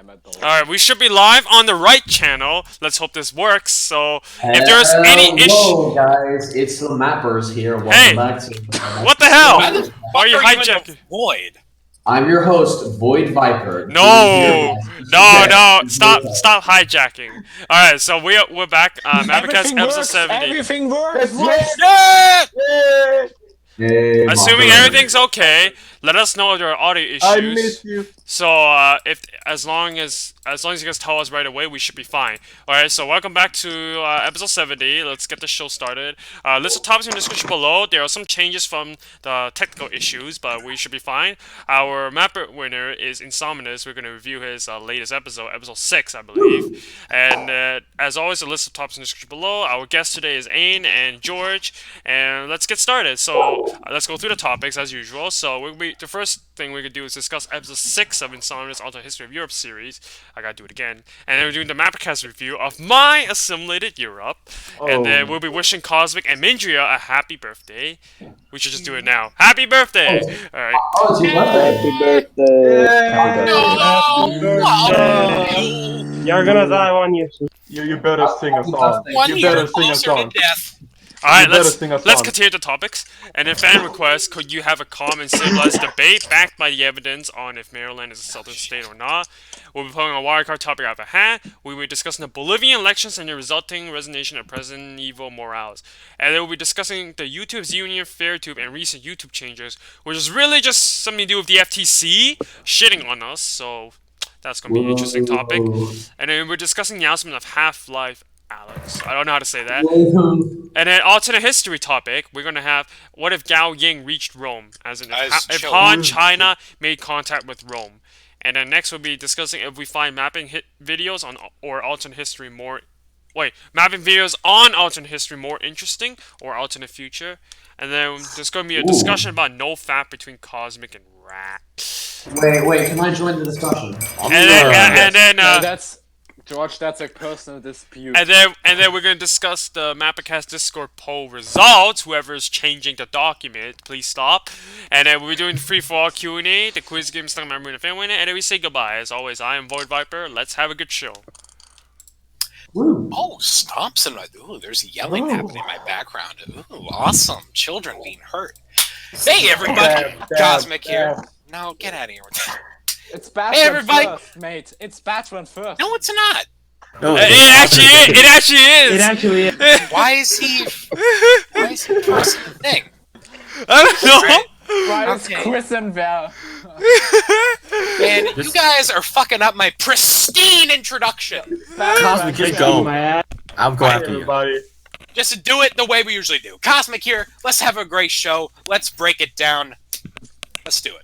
Alright, we should be live on the right channel. Let's hope this works. So, if there's any issue... Hello, guys. It's the Mappers here. Welcome back to... What the hell? Why the fuck Why are you even hijacking? Void? I'm your host, VoidViper. No! Stop hijacking. Alright, so we're back. MapperCast episode 70. Everything works! Hey, Assuming Mapper. everything's okay, let us know if there are audio issues. I miss you. So, as long as you guys tell us right away, we should be fine. Alright, so welcome back to episode 70. Let's get the show started. List of topics in the description below. There are some changes from the technical issues, but we should be fine. Our mapper winner is Insomnious. We're going to review his latest episode 6, I believe. And as always, the list of topics in the description below. Our guest today is Ain and George. And let's get started. So, let's go through the topics as usual. So, the first thing we could do is discuss episode 6 of Insomnious Alternate History of Europe series. I gotta do it again. And then we're doing the MapperCast review of my Assimilated Europe. And then we'll be wishing Cosmic and Mindria a happy birthday. We should just do it now. Happy birthday! Alright. Oh, it's your birthday. Happy birthday. Happy birthday. You're gonna die 1 year soon. You better sing a song. 1 You year better sing a closer song. to death. Alright, better let's sing a song. continue the topics. And in fan request, could you have a calm and civilized debate backed by the evidence on if Maryland is a southern state or not? We'll be pulling a wildcard topic out of a hat. We'll be discussing the Bolivian elections and the resulting resignation of President Evo Morales. And then we'll be discussing the YouTube's Union, Fairtube, and recent YouTube changes, which is really just something to do with the FTC shitting on us, so that's going to be an interesting topic. And then we're discussing the announcement of Half-Life Alex. I don't know how to say that. And then alternate history topic, we're gonna have what if Gao Ying reached Rome, as in if Han China made contact with Rome. And then next we'll be discussing if we find mapping videos on or alternate history more. Mapping videos on alternate history more interesting or alternate future. And then there's gonna be a discussion about no fap between Cosmic and Rat. Wait, can I join the discussion? And then that's George. That's a personal dispute. And then we're gonna discuss the MapperCast Discord poll results. Whoever's changing the document, please stop. And then we'll be doing free-for-all Q&A, the quiz game, stuck memory, and fan winner. And then we say goodbye. As always, I am VoidViper. Let's have a good show. Oh, stomps in my... Ooh, there's yelling happening in my background. Ooh, awesome. Children being hurt. Hey, everybody. Cosmic here. No, get out of here with that. It's Batman first, mate. It's Batman first. No, it's not. No, it actually is. Why is he pressing the thing? I don't know. Why is Chris and Val? And you guys are fucking up my pristine introduction. Cosmic, just go. I'll go after Everybody. Just do it the way we usually do. Cosmic here. Let's have a great show. Let's break it down. Let's do it.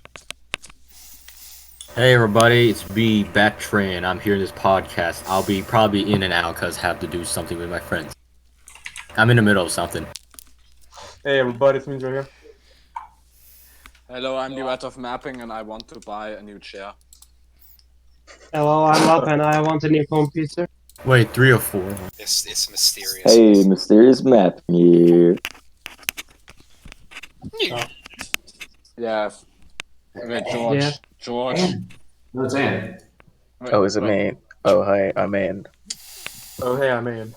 Hey everybody, it's B Backtrain. I'm here in this podcast. I'll be probably in and out because I have to do something with my friends. I'm in the middle of something. Hey everybody, it's Mindria here. Hello, I'm the Rat of Mapping, and I want to buy a new chair. Hello, I'm up and I want a new computer. Wait, 3 or 4? It's mysterious. Hey, mysterious map here. Yeah. Wait, George. Yeah. George. No, it's Ann. Oh, is it me? Oh, hi, I'm in. Oh, hey, I'm in.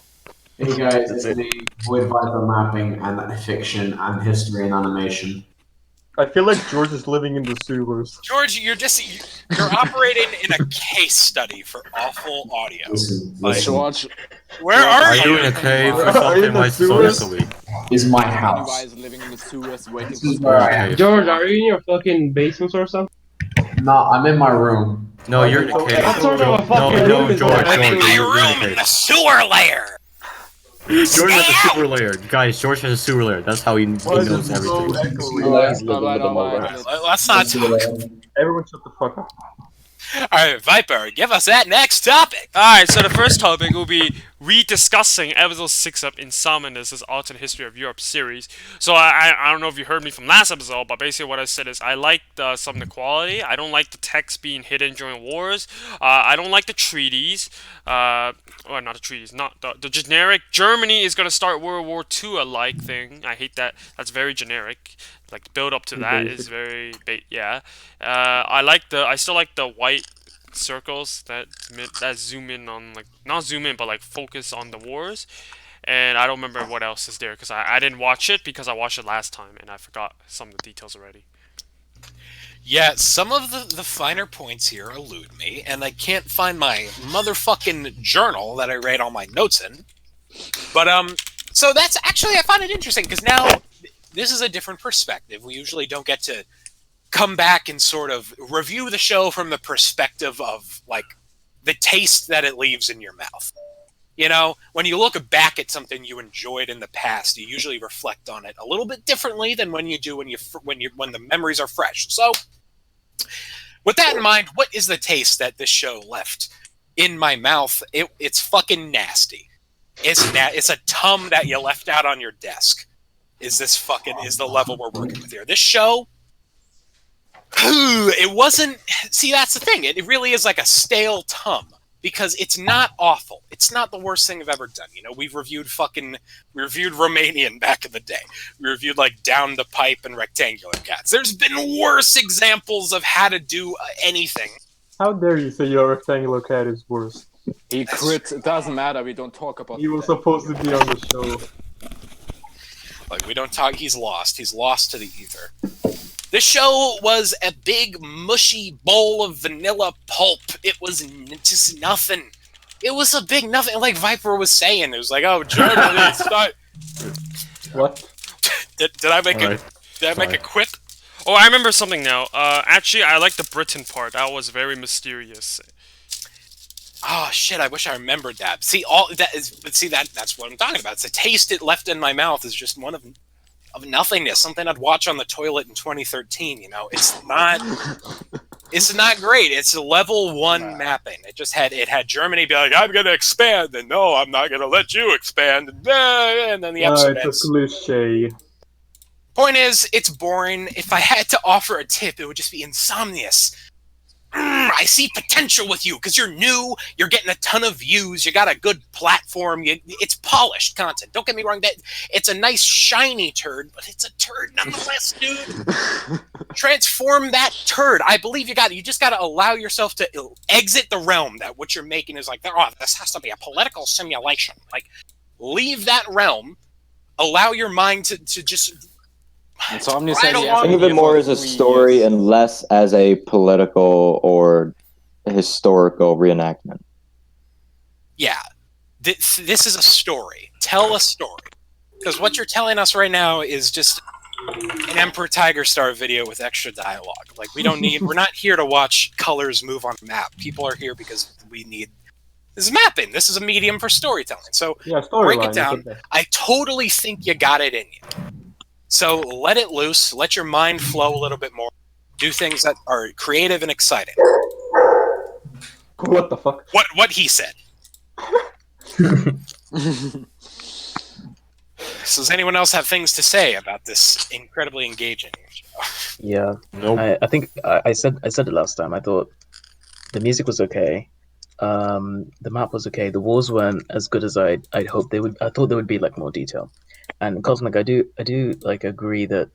Hey guys, it's me, VoidViper Mapping and Fiction and History and Animation. I feel like George is living in the sewers. George, you're operating in a case study for awful audio. Listen, George. Where are Are you you? in a cave or Are you in something the like sewers? socially? is my You house. guys living in the sewers waiting This is for where I am. George, are you in your fucking basement or something? No, I'm in my room. No, you're in a cave. What sort of a fucking room is George, that? I'm in my you're room in the sewer lair. George has a sewer layer. Guys, George has a sewer layer. That's how he Why is knows it so everything. echoey? He's living with them all right. Let's not talk. Everyone shut the fuck up. Alright, Viper, give us that next topic. Alright, so the first topic will be rediscussing episode 6 of Insomnious' Alternate History of Europe series. So I don't know if you heard me from last episode, but basically what I said is I like some of the quality. I don't like the text being hidden during wars. I don't like the treaties. Or not the treaties, not the generic Germany is going to start World War II alike thing. I hate that. That's very generic. Like the build up to that is very I still like the white circles that zoom in on like not zoom in but like focus on the wars, and I don't remember what else is there because I didn't watch it because I watched it last time and I forgot some of the details already. Yeah, some of the finer points here elude me, and I can't find my motherfucking journal that I write all my notes in. But, so that's actually, I find it interesting, because now this is a different perspective. We usually don't get to come back and sort of review the show from the perspective of, like, the taste that it leaves in your mouth. You know, when you look back at something you enjoyed in the past, you usually reflect on it a little bit differently than when you do when the memories are fresh. So, with that in mind, what is the taste that this show left in my mouth? It's fucking nasty. It's a tum that you left out on your desk. Is the level we're working with here? This show, it wasn't. See, that's the thing. It really is like a stale tum. Because it's not awful. It's not the worst thing I've ever done. You know, we reviewed Romanian back in the day. We reviewed, like, Down the Pipe and Rectangular Cats. There's been worse examples of how to do anything. How dare you say your Rectangular Cat is worse? He quit. It doesn't matter. We don't talk about He was that. supposed to be on the show. Like, we don't talk. He's lost. He's lost to the ether. The show was a big, mushy bowl of vanilla pulp. It was just nothing. It was a big nothing. Like Viper was saying, it was like, oh, Germany, it's not... What? Did I make Alright. a quip? Oh, I remember something now. Actually, I like the Britain part. That was very mysterious. Oh shit! I wish I remembered that. See, that's what I'm talking about. It's a taste it left in my mouth is just one of nothingness. Something I'd watch on the toilet in 2013. You know, it's not great. It's a level 1 mapping. It had Germany be like, I'm gonna expand, and no, I'm not gonna let you expand, and then the episode It's ends. a cliche. Point is, it's boring. If I had to offer a tip, it would just be Insomnious. I see potential with you because you're new. You're getting a ton of views. You got a good platform. It's polished content. Don't get me wrong. That it's a nice shiny turd, but it's a turd nonetheless, dude. Transform that turd. I believe you just got to allow yourself to exit the realm that what you're making is like. Oh, this has to be a political simulation. Like, leave that realm. Allow your mind to just. Insomnious Right said he along. hasn't Think of it been more for as a 3 story years. and less as a political or historical reenactment. Yeah, this is a story. Tell a story. Because what you're telling us right now is just an Emperor Tiger Star video with extra dialogue. Like, we're not here to watch colors move on a map. People are here because this is mapping. This is a medium for storytelling. So, Yeah, break storyline. it down. I totally think you got it in you. So, let it loose. Let your mind flow a little bit more. Do things that are creative and exciting. What the fuck? What he said. So does anyone else have things to say about this incredibly engaging show? Yeah, Nope. I think I said it last time. I thought the music was okay. The map was okay. The wars weren't as good as I'd hoped they would. I thought there would be like more detail. And Cosmic, I do like agree that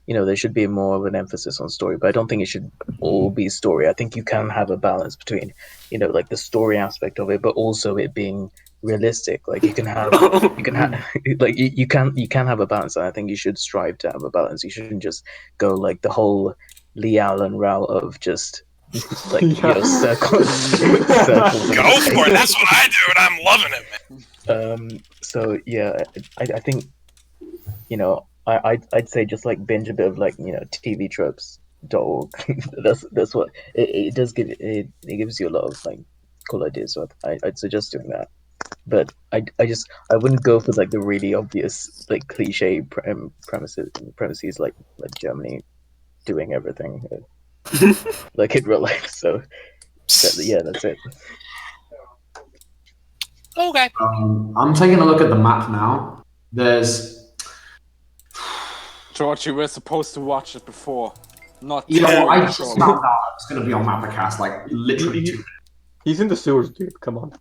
there should be more of an emphasis on story, but I don't think it should all be story. I think you can have a balance between like the story aspect of it, but also it being realistic. Like you can have like you can have a balance, and I think you should strive to have a balance. You shouldn't just go like the whole Lee Allen route of just like circles. circles Go for it. That's what I do, and I'm loving it, man. So yeah, I think I'd say just like binge a bit of like TV tropes.org. that's what it does give. It gives you a lot of like cool ideas. So I'd suggest doing that. But I wouldn't go for like the really obvious like cliche premises like Germany doing everything like in real life. So yeah, that's it. Okay. I'm taking a look at the map now. There's George, you were supposed to watch it before. Not I just just found out it's going to be on MapperCast, like literally 2 minutes. He's in the sewers, dude. Come on.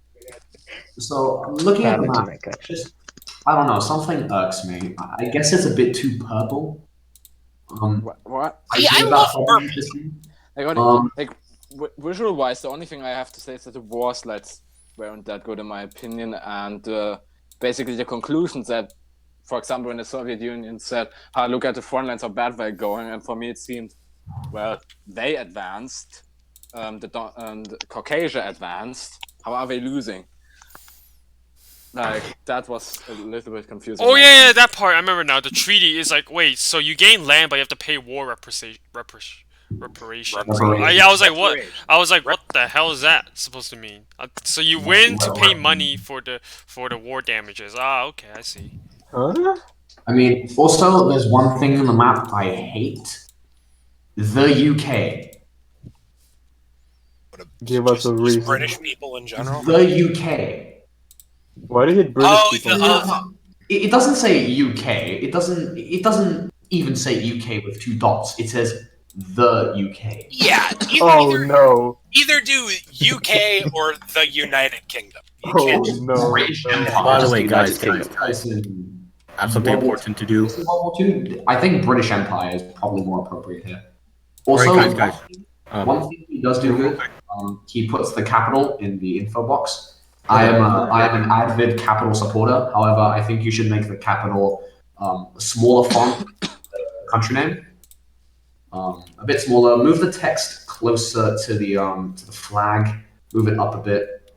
So I'm looking at the map. Just, I don't know, something irks me. I guess it's a bit too purple. What? Yeah, I feel love that's purple. interesting. Like, Um, like visual-wise, the only thing I have to say is that the war slides weren't that good in my opinion, and basically the conclusions that, for example, when the Soviet Union said, look at the front lines, how bad they're going, and for me it seemed, well, they advanced, the Caucasia advanced, how are they losing? Like, that was a little bit confusing. Oh yeah, that part I remember now. The treaty is like, wait, so you gain land, but you have to pay war reparations. Yeah, I was like, what? I was like, what the hell is that supposed to mean? So you win to pay money for the war damages. Okay, I see. Huh? I mean, also, there's one thing in the map I hate. The UK. Give us a reason. British people in general. The UK. Why did it British people? It doesn't say UK. It doesn't even say UK with 2 dots. It says the UK. Yeah. No. Either do UK or the United Kingdom. No. By the way, guys, I have something important to do. This is World War II. I think British Empire is probably more appropriate here. Also, guys. One thing he does do good, he puts the capital in the info box. I am an avid capital supporter. However, I think you should make the capital a smaller font, the country name, a bit smaller. Move the text closer to the flag. Move it up a bit.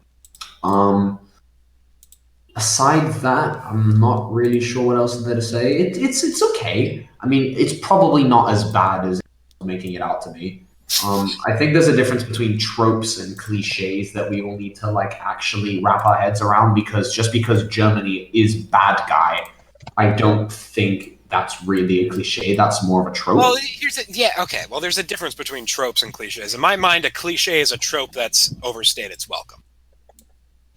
Aside that, I'm not really sure what else is there to say. It's okay. I mean, it's probably not as bad as making it out to be. I think there's a difference between tropes and cliches that we all need to actually wrap our heads around, because just because Germany is bad guy, I don't think that's really a cliche. That's more of a trope. Well, Well, there's a difference between tropes and cliches. In my mind, a cliche is a trope that's overstayed its welcome.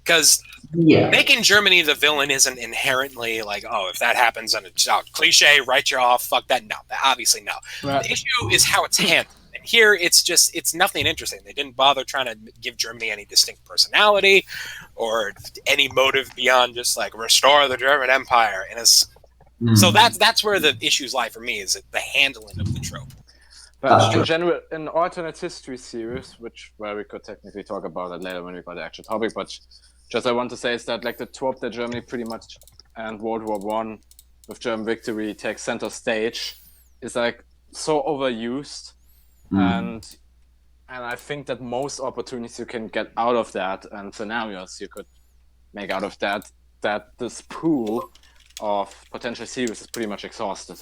Because making Germany the villain isn't inherently like, if that happens, and it's cliche, write you off, fuck that. No, obviously no. Right. The issue is how it's handled. And here, it's nothing interesting. They didn't bother trying to give Germany any distinct personality or any motive beyond just restore the German Empire. And so that's where the issues lie for me, is the handling of the trope. But in general, in alternate history series, where we could technically talk about it later when we got the actual topic, but just I want to say is that the trope that Germany pretty much and World War I with German victory takes center stage is so overused. And I think that most opportunities you can get out of that and scenarios you could make out of that this pool of potential series is pretty much exhausted.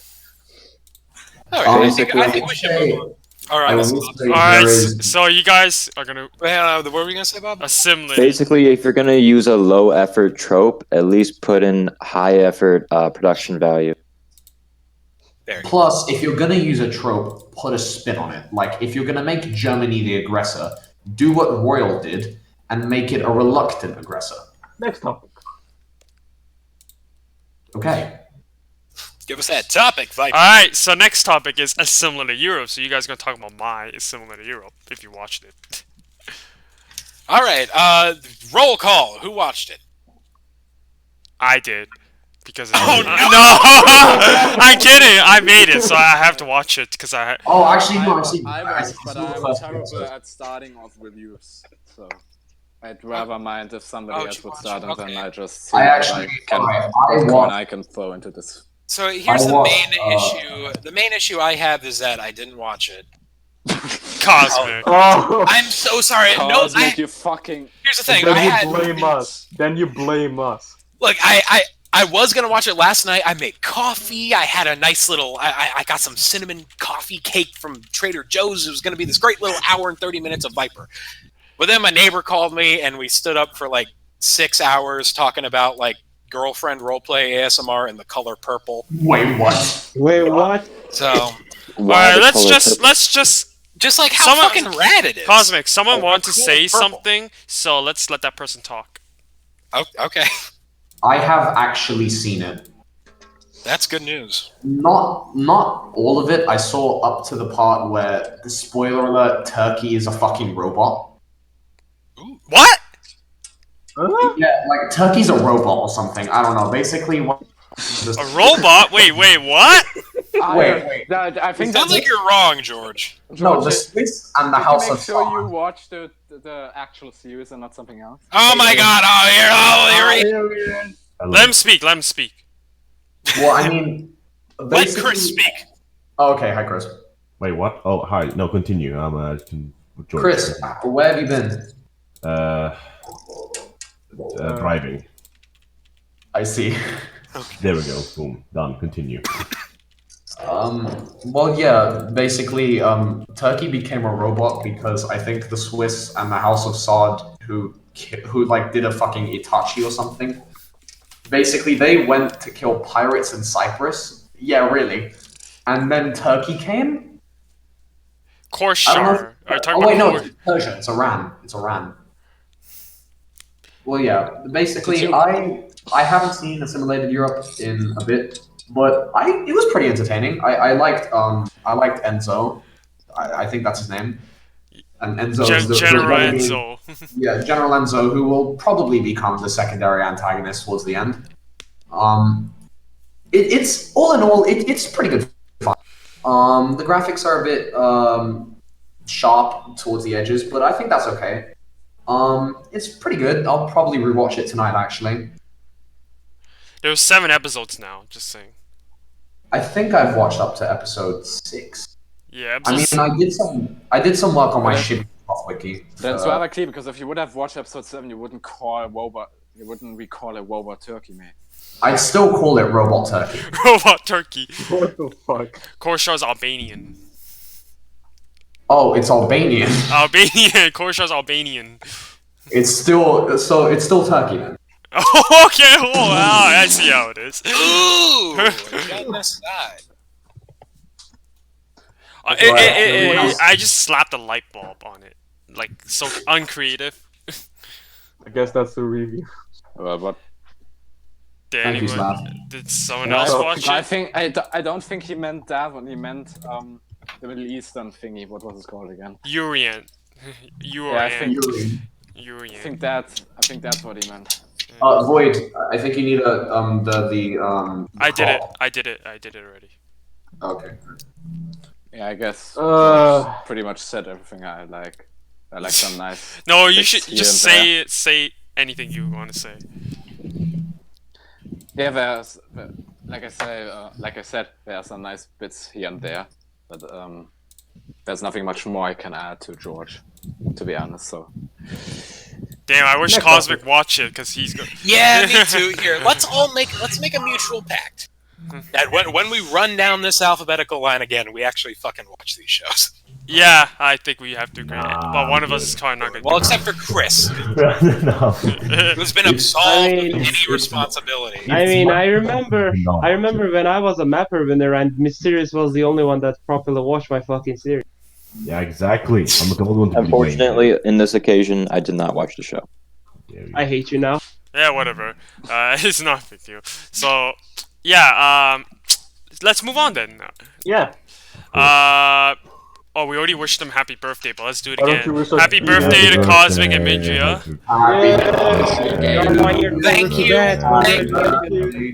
All right, I think we should move on. All right, so you guys are gonna. What were we gonna say, Bob? Assimilate. Basically, if you're gonna use a low effort trope, at least put in high effort production value. Plus, if you're gonna use a trope, put a spin on it. If you're gonna make Germany the aggressor, do what Royal did and make it a reluctant aggressor. Next topic. Okay. Give us that topic, Viper. Alright, so next topic is Assimilated Europe. So you guys are gonna talk about my Assimilated Europe, if you watched it. Alright, roll call. Who watched it? I did. Because no! I'm kidding. I made it, so I have to watch it because I. Oh, actually, no. But I'm terrible at starting off reviews, so I'd rather mind if somebody else would start, and then I just see what I can throw into this. So here's the main issue. The main issue I have is that I didn't watch it. Cosmic. I'm so sorry. Cosmic, you fucking. Here's the thing. Then you blame us. Look, I was gonna watch it last night. I made coffee. I had a nice little. I got some cinnamon coffee cake from Trader Joe's. It was gonna be this great little hour and 30 minutes of Viper. But then my neighbor called me, and we stood up for 6 hours talking about girlfriend roleplay ASMR in the color purple. Wait, what? So, alright, let's just how fucking rad it is. Cosmic, someone wanted to say something, so let's let that person talk. Oh, okay. I have actually seen it. That's good news. Not all of it. I saw up to the part where, the spoiler alert, Turkey is a fucking robot. Ooh. What? Yeah, Turkey's a robot or something. I don't know. Basically, what A robot? Wait, what? Wait. I think Sounds like you're wrong, George. No, the Swiss and the Did House you of make sure you Sod. watch the actual series and not something else? Oh my god! Here he is. Let him speak. Well, I mean, Let basically. Chris speak. Oh, okay, hi Chris. Wait, what? Oh, hi. No, continue. George. Chris, where have you been? Driving. I see. There we go. Boom. Done. Continue. Well, yeah, basically, Turkey became a robot because I think the Swiss and the House of Sod, who like did a fucking Itachi or something. Basically, they went to kill pirates in Cyprus. Yeah, really. And then Turkey came. Korshar. Wait, no, it's Persia. It's Iran. Well, yeah. Basically, I haven't seen Assimilated Europe in a bit. But it was pretty entertaining. I liked Enzo. I think that's his name. And Enzo is the General renegade- Enzo. Yeah, General Enzo, who will probably become the secondary antagonist towards the end. It's all in all, it's pretty good fun. The graphics are a bit sharp towards the edges, but I think that's okay. It's pretty good. I'll probably rewatch it tonight, actually. There's 7 episodes now. Just saying. I think I've watched up to episode 6. Yeah. I mean, I did some work on my ship wiki. That's rather clear because if you would have watched episode 7, you wouldn't recall a robot turkey, mate. I'd still call it Robot Turkey. Robot Turkey. What the fuck? Korshar's Albanian. Oh, it's Albanian. Korshar's Albanian. It's still Turkey then. Oh, okay. Oh, wow. I see how it is. Ooh, genocide. I just slapped a light bulb on it. Like, so uncreative. I guess that's the review. But Did Thank you, anyone? Slav. Did someone else watch I it? think I don't think he meant that one. He meant the Middle Eastern thingy. What was it called again? Urient. I think Urient. that's what he meant. Void, I think you need the I did it. call. I did it already. Okay. Yeah, I guess pretty much said everything I like. I like some nice. No, you bits should here just and say anything you want to say. Yeah, like I said, there are some nice bits here and there, but there's nothing much more I can add to George, to be honest. So. Damn, I wish Cosmic watched it because he's good. Yeah, me too. Here, let's make a mutual pact that when we run down this alphabetical line again, we actually fucking watch these shows. Yeah, I think we have to agree. Nah, But one of I'm us is probably not going to Well, except for Chris, No. who's been absolved I mean, of any responsibility. I mean, I remember No. when I was a mapper winner and Mysterious was the only one that properly watched my fucking series. Yeah, exactly. I'm the only one to be Unfortunately, in this occasion, I did not watch the show. blamed. I hate you now. Yeah, whatever. It's not a big deal. So, yeah, let's move on then. Yeah. Oh, we already wished them happy birthday, but let's do it Why don't again. you wish us- Happy birthday to Cosmic and Mindria. Thank you.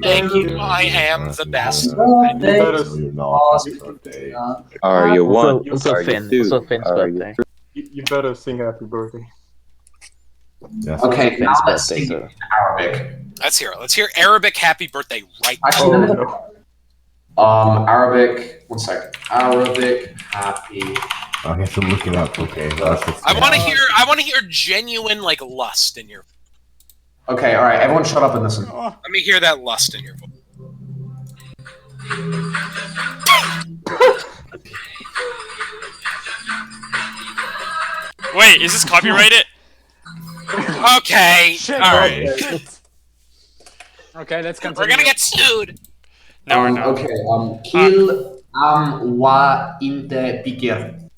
Thank you. I am the best. You better, You're not. Happy birthday. Are you one? Also Are you Finn. two? Also Finn's Are you birthday. you better sing happy birthday. Yes. Okay, now Finn's let's birthday, sing so. in Arabic. Let's hear it. Let's hear Arabic happy birthday right now. Actually, Oh, let me- no. Arabic. One second. Arabic happy. I have to look it up. Okay. I want to hear genuine like lust in your. Okay, all right. Everyone, shut up and listen. Let me hear that lust in your voice. Wait, is this copyrighted? Okay. Shit. All right. Okay, let's continue. We're gonna get sued. No, we're not. Okay. Kill wa inte pikir.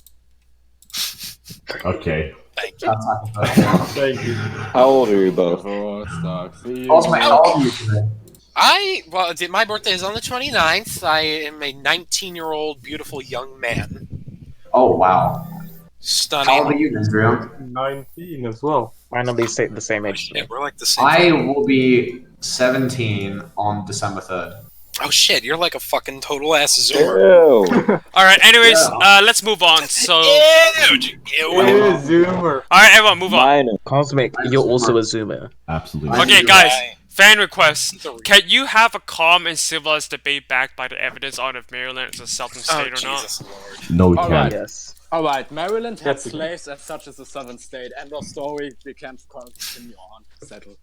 Okay. Thank you. That's happy birthday. Thank you. How old are you both? Cosmic, how old are you today? My birthday is on the 29th. I am a 19-year-old beautiful young man. Oh wow. Stunning. How old are you, Mindria? 19 as well. Finally, the same age. Shit, we're like the same. I will be 17 on December 3rd. Oh shit, you're like a fucking total ass zoomer. Ew. Alright, anyways, Yeah. let's move on. So, Ew. Zoomer. alright, everyone, move on. Minor. Cosmic, you're also a zoomer. Absolutely. Okay, You're guys, right. fan request. Can you have a calm and civilized debate backed by the evidence on if Maryland is a southern Oh state or not? Jesus Lord. No, we Alright. can't. Yes. Alright, Maryland had That's a- slaves as such as a southern state. End of story. We can't continue on. Settle.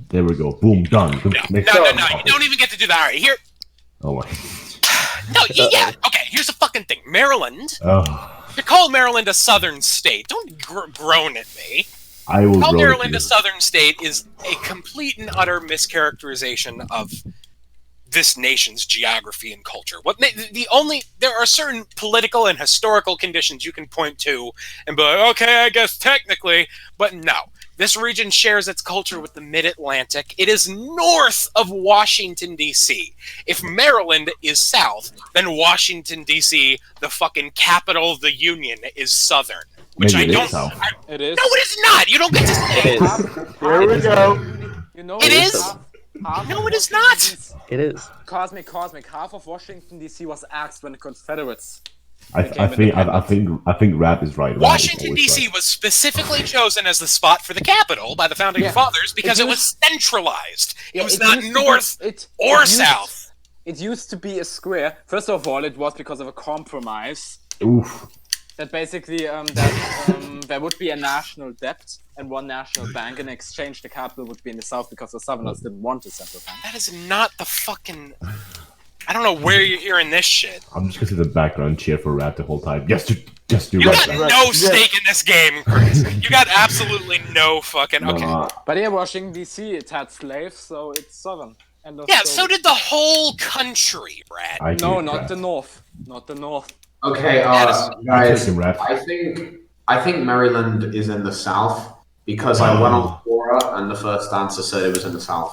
There we go. Boom, done. No, you don't even get to do that. Alright, here. Oh my. No, yeah. Okay, here's the fucking thing. Maryland. Oh, You call Maryland a southern state. Don't groan at me. I will Call grow Maryland it a southern state is a complete and utter mischaracterization of this nation's geography and culture. There are certain political and historical conditions you can point to and be like, okay, I guess technically, but no. This region shares its culture with the Mid-Atlantic. It is north of Washington, D.C. If Maryland is south, then Washington, D.C., the fucking capital of the Union, is southern. Which Maybe I it don't... is south. It is. No, it is not! You don't get to say It is. Here we go. You know, It is? half No, of it is Washington, not. D.C. It is. Cosmic. Half of Washington D.C. was axed when the Confederates. I think Rap is right. Rap is Washington, always D.C. right. was specifically chosen as the spot for the capital by the founding fathers because it was centralized. It was not north or south. It used to be a square. First of all, it was because of a compromise Oof. that basically there would be a national debt and one national bank. In exchange, the capital would be in the south because the Southerners didn't want a central bank. That is not the fucking... I don't know where you're hearing this shit. I'm just gonna sit in the background and cheer for Rap the whole time. Just do You Rap. got no stake in this game, Chris. You got absolutely no fucking... Okay. But yeah, Washington D.C. it had slaves, so it's southern. End of Yeah, story. so did the whole country, Brad. I No, agree, not Rap. the north. Not the north. Okay, I guys, take him, Rap. I think Maryland is in the south because I went on Quora and the first answer said it was in the south.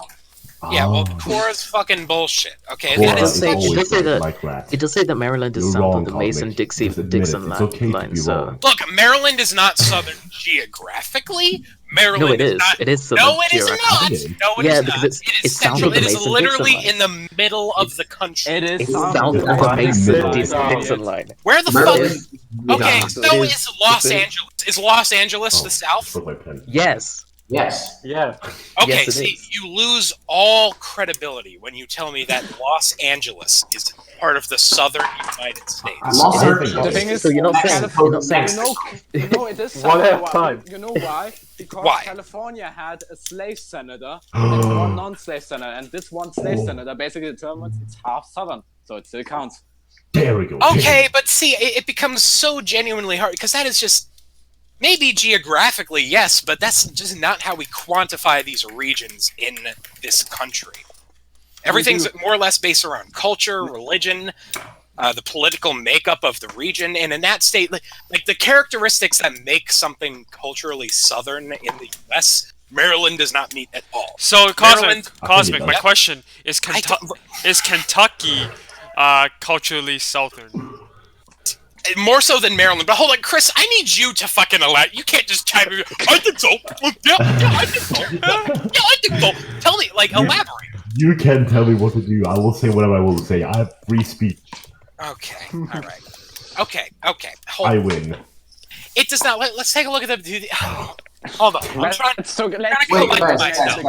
Yeah, well, Oh. Cora's fucking bullshit. Okay, Quora that does is say- always it does say that- like Rap. It does say that Maryland is You're south wrong, of the Cosmic. Mason-Dixon Just admit it. Dixon It's okay to line, be so... wrong. Look, Maryland is not southern geographically. Maryland No, it is. not. It is southern No, it is geographically. not. It is. No, it Yeah, is because not. it's- It is it's south central. of the It is Mason-Dixon literally line. in the middle of the country. It is It's south south of of the the Fucking middle. Mason-Dixon line. Where the Maryland- fuck? Yeah. Okay, Yeah. so It is- is Los it is- Angeles. Is Los Angeles Oh, the South? for my pen. Yes. Yes. Yeah. Okay, Yes, it see, is. you lose all credibility when you tell me that Los Angeles is part of the southern United States. Los It is. Angeles. The thing is, So you're not saying... You're not saying... you know, it is One at a why- time. You know why? Because Why? California had a slave senator and one non-slave senator, and this one slave Oh. senator basically determines it's half southern, so it still counts. There we go. Okay, but see, it becomes so genuinely hard because that is just maybe geographically, yes, but that's just not how we quantify these regions in this country. Everything's more or less based around culture, religion, the political makeup of the region, and in that state, like the characteristics that make something culturally southern in the U.S., Maryland does not meet at all. So, Cosmic, Maryland- Cosmic, my Yep. question is, I don't- is Kentucky culturally southern? More so than Maryland, but hold on, Chris, I need you to fucking elaborate. You can't just chime in. I think so. Yeah, I think so. Yeah, I think so. Tell me, like, elaborate. You can tell me what to do. I will say whatever I will say. I have free speech. Okay, all right. Okay. I win. It does not. Let's take a look at the. Hold on. I'm trying So to let's Wait, collect guys, myself.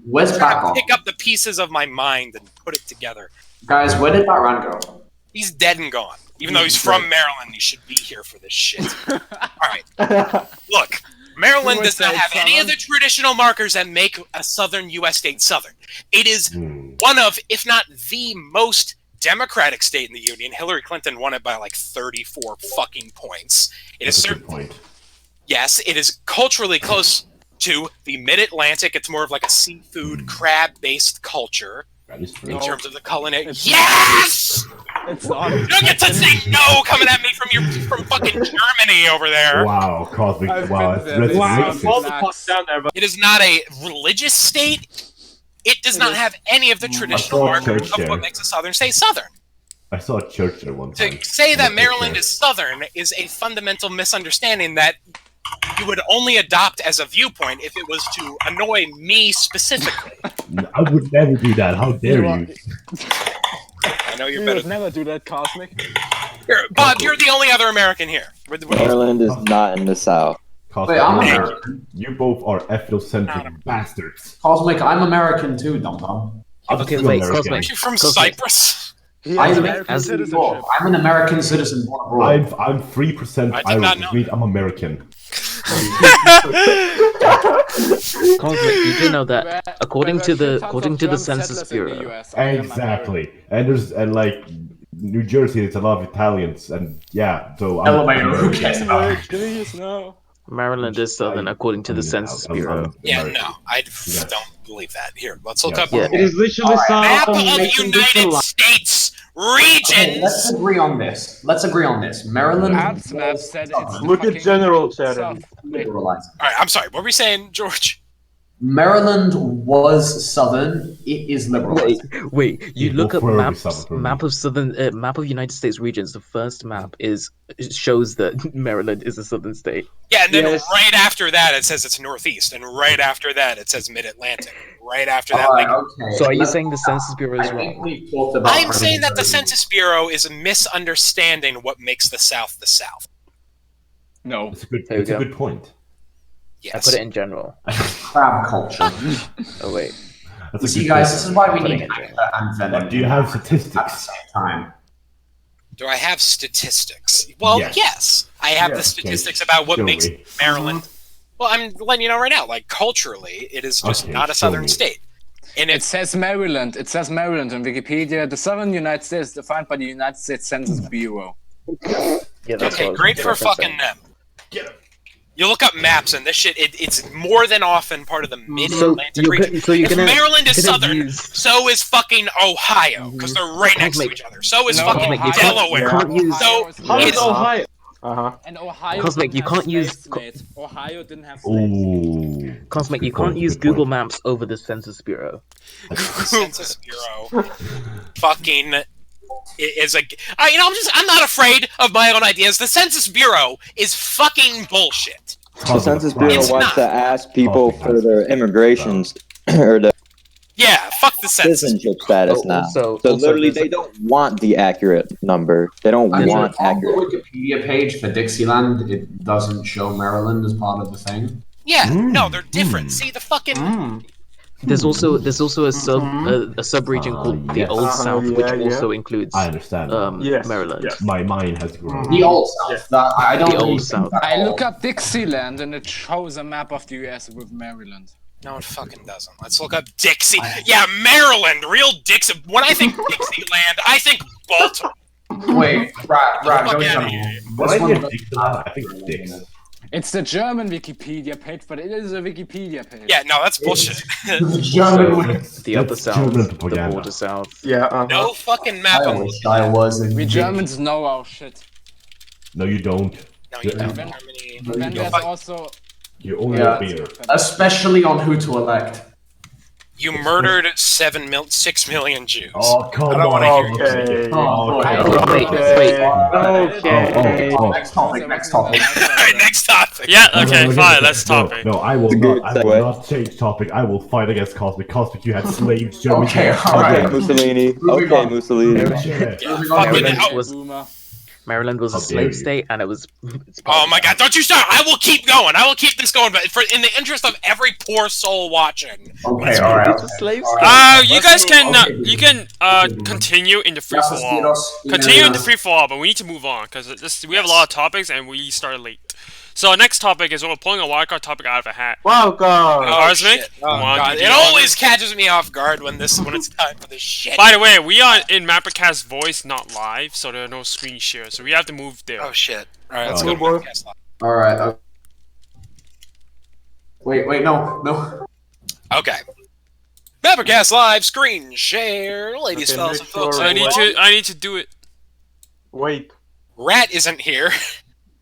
Where's Batman? Pick up the pieces of my mind and put it together. Guys, where did Batman go? He's dead and gone. Even though he's from Maryland, he should be here for this shit. All right. Look, Maryland does not have any of the traditional markers that make a southern U.S. state southern. It is one of, if not the most democratic state in the Union. Hillary Clinton won it by like 34 fucking points. It is That's a good certainly, point. yes, it is culturally close to the Mid-Atlantic. It's more of like a seafood, crab-based culture That is true. in terms of the culinary. It's Yes! It's not. You don't get to say no coming at me from fucking Germany over there. Wow, Cosmic. I've Wow, been that's there. that's Wow, racist. all the fuck down there, but It is not a religious state. It does not have any of the traditional thought markers church of there. what makes a southern state southern. I saw a church there one time. To say that Okay, Maryland sure. is southern is a fundamental misunderstanding that you would only adopt as a viewpoint if it was to annoy me specifically. I would never do that. How dare you? I know you're You better would than never do that, Cosmic. Here, Bob, you're the only other American here. Maryland is not in the South. Cosmic, Wait, I'm you- American. You both are Not a- ethnocentric bastards. Cosmic, I'm American too, dum dum. Okay, I'm wait, American. Cosmic. Aren't you from Cosmic. Cyprus? He I has am American as- citizenship. I'm an American citizen born abroad. I'm 3% I did not Irish, know which means I'm American. Cosmic, you do know that according There to were the shit tons according of to the German Census settlers in the Bureau. US. I am Exactly. And like New Jersey, it's a lot of Italians, and yeah, so I'm Elevator, who American. cares about it? Please, no. Maryland is southern according to the Census Bureau. Yeah, American. no, I Yes. don't believe that. Here, let's look Yeah. up Yeah. It is literally map south of on making United States Okay, let's regions. agree on this. Let's agree on this. Maryland. Ad's map was said it's southern. Look at fucking General south. Chatham. Liberalizing. All right, I'm sorry. What were we saying, George? Maryland was southern. It is liberalized. Wait, you It look will up forever be maps, southern for me. map of southern map of United States regions. The first map shows that Maryland is a southern state. Yeah, and then Yes. right after that, it says it's northeast, and right after that, it says mid-Atlantic. Right after that, Alright, like, okay. So are you Let's- saying the Census Bureau I is think wrong? we talked about. I'm saying that the Maryland. Census Bureau is misunderstanding what makes the South the South. No. It's a good, There you it's a go. good point. I Yes. put it in general. crab culture. Oh wait, That's You a see, good guys, point. this is why we Putting need it in. Actor and Venom. But do you have at the statistics? same time. Do I have statistics? Well, Yes. yes. I have the Yes, statistics okay. about what Show makes me. Maryland. Well, I'm letting you know right now. Like culturally, it is just Okay, not a show southern me. state, and It it's says Maryland. It says Maryland on Wikipedia. The southern United States is defined by the United States Census Bureau. yeah, that's okay. what Great for that's what I'm fucking saying. them. You look up maps and this shit. It's more than often part of the mid-Atlantic region. So you're If gonna Maryland is gonna southern, use- so is fucking Ohio, because they're right next to Cosmic. each other. So is No, fucking Cosmic, you can't- Delaware. you can't use- So How is it's Ohio? Uh-huh. And Ohio Cosmic, didn't you have can't use- slaves, mate. Ohio didn't have slaves. Ooh. Cosmic, Good you point, can't use good point. Google Maps over the Census Bureau. the Census Bureau fucking is a. I'm not afraid of my own ideas. The Census Bureau is fucking bullshit. The Census Bureau It's wants not. to ask people for their immigrations or the Yeah, fuck the census. citizenship status Oh, now. also- So also literally, there's- they don't want the accurate number. They don't I mean, want on the accurate. Wikipedia page for Dixieland, it doesn't show Maryland as part of the thing. Yeah, Mm, no, they're different. mm. See the fucking. There's also a sub region called the yes. Old South, which yeah, yeah. also includes I understand. Yes, Maryland. yes. My mind has grown. The Old South. That, I don't The really Old think South. that I all- look up Dixieland and it shows a map of the US with Maryland. No, it fucking doesn't. Let's look up Dixie. Yeah, Maryland, real Dixie. When I think Dixieland, I think Baltimore. Wait, Brad, Fuck don't outta tell here. me. When This I one hear doesn't Dixieland, have I think Dix. It's the German Wikipedia page, but it is a Wikipedia page. Yeah, no, that's bullshit. German wiki. The Upper That's South, German the propaganda. Border South. Yeah, uh-huh. No fucking map I of. wish I was in We Dick. Germans know our shit. No, you don't. No, you Yeah. don't. Then- Germany. But then there's also You only Yeah. have beer. Especially on who to elect. You murdered 6 million Jews. Oh, come I don't on. wanna hear Okay. Oh, okay. Wait, Okay. Next topic, next topic. Alright, next topic. Yeah, okay, No, fine, that's no, topic. No, I will It's a not. good I will segue. not change topic. I will fight against Cosmic. Cosmic, you had slaves. German Okay, Jews. alright. Okay, Mussolini. Moving Okay, on. Mussolini. Yeah, Moving on. fucking Maryland hell. was Boomer. Maryland was a How dare slave you. state, and it was. Oh my god, don't you start! I will keep going. I will keep this going, but in the interest of every poor soul watching. Okay, alright. It's a slave state. You guys can continue in the free for all. Continue in the free for all, but we need to move on because we have a lot of topics and we started late. So next topic is we're pulling a wildcard topic out of a hat. Wow, God. Cosmic? shit. Oh, Come on, God. do It the always catches me off guard when it's time for this shit. By the way, we are in MapperCast voice, not live, so there are no screen shares, so we have to move there. Oh shit! All right, let's Oh, go to boy. podcast live. Alright. Wait, no. Okay. MapperCast live screen share, ladies, Okay, fellas, make and folks. sure- I need to do it. Wait. Rat isn't here.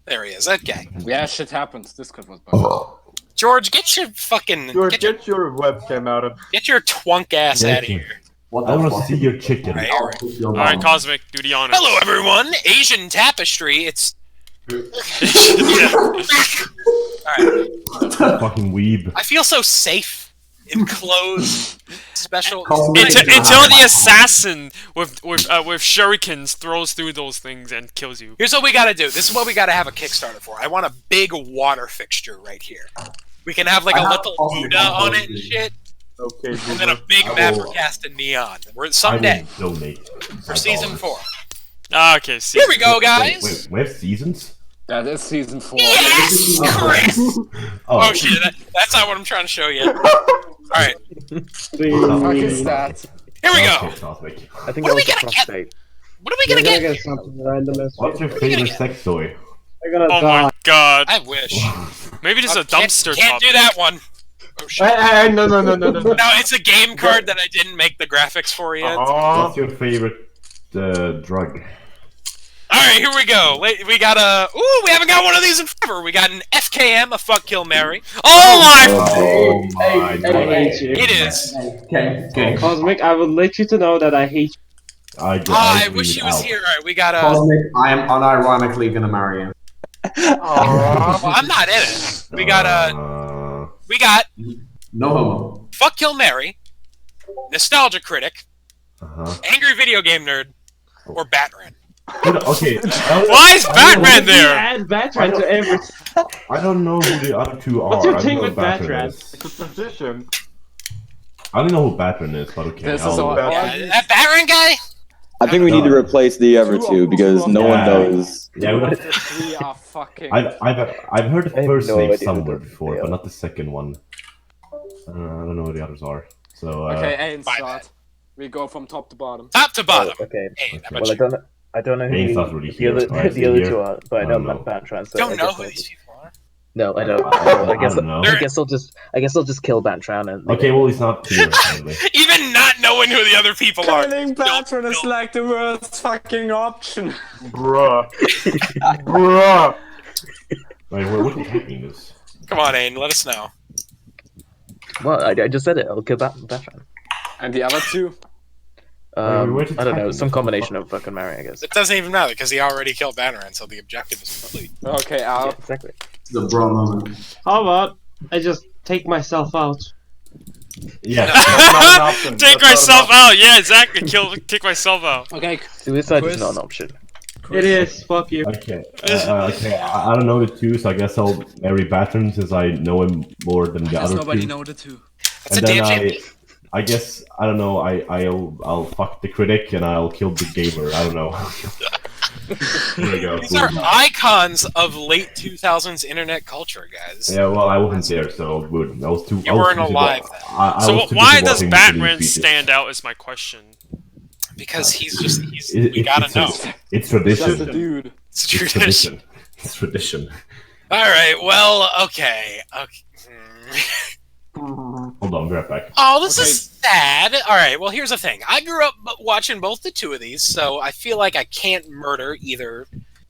There he is. Okay. Yeah, shit happens. Discord was bugged. George, get your fucking George, get your get your webcam out of. twunk ass Yeah, out of here. What I the want to fuck? see your chicken. Alright, I'll kick your Alright, mom. Cosmic, do the honors. Hello, everyone. Asian tapestry. It's Yeah. alright. Fucking weeb. I feel so safe in clothes. Special. Cosmic- Until the assassin with shurikens throws through those things and kills you. Here's what we gotta do. This is what we gotta have a Kickstarter for. I want a big water fixture right here. We can have like I a have little Cosmic Buddha on it Compost. and shit, Okay, and then a big I will- MapperCast in neon. We're I someday will donate. for season 4. Okay, see. Here we go, guys. Wait, we have seasons? That is season 4. Yes, Chris. Oh Oh, shit, that's not what I'm trying to show you. Alright, Fuck is that? here we go. Okay, Cosmic. I think What are that we was a gonna get? prostate. What are we You're gonna gonna get? get something random as What's your What are we gonna favorite sex toy? You're gonna Oh die. my god. I wish. Maybe just a Can't- dumpster Can't top. do that one. Oh shit. No. No, it's a game card that I didn't make the graphics for yet. What's your favorite drug? Alright, here we go. Wait, we got a. Ooh, we haven't got one of these in forever. We got an FKM, a fuck, kill, marry. Oh my! Oh my I god. hate you. It is. Okay. Cosmic, I would let you to know that I hate you. I wish he was here. Alright, we got a. Cosmic, I am unironically gonna marry you. Well, I'm not in it. We got a. We got No homo. fuck, kill, marry, nostalgia critic, angry video game nerd, or Batman. Okay. Why is Batman there? Add Batman to every. I don't know who the other two are. What's your I don't thing know with who Batman Batman? is. It's a position. I don't know who Batman is, but okay. This is I'll- all- Yeah, that Batman guy. I think we need to replace the other two because no one Yeah. knows. Yeah, we Two don't- of the 3 are fucking. I've heard the I have first no name idea somewhere who they before, are. but not the second one. I don't know who the others are. So Okay, Ain, Bye, start. We go from top to bottom. Top to bottom. Okay. Hey, how about Well, you? I don't know who Name's not really the other, here. Alright, the other here. two are, but I I know don't know. Batman. So Don't I know guess who I'll these just- people are. No, I don't. I I guess don't know. I guess I'll just kill Batman and. leave Okay, it. well he's not here apparently. Even not knowing who the other people are. Killing Batman is like the worst fucking option. Bruh. Bruh. Wait, what is happening this? Come on, Ain, let us know. Well, I just said it. I'll kill Batman. And the other 2? where did I don't know. Batman Some come combination of fucking Mary, I guess. It doesn't even matter because he already killed Batman, so the objective is complete. Okay, Yeah, Al. exactly. The bro moment. How about I just take myself out? Yeah. not an option. Take That's not an myself option. out. Yeah, exactly. Kick myself out. Okay, Suicide Chris? is not an option. It is. Fuck you. Okay. Okay. I don't know the two, so I guess I'll marry Batman since I know him more than the other two. know the 2. That's And a then damn shame. I guess I don't know. I'll fuck the critic and I'll kill the gamer. I don't know. There we go. These are icons of late 2000s internet culture, guys. Yeah, well, I wasn't there, so good. I was too. You I was weren't too busy alive wa- then. I So was too why busy does watching Batman Billy Beat it. stand out? Is my question. Because he's It- we it- gotta it's, know. It's Just a tradition. dude. It's It's tradition. tradition. It's tradition. Alright, well, okay. Hold on, be right back. Oh, this Okay. is sad. Alright, well, here's the thing. I grew up watching both the two of these, so I feel like I can't murder either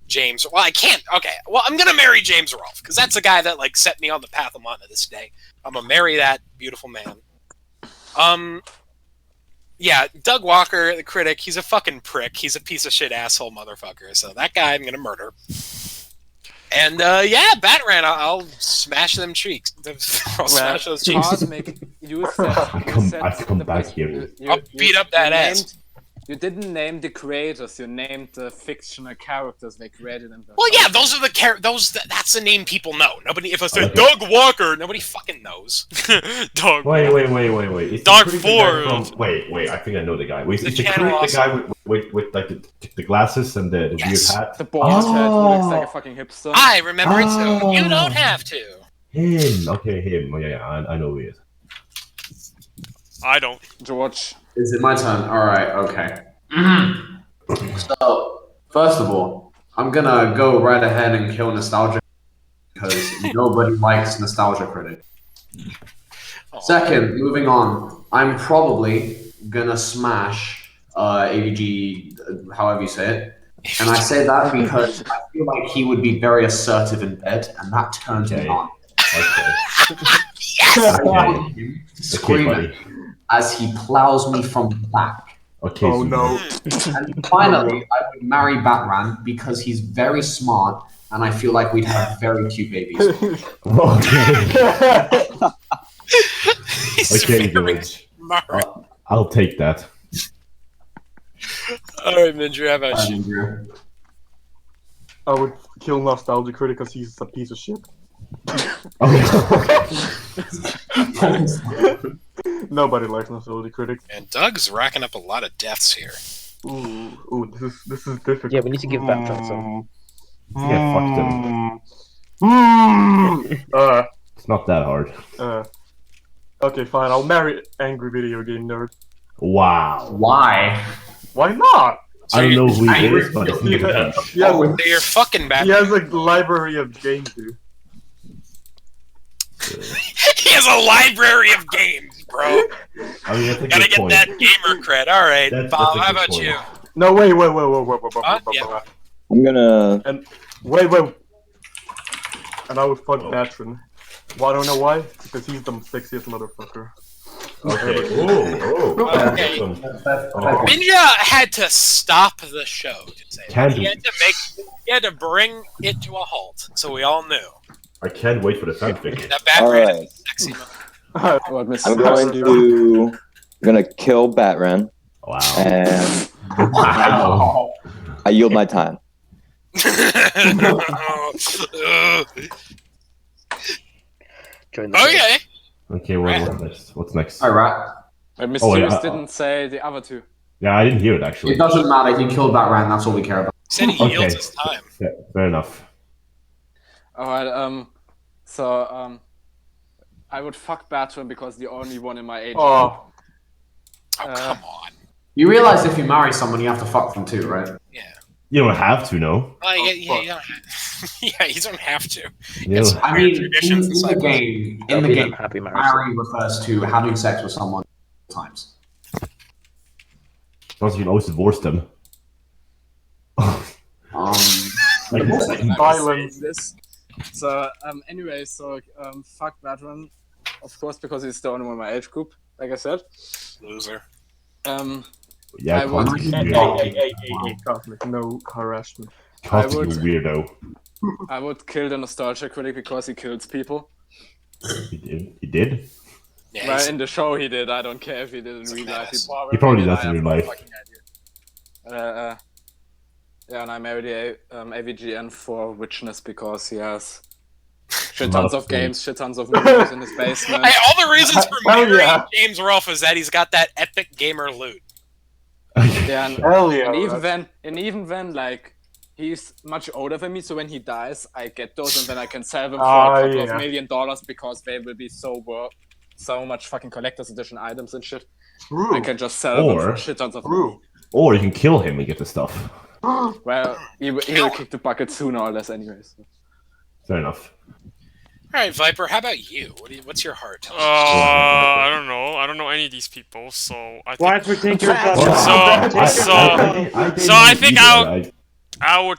James. Well, I can't. Okay, well, I'm gonna marry James Rolfe, because that's the guy that, like, set me on the path I'm on to this day. I'm gonna marry that beautiful man. Yeah, Doug Walker, the critic, he's a fucking prick. He's a piece of shit asshole motherfucker. So that guy I'm gonna murder. And yeah, Batman, I'll smash them cheeks. I'll smash those cheeks. Cosmic, you said. I have to come the back person- here. I'll beat up that ass. named- You didn't name the creators. You named the fictional characters they created in the. Well, yeah, those are the that's the name people know. Nobody, if I say Okay. Doug Walker, nobody fucking knows. Dog. Wait. Is the Dark critic the guy Ford. from- Wait. I think I know the guy. Wait, The is the channel critic the also. guy with like the glasses and the Yes. weird hat? The bald head who looks like a Oh. fucking hipster. I remember it too. Oh. You don't have to. Him. Okay, him. Oh, yeah. I know who he is. I don't. George. Is it my turn? Alright, okay. So, first of all, I'm gonna go right ahead and kill Nostalgia because nobody likes Nostalgia Critic. Second, moving on, I'm probably gonna smash AVG, however you say it. And I say that because I feel like he would be very assertive in bed, and that turns me Okay. on. Okay. Yes. I want him to Okay, scream at buddy. me. as he plows me from the back. Okay. Oh so- no. And finally, I would marry Batran because he's very smart, and I feel like we'd have very cute babies. Okay. He's Okay, very George. smart. I'll take that. All right, Mindria, how about you? I would kill Nostalgia Critic because he's a piece of shit. Nobody likes Nostalgia Critic. And Doug's racking up a lot of deaths here. Ooh, this is difficult. Yeah, we need to give Batman some. Yeah, fuck them. It's not that hard. Okay, fine. I'll marry angry video game nerd. Wow. Why? Why not? I don't know who he Angry is, but it's video not game Yeah, So you're fucking he Batman. has a library of games, dude. He has a library of games, bro. I mean, that's a Gotta good get point. that gamer cred. All right, That's Bob, a how good about point. you? No, wait. Yeah. I'm gonna. Wait. And I would fuck Batran. Well, I don't know why. Because he's the sexiest motherfucker. Okay. Oh. Okay. Oh. Mindria had to stop the show. To say that. Can He do. had to bring it to a halt, so we all knew I can't wait for the fanfic. that Batman Alright. is sexy. What Mr. I'm going to. I'm gonna kill Batran, Wow. and Wow. I yield my time. Join the Okay. Okay, what's next? What's next? Alright. But Mysterious Oh, yeah. didn't say the other two. Yeah, I didn't hear it actually. It doesn't matter. He killed Batran. That's all we care about. He said he Okay. yields his time. Yeah, fair enough. Alright, I would fuck Batman because the only one in my age group. Oh, Oh, come on. You realize if you marry someone, you have to fuck them too, right? Yeah. You don't have to, no. Yeah, you don't yeah, you don't have to. You It's don't- I mean, traditions and in the cycles. game, That'll in the be game, an happy marriage. marry refers to having sex with someone times. Plus, you can always divorce them. Like, violence. This. So, fuck Batman, of course, because he's the only one in my age group, like I said. Loser. yeah, I would- Cosmic, you Hey, weirdo. Cosmic, no harassment. Cosmic, I would- you weirdo. I would kill the Nostalgia Critic because he kills people. He did. He did. Yeah, Well, he's- in the show he did, I don't care if he did in He's a real life. menace. He probably did, does I in have real no life. fucking idea. Yeah, and I married the AVGN for witchness because he has shit tons of games, shit tons of movies in his basement. Hey, all the reasons for Hell marrying yeah. James Rolfe is that he's got that epic gamer loot. Yeah, Hell yeah. and even then, like, he's much older than me, so when he dies, I get those, and then I can sell them for a couple of $1 million because they will be so much fucking collector's edition items and shit. True. I can just sell them Or- for shit tons of True. Or you can kill him and get the stuff. Well, he will kick the bucket sooner or less, anyways. Fair enough. All right, Viper, how about you? What's your heart? I don't know. I don't know any of these people, so I think. Why for take your shot? So I think I would.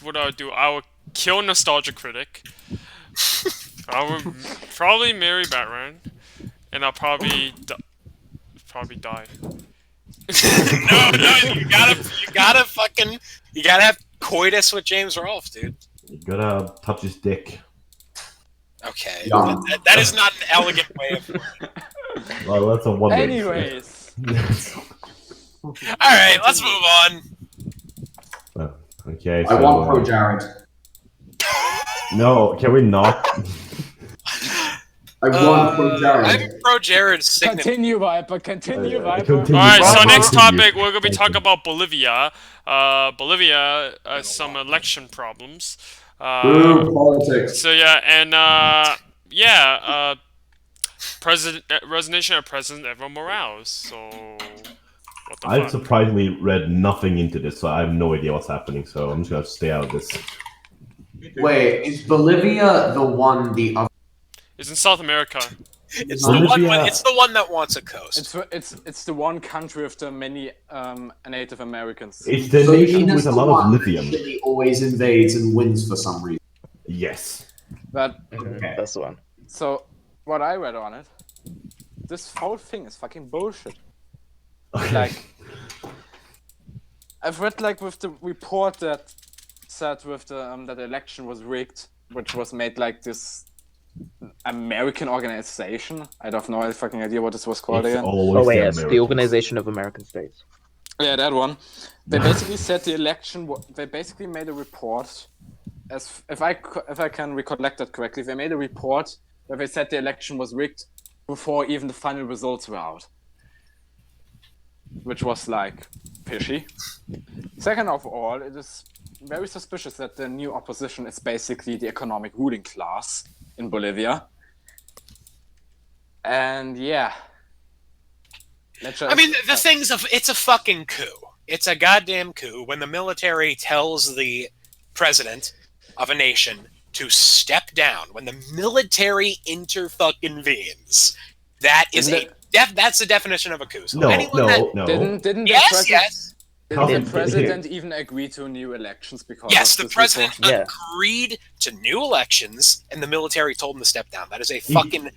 What I would do? I would kill Nostalgia Critic. I would probably marry Batman, and I'll probably die. no, you gotta have coitus with James Rolfe, dude. You gotta touch his dick. Okay, Yeah. that is not an elegant way of. Well, that's a one. Anyways, All right, let's move on. Okay. I want Pro Jared. No, can we not? I want Pro Jared. I'm pro Jared signature. continue, Viper. Continue, Viper. continue. Alright, so next Continue. topic, we're gonna be Thank talking you. about Bolivia. Bolivia has some election problems. Boo, politics. So yeah, and resignation of President Evo Morales. So what the I've fuck? surprisingly read nothing into this, so I have no idea what's happening. So I'm just gonna stay out of this. Wait, is Bolivia the one the other? It's in South America. It's the one. Bolivia- It's the one that wants a coast. It's the one country with the many Native Americans. It's the So you nation mean with it's a the lot one of that lithium. usually always invades and wins for some reason. Yes. But That's the one. so what I read on it this whole thing is fucking bullshit. Okay. Like, I've read like with the report that said with the that the election was rigged, which was made like this American organization. I don't know, I have fucking idea what this was called It's again. always Oh wait, the yes, the Americans. Organization of American States. Yeah, that one. They basically said the election. They basically made a report. As if I can recollect that correctly, they made a report where they said the election was rigged before even the final results were out, which was like fishy. Second of all, it is very suspicious that the new opposition is basically the economic ruling class in Bolivia. And yeah. I mean, the thing's it's a fucking coup. It's a goddamn coup when the military tells the president of a nation to step down. When the military inter-fucking-venes. That is that's the definition of a coup. So No. Didn't the Yes. president even agree to new elections because Yes, of the this president report? agreed to new elections, and the military told him to step down. That is a fucking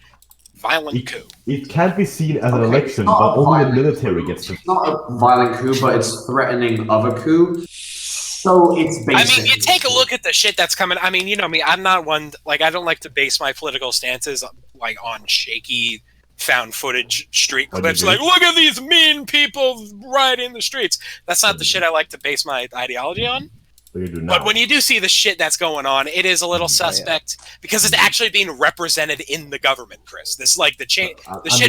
violent coup. It can't be seen as an Okay, election, it's not but a only the violent military gets to. It's not a violent coup, but it's threatening of a coup. So it's I basically. mean, you take a look at the shit that's coming. I mean, you know me, I'm not one, like, I don't like to base my political stances, like, on shaky found footage street What do clips. you do? Like, look at these mean people rioting in the streets. That's not the shit I like to base my ideology on. What do you do now? But when you do see the shit that's going on, it is a little suspect because it's actually being represented in the government, Chris. This, like, the shit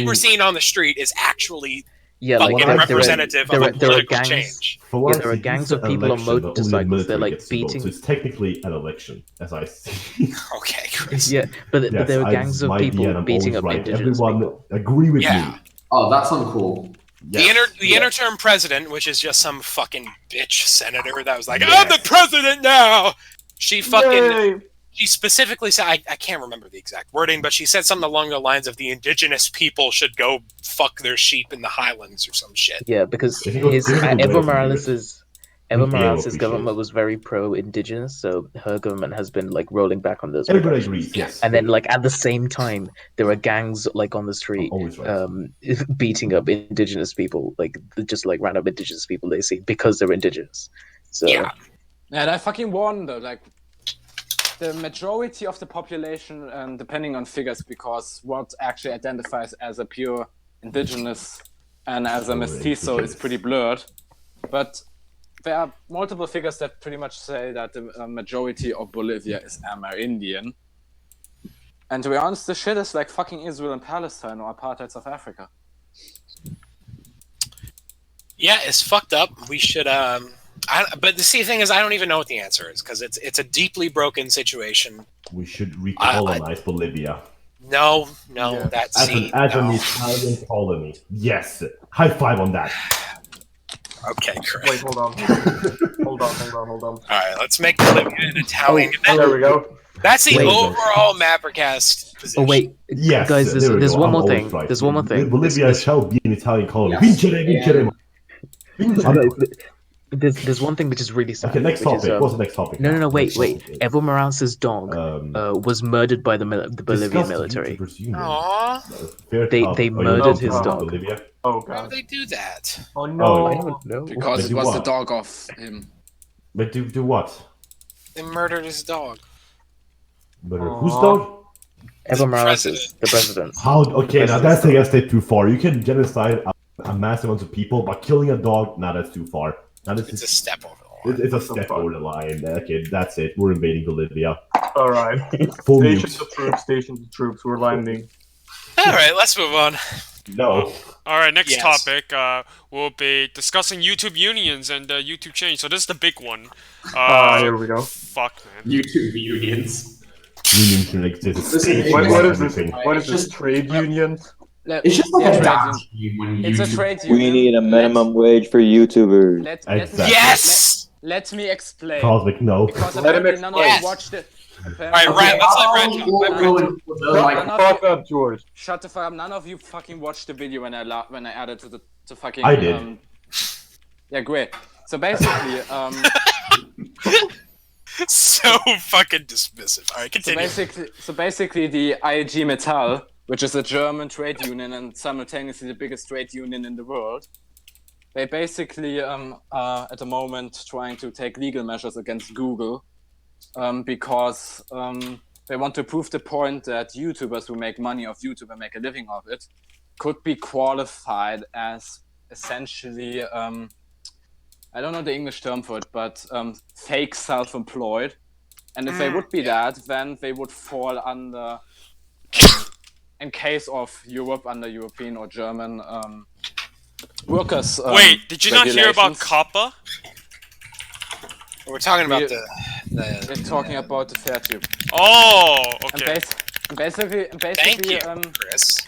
we're seeing on the street is actually fucking representative of a political change. For there are gangs of people on motorcycles. They're like beating. So it's technically an election, as I see. Okay, Chris. Yeah, but there are gangs of people beating up indigenous people. Everyone agree with me. Oh, that's uncool. Yes. The interim president, which is just some fucking bitch senator that was like, I'm the president now! She fucking... She specifically said, I can't remember the exact wording, but she said something along the lines of the indigenous people should go fuck their sheep in the highlands or some shit. Yeah, because Evo Morales' government was very pro-indigenous, so her government has been like rolling back on those. Everybody agrees, yes. And then, like at the same time, there are gangs like on the street, beating up indigenous people, like just like random indigenous people they see because they're indigenous. So yeah, and I fucking wonder, like, the majority of the population, depending on figures, because what actually identifies as a pure indigenous and as a mestizo is pretty blurred, but there are multiple figures that pretty much say that the majority of Bolivia is Amerindian. And to be honest, the shit is like fucking Israel and Palestine or apartheid South Africa. Yeah, it's fucked up. We should, but the thing is, I don't even know what the answer is, because it's a deeply broken situation. We should recolonize Bolivia. No, that's... As an Italian colony. Yes. High five on that. Okay, great. Wait, hold on. hold on. Alright, let's make Bolivia an Italian. There we go. That's the overall MapperCast position. Oh wait, yes, guys, there's one more thing. There's one more thing. Bolivia shall be an Italian colony. There's one thing which is really sad. Okay, next topic. What's the next topic? No, wait. Evo Morales' dog was murdered by the Bolivian military. Aww. They murdered his dog. Bolivia. Oh god. Why would they do that? Oh no. I don't know. Because it was the dog of him. But do what? They murdered his dog. Murder whose dog? Evo Morales, the president. How? Okay, now that's taking a step too far. You can genocide a massive amount of people, but killing a dog, now that's too far. It's a step over the line. It's a step over the line. Okay, that's it. We're invading Bolivia. Alright. Station the troops. We're landing. Alright, let's move on. No. Alright, next topic. We'll be discussing YouTube unions and YouTube change. So this is the big one. Here we go. Fuck, man. YouTube unions. Unions should exist. What is this? What is this? Trade unions? It's just like a dance union. It's a trade union. We need a minimum wage for YouTubers. Yes! Let me explain. Cosmic, no. Because apparently none of you watched it. Alright, Rat, let's let Rat Fuck up, George. Shut the fuck up. None of you fucking watched the video when I added to fucking... I did. Yeah, great. So basically, so fucking dismissive. Alright, continue. So basically the IG Metall which is a German trade union and simultaneously the biggest trade union in the world. They basically are at the moment trying to take legal measures against Google because they want to prove the point that YouTubers who make money off YouTube and make a living off it could be qualified as essentially, I don't know the English term for it, but fake self-employed. And if they would be that, then they would fall under, in case of Europe, under European or German workers. Wait, did you not hear about regulations. COPPA? We're talking about We're talking about the FairTube. Oh, And, okay. basically, Thank you, Chris.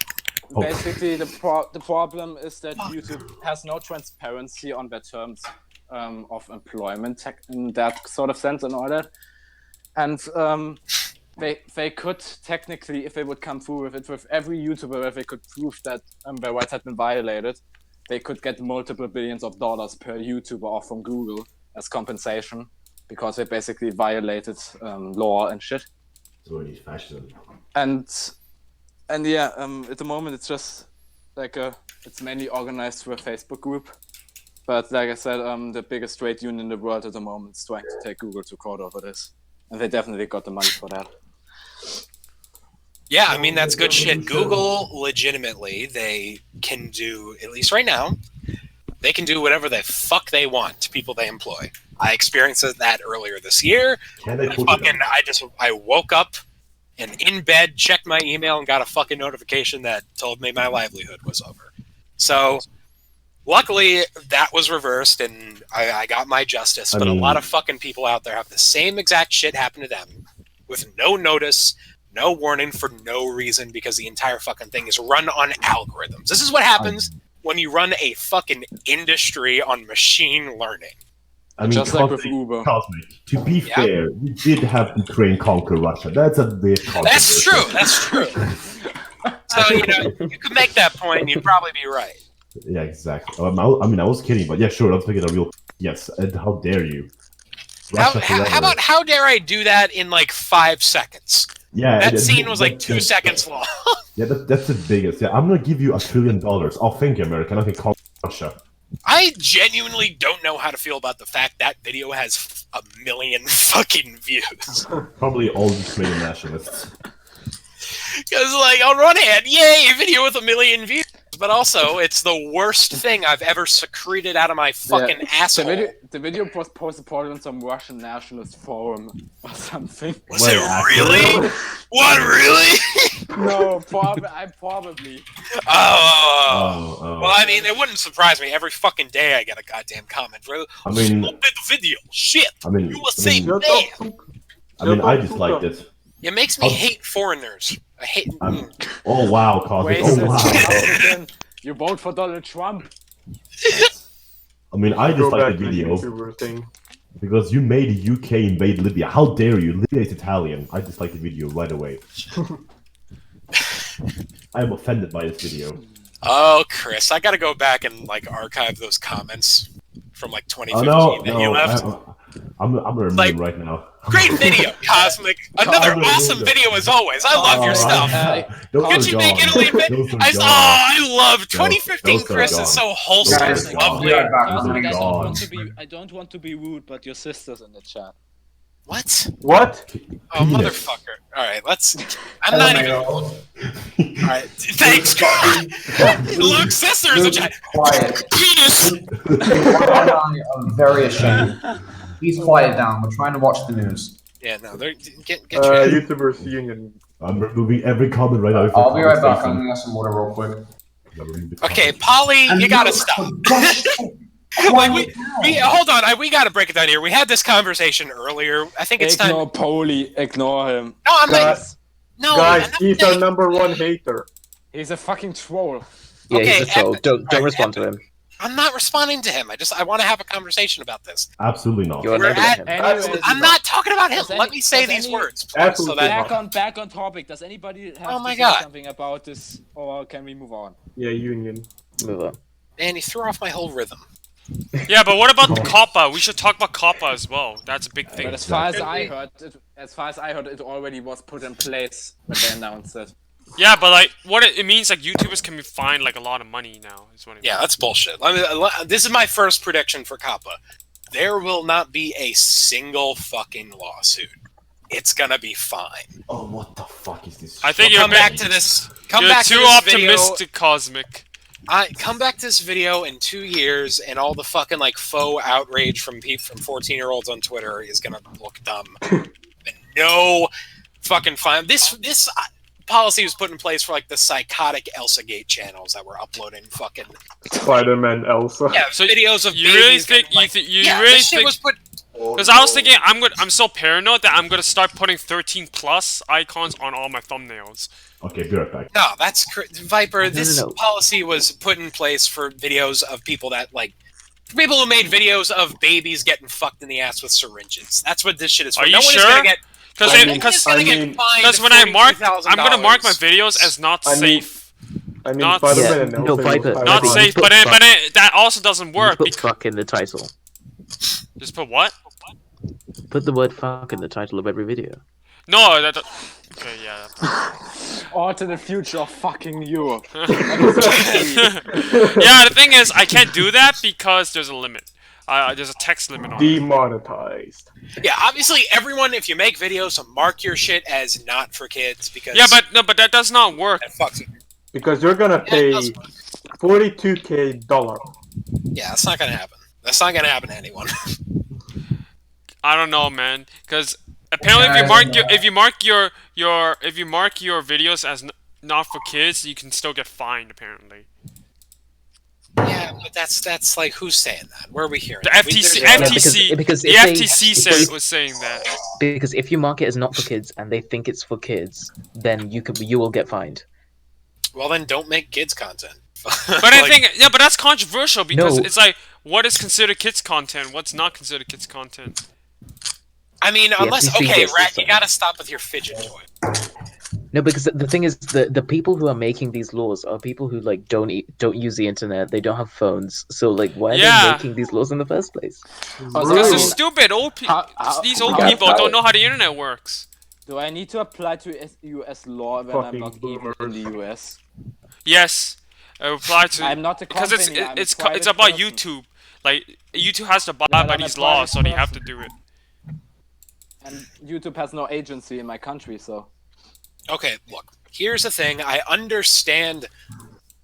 basically the problem is that YouTube has no transparency on their terms of employment in that sort of sense and all that. And they could technically, if they would come through with it, with every YouTuber, if they could prove that their rights had been violated, they could get multiple billions of dollars per YouTuber off from Google as compensation because they basically violated law and shit. So it's fashion. And yeah, at the moment it's just like it's mainly organized through a Facebook group. But like I said, the biggest trade union in the world at the moment is trying to take Google to court over this. And they definitely got the money for that. Yeah, I mean, that's good shit. Google, legitimately, they can do, at least right now, they can do whatever the fuck they want to people they employ. I experienced that earlier this year. I woke up and in bed, checked my email, and got a fucking notification that told me my livelihood was over. So, luckily, that was reversed, and I got my justice. But a lot of fucking people out there have the same exact shit happen to them with no notice, no warning, for no reason, because the entire fucking thing is run on algorithms. This is what happens when you run a fucking industry on machine learning. I mean, just like with Uber. Cosmic, to be fair, we did have Ukraine conquer Russia. That's a bit controversial. That's true. That's true. So, you could make that point, and you'd probably be right. Yeah, exactly. I was kidding, but yeah, sure, let's make it a real... Yes, and how dare you? How dare I do that in like 5 seconds? Yeah, that scene was like 2 seconds long. Yeah, that's the biggest. Yeah, I'm gonna give you $1 trillion. Oh, thank you, America. I can call Russia. I genuinely don't know how to feel about the fact that video has 1 million fucking views. Probably all Ukrainian nationalists. Because, like, on one hand, yay, video with 1 million views. But also, it's the worst thing I've ever secreted out of my fucking asshole. The video was posted on some Russian nationalist forum or something. Was it really? What, really? No, probably. Oh. Well, I mean, it wouldn't surprise me. Every fucking day I get a goddamn comment. I mean... Stupid video. Shit. I mean... You were saying man. I disliked it. It makes me hate foreigners. I hate... Oh, wow, Cosmic. Oh, wow. You vote for Donald Trump. I mean, I disliked the video because you made the UK invade Libya. How dare you? Libya is Italian. I disliked the video right away. I am offended by this video. Oh, Chris, I gotta go back and like archive those comments from like 2015 that you left. I'm gonna remember them right now. Great video, Cosmic. Another awesome video as always. I love your stuff. Could you make it a little bit? I love 2015. Chris is so wholesome. Guys, lovely. I don't want to be rude, but your sister's in the chat. What? What? Oh, motherfucker. Alright, I'm not even... Alright, thanks, Look, sister's in chat. Quiet. Penis! I'm very ashamed. Please quiet down. We're trying to watch the news. Yeah, no, they're... Get YouTubers Union. I'm removing every comment right now. I'll be right back. I'm gonna get some water real quick. Okay, Polly, you gotta stop. Wait, hold on, we gotta break it down here. We had this conversation earlier. I think it's time. Ignore Polly. Ignore him. No, I'm guys, like... No, guys, he's our #1 hater. He's a fucking troll. Yeah, okay, he's a troll. Don't respond to him. I'm not responding to him. I want to have a conversation about this. Absolutely not. I'm not talking about him. Let me say these words. Please, so that... back on topic. Does anybody have to say something about this, or can we move on? Yeah, Union. Move on. Man, you threw off my whole rhythm. Yeah, but what about the COPPA? We should talk about COPPA as well. That's a big thing. But as far as I heard, it already was put in place when they announced it. Yeah, but like, what it means, like YouTubers can be fined like a lot of money now. Is what it Yeah, means. that's bullshit. I mean, this is my first prediction for Kappa. There will not be a single fucking lawsuit. It's gonna be fine. Oh, what the fuck is this? I think We'll you're come back to this. Come You're back too to this video. optimistic, Cosmic. Come back to this video in 2 years, and all the fucking like faux outrage from 14-year-olds on Twitter is gonna look dumb. No fucking fine. This policy was put in place for like the psychotic Elsa Gate channels that were uploading fucking Spider-Man Elsa. yeah videos of You really babies think? getting, like, You yeah, really this shit think? was put. Because I was thinking, I'm so paranoid that I'm gonna start putting 13+ icons on all my thumbnails. Okay, be right back. No, that's Viper. No, This no. policy was put in place for videos of people that like. For people who made videos of babies getting fucked in the ass with syringes. That's what this shit is for. Are you no one sure? is gonna get. Because no one is gonna get fined when I mark, $42,000. I'm gonna mark my videos as not I mean, safe. I mean, Not- Spider-Man Yeah, and no, Elsa Viper, was Not Viper, safe, put but fuck. that also doesn't You work. put Because, fuck in the title. just put what? Put the word fuck in the title of every video. No, that. Okay, yeah. Alternate future of fucking you. Yeah, the thing is, I can't do that because there's a limit. There's a text limit on it. demonetized. Yeah, obviously, everyone, if you make videos, mark your shit as not for kids because. Yeah, but no, but that does not work. That fucks it. Because you're gonna pay $42K. Yeah, that's not gonna happen. That's not gonna happen to anyone. I don't know, man. Because apparently, if you mark your videos as not for kids, you can still get fined. Apparently, Yeah, but that's like who's saying that? Where are we hearing? the that? FTC, Yeah, the because if they- FTC if said they- it was saying that. Because if you mark it as not for kids and they think it's for kids, then you will get fined. Well, then don't make kids content. But I think, yeah, but that's controversial because No. it's like, what is considered kids content? What's not considered kids content? I mean, The unless FTC okay, gets Rat, this you thing. gotta stop with your fidget toy. No, because the thing is, the people who are making these laws are people who like don't use the internet. They don't have phones. So like, why are Yeah. they making these laws in the first place? Because they're stupid. These old people don't know how the internet works. Do I need to apply to US law when I'm Fucking not even in the US? Yes, reply to. I'm not a because company. I'm a it's private about person. YouTube. Like YouTube has to abide But by I'm a these laws, so private they have to person. do it. And YouTube has no agency in my country, so. Okay, look. Here's the thing. I understand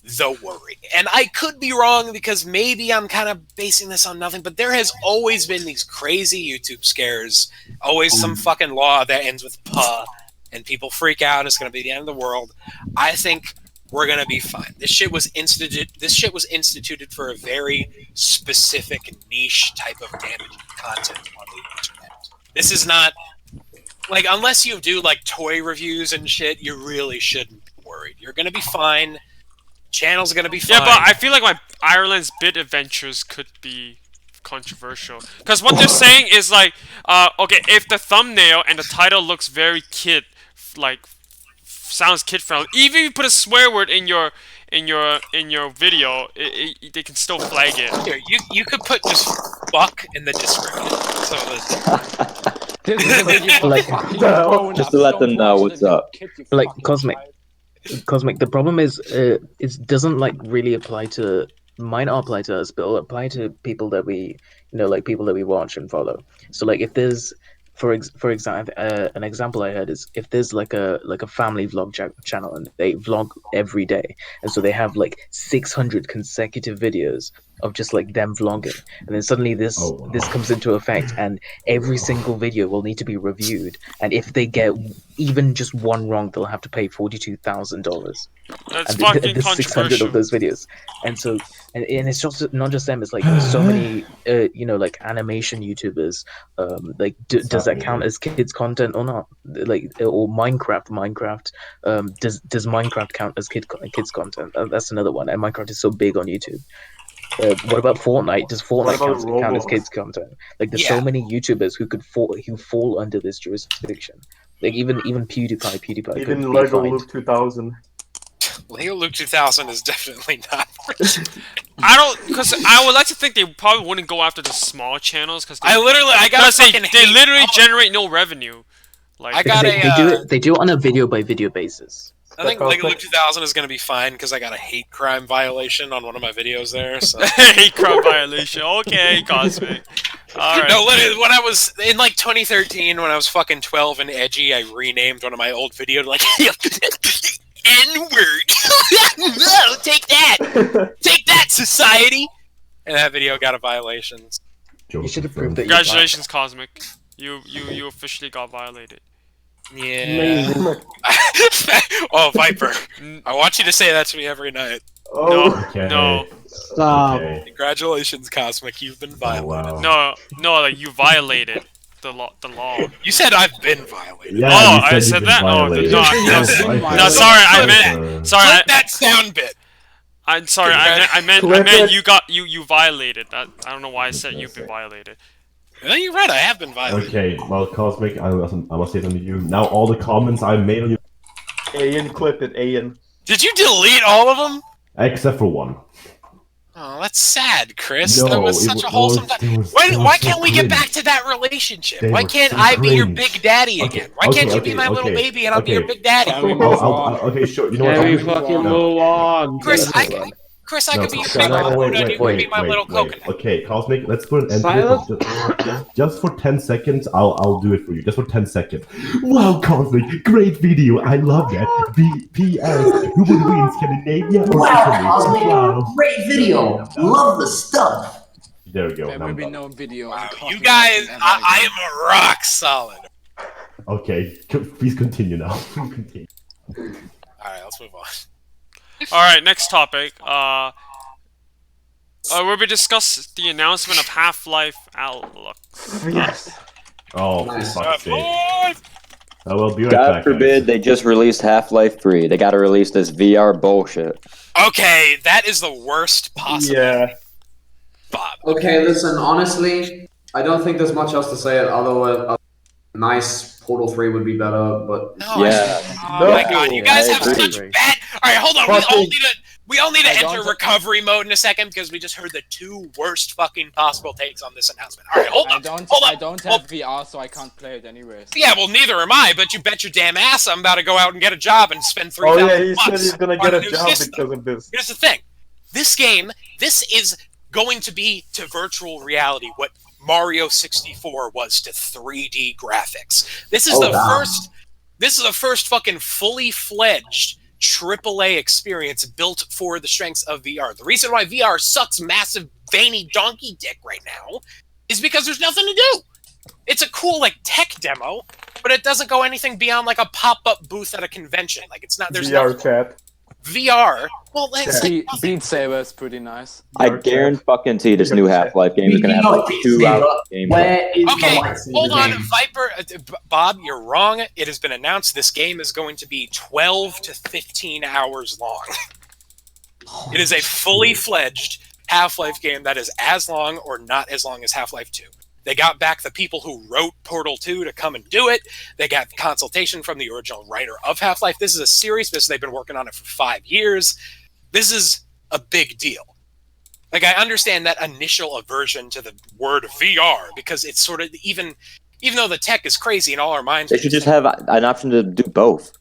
the worry, and I could be wrong because maybe I'm kind of basing this on nothing. But there has always been these crazy YouTube scares. Always some fucking law that ends with "puh," and people freak out. It's gonna be the end of the world. I think we're gonna be fine. This shit was instituted for a very specific niche type of damaging content on the internet. This is not like unless you do like toy reviews and shit, you really shouldn't be worried. You're gonna be fine. Channel's gonna be fine. Yeah, but I feel like my Ireland's bit adventures could be controversial because what they're saying is like, okay, if the thumbnail and the title looks very sounds kid friendly, even if you put a swear word in your video, they can still flag it. Here, you could put just fuck in the description. So Like- Just to let them know what's up. Like Cosmic. The problem is, it doesn't like really apply to. Might not apply to us, but it'll apply to people that we, like people that we watch and follow. So like, if there's, for example, an example I heard is if there's like a family vlog channel and they vlog every day, and so they have like 600 consecutive videos of just like them vlogging, and then suddenly this comes into effect, and every single video will need to be reviewed, and if they get even just one wrong, they'll have to pay $42,000. That's And fucking there's 600 controversial. of those videos, and so and it's just not just them. It's like so many, like animation YouTubers. Like, does that count as kids content or not? Like, or Minecraft. Does Minecraft count as kids content? That's another one. And Minecraft is so big on YouTube. What about Fortnite? Does Fortnite count as kids content? Like, there's so many YouTubers who fall under this jurisdiction. Like even PewDiePie Even could be Lego fined. Luke 2000. Lego Luke 2000 is definitely not. Because I would like to think they probably wouldn't go after the small channels because I got they literally generate no revenue. Like I got They do it on a video by video basis. I think Lego Loop 2000 is going to be fine because I got a hate crime violation on one of my videos there. So. Hate crime violation. Okay, Cosmic. Alright. No, literally, when I was in like 2013, when I was fucking 12 and edgy, I renamed one of my old videos like N-word. No, take that. Take that, society. And that video got a violation. You should have proved that. Congratulations, Cosmic. You officially got violated. Yeah. Oh, Viper. I want you to say that to me every night. No, Okay. no, Stop. Okay. Congratulations, Cosmic. You've been violated. Wow. no, like you violated the law. You said I've been violated. Yeah, Oh, you I you've said been that? Oh, violated. no, No, sorry, I meant. Sorry, Clip that sound bit. I'm sorry. I meant you violated. That I don't know why I said you've been violated. No, you're right. I have been violated. Okay, well, Cosmic, I must say something to you. Now, all the comments I made on you, Ian, clip it, Ian. Did you delete all of them? except for one. Oh, that's sad, Chris. No, that was it such was- a wholesome they time. were Why so can't we get cringe. back to that relationship? They Why were can't so I be your cringe. big daddy Okay, again? Why can't you be my little baby and I'll be your big daddy? Can we move on? Okay, sure. You know what? Can we I'll- fucking no. move on? Chris, I Yes. could be your no, big no, Buddha wait, and you could be my little wait. coconut. Okay, Cosmic, let's put an end to Silence? it. Just for 10 seconds, I'll do it for you. Just for 10 seconds. Wow, Cosmic, great video. I love that. P.S. Who would win, Scandinavia or Wow, Italy? Cosmic, Wow. great video. Love the stuff. There we go. There now will I'm be done. no video. Wow, on you Cosmic guys, ever I again. am rock solid. Okay, please continue now. Continue. Alright, let's move on. Alright, next topic. Where we discuss the announcement of Half-Life Outlook. Yes. Oh, Nice. for fuck's sake. I will be right God back. forbid guys. they just released Half-Life 3. They gotta release this VR bullshit. Okay, that is the worst possible. Yeah. Bob. Okay, listen, honestly, I don't think there's much else to say. Although a nice Portal 3 would be better, but No, Yeah. oh my god, you guys I have agree. such bad. Alright, hold on. We all need to I enter don't- recovery mode in a second because we just heard the two worst fucking possible takes on this announcement. Alright, hold I on. don't. Hold I on. don't Hold- have VR, so I can't play it anyways. Yeah, well, neither am I, but you bet your damn ass I'm about to go out and get a job and spend Oh $3,000 yeah, he said he's gonna on get a new job system. because of this. Here's the thing. This game, this is going to be to virtual reality what Mario 64 was to 3D graphics. This is Oh, the wow. first. This is the first fucking fully fledged AAA experience built for the strengths of VR. The reason why VR sucks massive veiny donkey dick right now is because there's nothing to do. It's a cool like tech demo, but it doesn't go anything beyond like a pop-up booth at a convention. Like it's not. There's VR no chat. VR. Well, it's like Beat Saber is pretty nice. I VR chat. guarantee this new Half-Life game is gonna have like 2 hours of gameplay. where is Okay, the lightsaber hold on, game? Viper. Bob, you're wrong. It has been announced this game is going to be 12 to 15 hours long. It is a fully fledged Half-Life game that is as long or not as long as Half-Life 2. They got back the people who wrote Portal 2 to come and do it. They got consultation from the original writer of Half-Life. This is a series business. They've been working on it for 5 years. This is a big deal. Like, I understand that initial aversion to the word VR because it's sort of even though the tech is crazy in all our minds. They should just have an option to do both.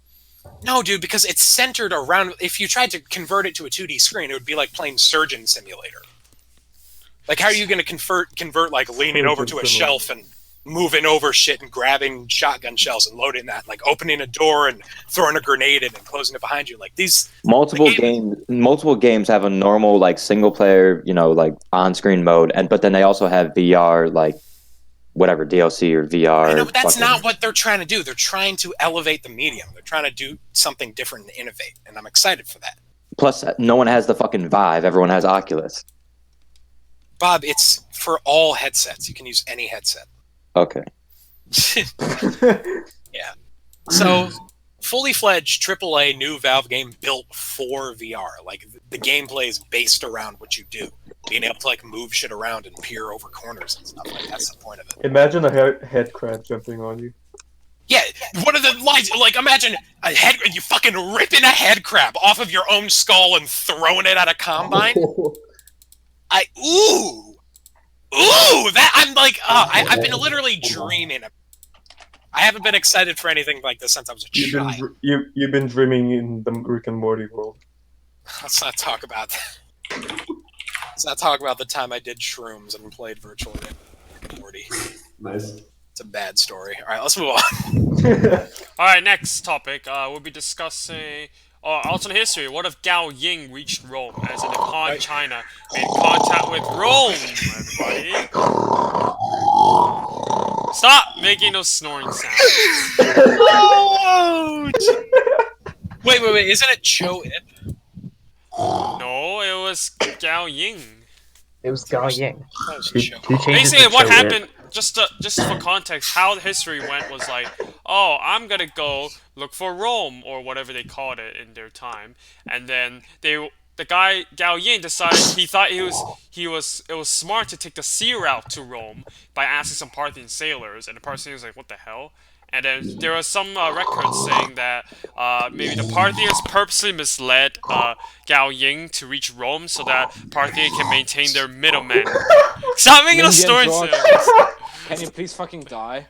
No, dude, because it's centered around. If you tried to convert it to a 2D screen, it would be like playing Surgeon Simulator. Like, how are you going to convert like leaning over to a shelf and moving over shit and grabbing shotgun shells and loading that, like opening a door and throwing a grenade in and closing it behind you? Like these Multiple games have a normal like single player, like on-screen mode, but then they also have VR, like whatever DLC or VR. I know, but that's fucking- not what they're trying to do. They're trying to elevate the medium. They're trying to do something different and innovate, and I'm excited for that. Plus, no one has the fucking Vive. Everyone has Oculus. Bob, it's for all headsets. You can use any headset. Okay. Yeah. So, fully fledged AAA new Valve game built for VR. Like, the gameplay is based around what you do. Being able to, like, move shit around and peer over corners and stuff. Like, that's the point of it. Imagine a head crab jumping on you. Yeah, one of the lines, like, imagine you fucking ripping a head crab off of your own skull and throwing it at a combine. Ooh, that, I'm like, I've been literally dreaming. I haven't been excited for anything like this since I was a child. You've been dreaming in the Rick and Morty world. Let's not talk about that. Let's not talk about the time I did shrooms and played virtual Morty. Nice. It's a bad story. All right, let's move on. All right, next topic. We'll be discussing alternate history. What if Gao Ying reached Rome, as in if Han China made contact with Rome? Everybody, stop making those snoring sounds. Wait, isn't it Cho Ip? No, it was Gao Ying. It was Gao Ying. Who changed Basically, it what to happened, just for context, how history went was like, oh, I'm gonna go look for Rome, or whatever they called it in their time, and then the guy Gao Ying decided he thought it was smart to take the sea route to Rome by asking some Parthian sailors, and the Parthians was like, what the hell? And then there was some records saying that maybe the Parthians purposely misled Gao Ying to reach Rome so that Parthian can maintain their middlemen. Stop making those stories. Can you please fucking die?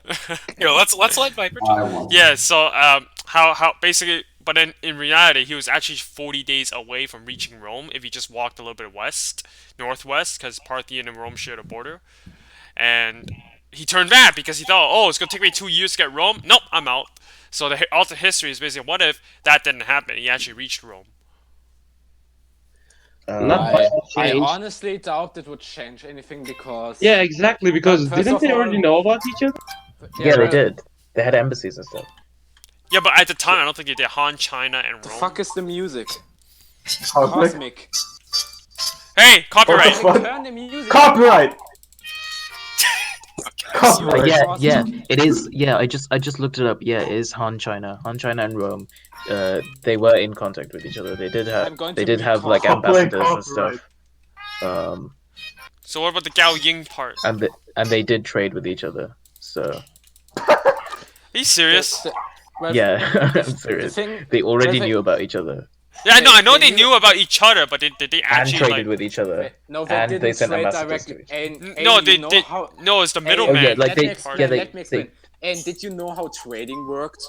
Here, let's let Viper talk. Yeah. So how basically, but in reality, he was actually 40 days away from reaching Rome if he just walked a little bit northwest, because Parthian and Rome share a border, and he turned back because he thought, oh, it's going to take me 2 years to get Rome. Nope, I'm out. So the alternate history is basically, what if that didn't happen? He actually reached Rome. I honestly doubt it would change anything because... Yeah, exactly, because didn't they already know about each other? Yeah, they did. They had embassies and stuff. Yeah, but at the time, I don't think they did. Han, China, and Rome. The fuck is the music? Cosmic. Hey, copyright! Turn the music. Copyright! Yeah, it is. Yeah, I just looked it up. Yeah, it is Han China and Rome. They were in contact with each other. They did have like ambassadors and stuff. So what about the Gao Ying part? And they did trade with each other. So. Are you serious? Yeah, I'm serious. They already knew about each other. Yeah, I know they knew about each other, but did they actually and traded with each other? No, they didn't they sent trade ambassadors directly. No, it's the middleman. Let me explain. And did you know how trading worked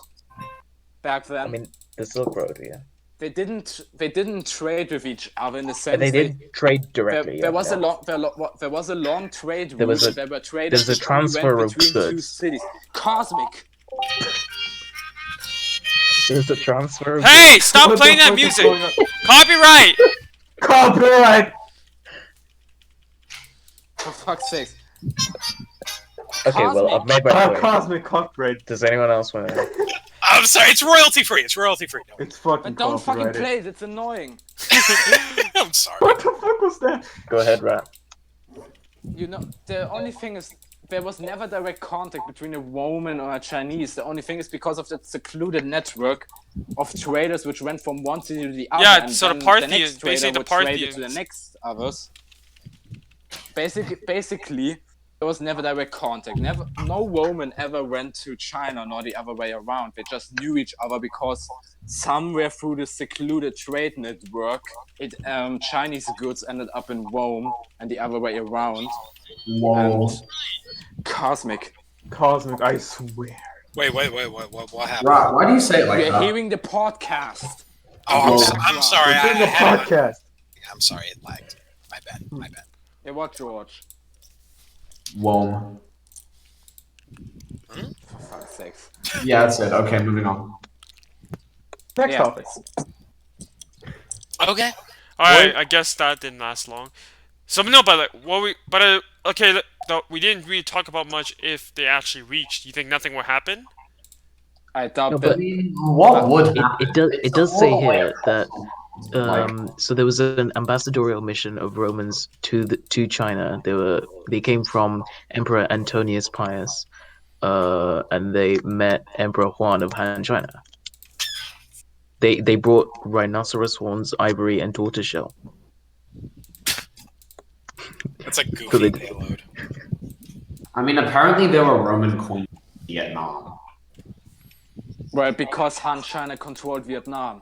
back then? I mean, the Silk Road, yeah. They didn't trade with each other in the sense. But they did trade directly. There was a long trade route. There was a transfer of between goods. two cities. Cosmic. There's a transfer. Hey, stop playing that music! Copyright! Copyright! For fuck's sake. Okay, well, I've made my point. Cosmic copyright. Does anyone else want to? I'm sorry, it's royalty free. It's royalty free. No. It's fucking. But don't fucking play it. It's annoying. I'm sorry. What the fuck was that? Go ahead, Rat. You know, the only thing is, there was never direct contact between a Roman or a Chinese. The only thing is because of that secluded network of traders which went from one city to the other. Yeah, and so the then Parthians, the next trader basically the would trade it Parthians. to the next others. Basically, there was never direct contact. No Roman ever went to China, nor the other way around. They just knew each other because somewhere through the secluded trade network, Chinese goods ended up in Rome and the other way around. Whoa. And Cosmic, I swear. Wait, what happened? Rob, why do you say it like we're that? hearing the podcast. Oh, I'm sorry. It's in the podcast. I'm sorry, it lagged. My bad. Yeah, what, George? Whoa. For fuck's sake. Yeah, that's it. Okay, moving on. Next topic. Okay. Alright, I guess that didn't last long. So no, but okay, we didn't really talk about much if they actually reached. You think nothing will happen? I doubt No, that. What would happen? It does say here that so there was an ambassadorial mission of Romans to China. They came from Emperor Antonius Pius, and they met Emperor Huan of Han China. They brought rhinoceros horns, ivory, and tortoiseshell. That's a goofy payload. I mean, apparently there were Roman coins in Vietnam. Well, because Han China controlled Vietnam.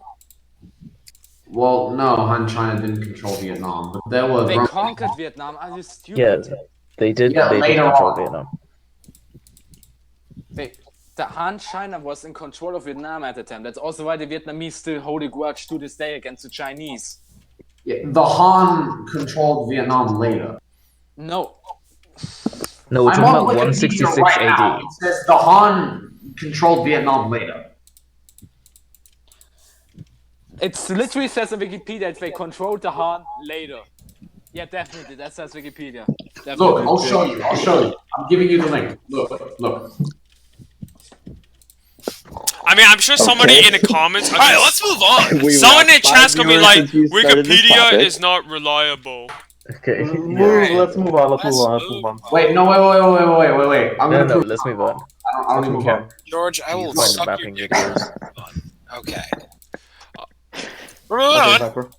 Well, no, Han China didn't control Vietnam, but there were. They conquered Vietnam. Are you stupid? Yeah, they did. Yeah, they did later control on. Vietnam. the Han China was in control of Vietnam at the time. That's also why the Vietnamese still hold a grudge to this day against the Chinese. Yeah, the Han controlled Vietnam later. No. No, we're I'm talking on about Wikipedia 166 right AD. now. It says the Han controlled Vietnam later. It literally says on Wikipedia that they controlled the Han later. Yeah, definitely. That says Wikipedia. Definitely. Look, I'll show you. I'll show you. I'm giving you the link. Look. I mean, I'm sure somebody in the comments. I mean, Alright, let's move on. someone in the chat's gonna be like, since you started this Wikipedia topic. is not reliable. Okay. Let's move on. Let's move on. Wait, no, wait. I'm No, gonna no, prove. let's move on. I don't even care. George, I will Find the suck your mapping dick. videos. Okay. We're moving Okay, on. Viper.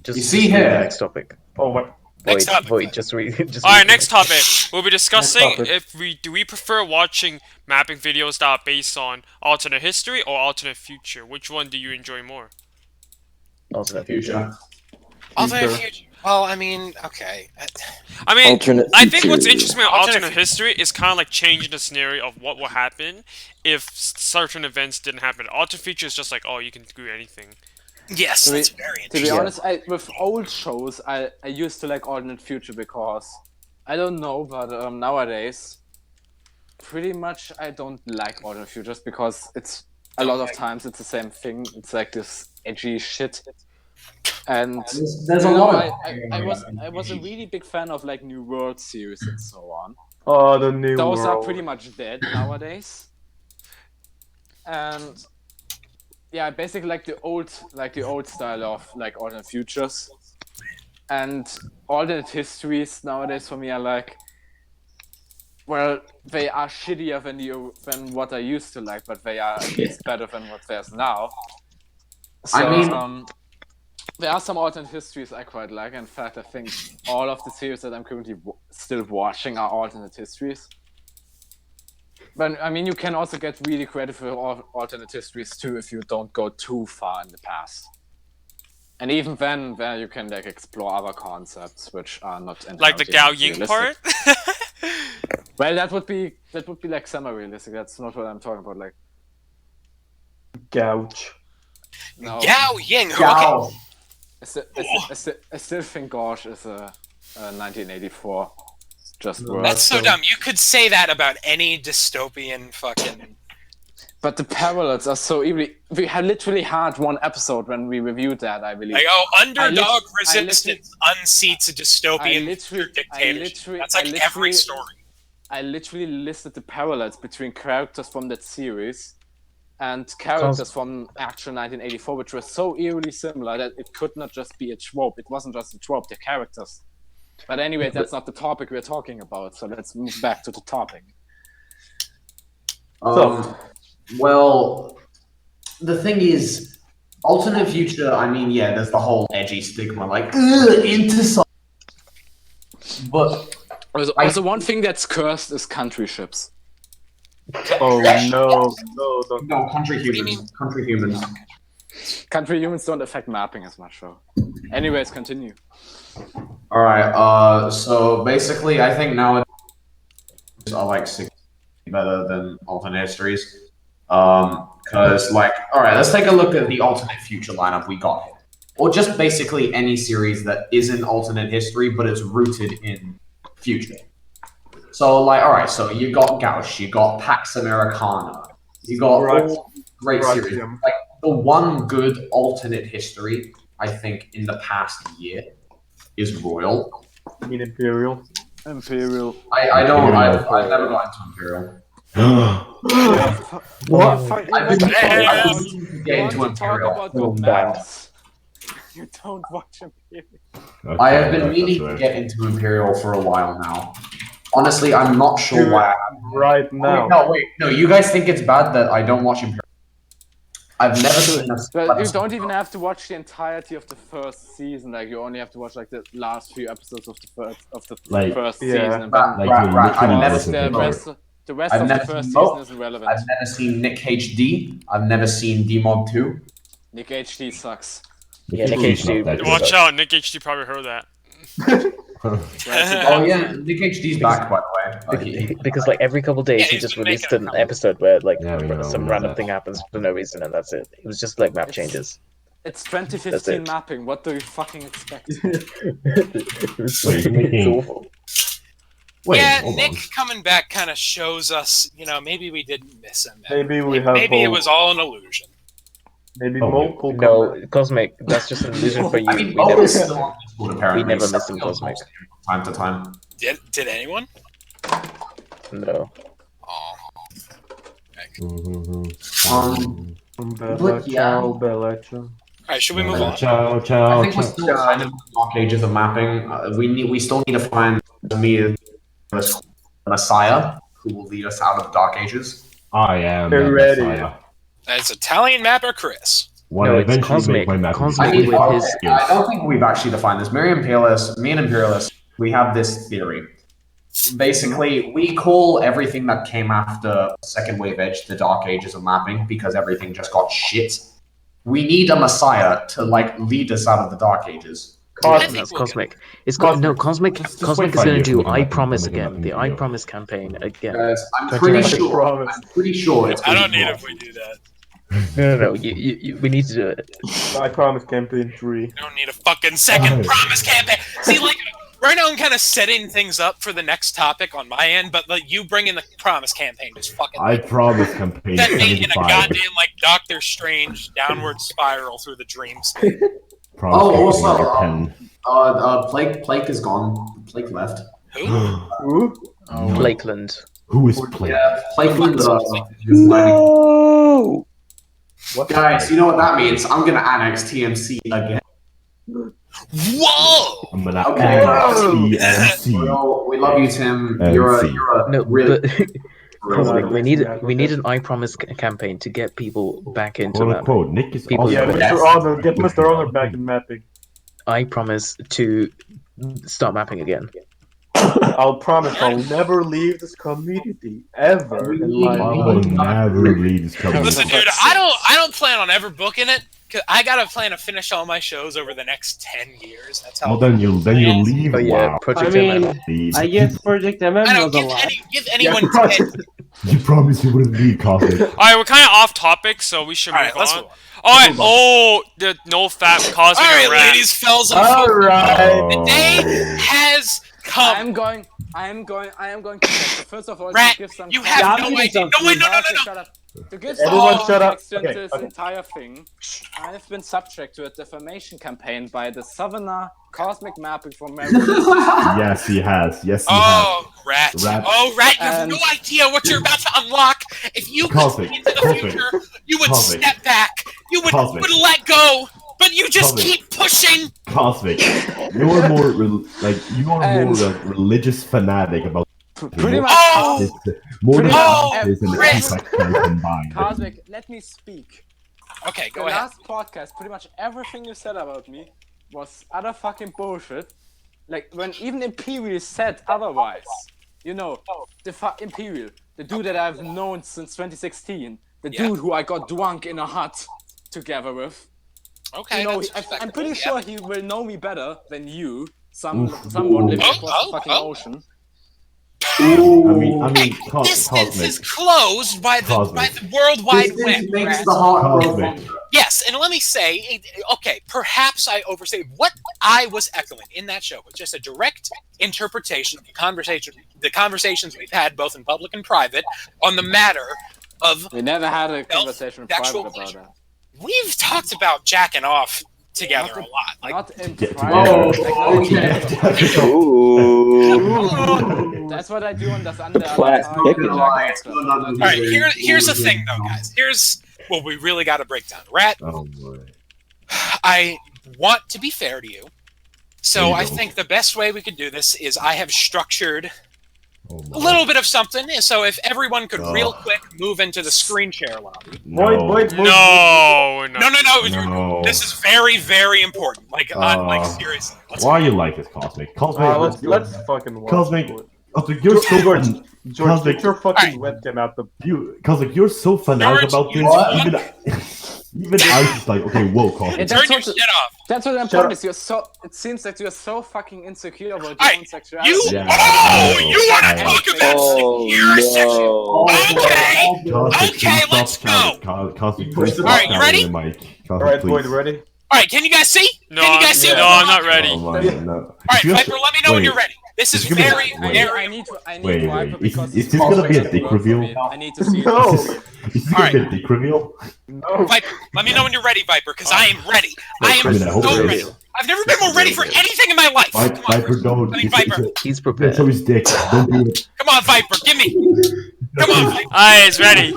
Just You see just read here. the next topic. Oh, what? Next Void, topic. Void, just read. Just All read right, the next topic. We'll be discussing topic. if we prefer watching mapping videos that are based on alternate history or alternate future. Which one do you enjoy more? alternate future. Alternate future. Well, I mean, okay. I mean, Alternate I think what's future. interesting about Alternate alternate history is kind of like changing the scenario of what will happen if certain events didn't happen. Alternate future is just like, oh, you can do anything. Yes, To be- that's very To interesting. be honest, with old shows, I used to like alternate future because I don't know, but nowadays, pretty much I don't like alternate futures because it's a lot of times it's the same thing. It's like this edgy shit, and There's a you know, lot of. I was a really big fan of like New World series and so on. Oh, the new Those are world. pretty much dead nowadays. And yeah, I basically like the old style of like alternate futures. And alternate histories nowadays for me are like, well, they are shittier than what I used to like, but they are at least better than what there's now. So, I mean- there are some alternate histories I quite like. In fact, I think all of the series that I'm currently still watching are alternate histories. But I mean, you can also get really creative with alternate histories too if you don't go too far in the past. And even then, you can like explore other concepts which are not Like the Gao Ying realistic. part? Well, that would be like semi-realistic. That's not what I'm talking about. Like, Gouge. no, Yao Ying. Okay. Gao. I still think Gorge is a 1984. Just worse. That's so dumb. You could say that about any dystopian fucking. But the parallels are so easily. We had literally had one episode when we reviewed that, I believe. Like, oh, underdog I resistance unseats a dystopian dictatorship. That's like every story. I literally listed the parallels between characters from that series and characters from actual 1984, which were so eerily similar that it could not just be a trope. It wasn't just a trope, they're characters. But anyway, that's not the topic we're talking about, so let's move back to the topic. Well, the thing is, alternate future. I mean, yeah, there's the whole edgy stigma, like into. But Also, one thing that's cursed is country ships. Oh no, don't. no, country humans. Country humans. Country humans don't affect mapping as much, though. Anyways, continue. All right. So basically, I think nowadays are like better than alternate histories. Because like, all right, let's take a look at the alternate future lineup we got here, or just basically any series that isn't alternate history but it's rooted in future. So like, all right, so you got Gauche, you got Pax Americana, you got all great series. Like the one good alternate history I think in the past year is Royal. I mean Imperial. Imperial. I've never gone into Imperial. What? I've been meaning to get into Want to talk Imperial. about good maps? You don't watch Imperial. I have been meaning to get into Imperial for a while now. Honestly, I'm not sure why. Right now. Wait, no. You guys think it's bad that I don't watch Imperial? I've never seen a But you don't even have to watch the entirety of the first season. Like you only have to watch like the last few episodes of the first season. And then I've never the seen rest of the first season isn't relevant. I've never seen Nick HD. I've never seen D-Mob 2. Nick HD sucks. Yeah, Nick HD. Watch out, Nick HD probably heard that. Oh yeah, Nick HD's back, by the way. Because like every couple days Yeah, he he's just been released making an episode where like Yeah, we know some random thing happens for no reason and that's it. It was just like map changes. It's That's 2015 it. mapping. What do you fucking expect? It was Wait, it's making- awful. Wait, yeah, hold Nick on. coming back kind of shows us, maybe we didn't miss him. Maybe we have Maybe it hope. was all an illusion. Maybe Oh, Moke will come No, back. Cosmic, that's just an illusion for you. I mean, We Bo never, is still on Discord, apparently. we never so missed him, he'll Cosmic. post from time to time. Did anyone? No. Oh. But yeah. Bella ciao. All right, should we move on? Ciao, ciao, I think we're ciao. still kind of in the dark ages of mapping. We still need to find me a messiah who will lead us out of the dark ages. I am They're the ready. Messiah. It's Italian mapper Chris. When No, I it's eventually Cosmic. make my map. Cosmic I, need, with his- I don't think we've actually defined this. Me and Imperialist, we have this theory. Basically, we call everything that came after Second Wave Edge the Dark Ages of mapping because everything just got shit. We need a messiah to lead us out of the Dark Ages. think That's we'll Cosmic. It's got no Cosmic. Just Cosmic wait is 5 going years to do till we I make a Promise mapping again. The I video. Promise campaign again. Guys, I'm 29. pretty sure. Promise. I'm pretty sure it's. I don't gonna be need wrong. if we do that. No. We need to do it. I promise campaign 3. We don't need a fucking second Oh. promise campaign. See, right now I'm kind of setting things up for the next topic on my end, but you bring in the promise campaign, just fucking I promise campaign set me in a 75. goddamn Doctor Strange downward spiral through the dreamscape. Promise Oh, campaign also, number 10. Plague is gone. Plague left. Who? Who? Lakeland. Who is playing? Yeah, Plague is No! Guys, you know what that means? I'm gonna annex TMC again. Whoa! I'm gonna Okay. add We TMC. love you, Tim. MC. You're a No, really. but Cosmic, we Yeah, need an I Promise campaign to get people back into Quote mapping. unquote, Nick is People- also Yeah, Yes. Mr. Honor. Get Mr. Honor back in mapping. I promise to start mapping again. I'll promise I'll never leave this community ever in I my will life. never leave this company. Listen, dude, I don't plan on ever booking it. Cause I gotta plan to finish all my shows over the next 10 years. That's how. Well, then you'll leave. Oh yeah, Wow. Project I mean, MM. Leave. I guess Project MM I don't was a lot. give anyone Yeah, 10. You promised you wouldn't leave, Cosmic. Alright, we're kind of off topic, so we should All move right, let's on. move on. Alright, oh, the no fat Cosmic All right, rat. ladies, fellas, and All folks, right. the day has come. I am going to check. So first of all, Rat, to give some you context- have no idea. No, wait, no. Shut up. To give Everyone some shut up. context into Okay, this okay. entire thing, I have been subject to a defamation campaign by the Southerner Cosmic Mapping from Memory. Yes, he has. Yes, he has. Oh, rat. Rat. Oh, rat, you have And- no idea what you're about to unlock. If you could Cosmic, see into the Cosmic, future, you would Cosmic, step back. You would Cosmic. let go. But you just Cosmic. keep pushing. Cosmic, you're more And- a religious fanatic about Pretty much. Oh! more than Oh, this and the Chris. anti combined. Cosmic, let me speak. Okay, The go ahead. last podcast, pretty much everything you said about me was utter fucking bullshit. Like, when even Imperial said otherwise. You know, Imperial, the dude that I've known since 2016, the Yeah. dude who I got drunk in a hut together with. Okay, You know, that's I'm pretty respectable, sure he will know me better than you. Someone living across the fucking ocean. I mean, Hey, distance Cosmic. is closed by the Cosmic. World Wide This Web. makes rat. the heart grow Cosmic. fonder. Yes, and let me say, okay, perhaps I overstated. What I was echoing in that show was just a direct interpretation of the conversations we've had both in public and private on the matter of We never had a conversation in private sexual about pleasure. that. We've talked about jacking off together a lot. Like, Not in Get private. together. Oh, okay. Ooh. That's what I do on das andere. Class Not gonna lie, it's All still not all right, really here's the good. thing, though, guys. Here's what we really got to break down. Rat, Oh boy. I want to be fair to you. So There you I go. think the best way we could do this is I have structured Oh a my. little bit of something. So if everyone could real Ugh. quick move into the screen share lobby. Void, No, we're not. No. This is very, very important. Like, seriously. Let's Why are you like this, Cosmic? Cosmic, let's fucking watch. Cosmic, it. Cosmic, you're so George, fan- George, Cosmic. get your fucking webcam out the. Cosmic, you're so fanatic George, about you this. want- Even Even I was like, okay, whoa, Cosmic. That's Turn your what shit the- off. That's what I'm Shut point is. You're so. It seems that you're so fucking insecure about your Alright, own sexuality. You Yeah, oh, I know, you want I to know. talk about Oh, your sexual? no. Okay. Cosmic, Okay, please let's stop go. shouting. Cosmic, Push please the stop button. Alright, you shouting ready? in the mic. Cosmic, Alright, please. Void, ready? All right, can you guys see? No, Can you guys see? no, I'm not ready. Oh my, Yeah. no. All right, Viper, let me know when you're ready. This is It's gonna be- very, wait. very. I need Wait, Viper wait. because Is this gonna be a dick reveal? I need to see it. No! Is this gonna be a dick reveal? No! Viper, let me know when you're ready, Viper, because I am ready. I am I mean, I hope so it ready. is. I've never been more ready for anything in my life. Come on, Viper, don't. I mean, Viper. He's prepared. Show his dick. Don't do it. Come on, Viper, give me. Come on, Viper. Alright, it's ready.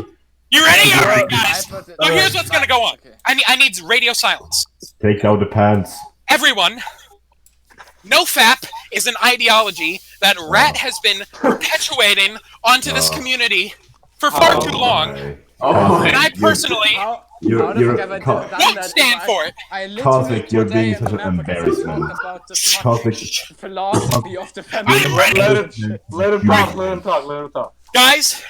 You ready? All right, guys. Viper- So here's what's gonna go on. Okay. I need radio silence. Take down the pants. Everyone, NoFap is an ideology that Rat has been perpetuating onto this community for far too long, and I personally How You're- the you're fuck have I co- done won't that? stand if for it. I literally Cosmic, you're today being in such an MapperCast embarrassment. talk about the Cosmic. fucking philosophy of the I'm feminine. ready. Let him talk, let him talk, let him talk. Guys,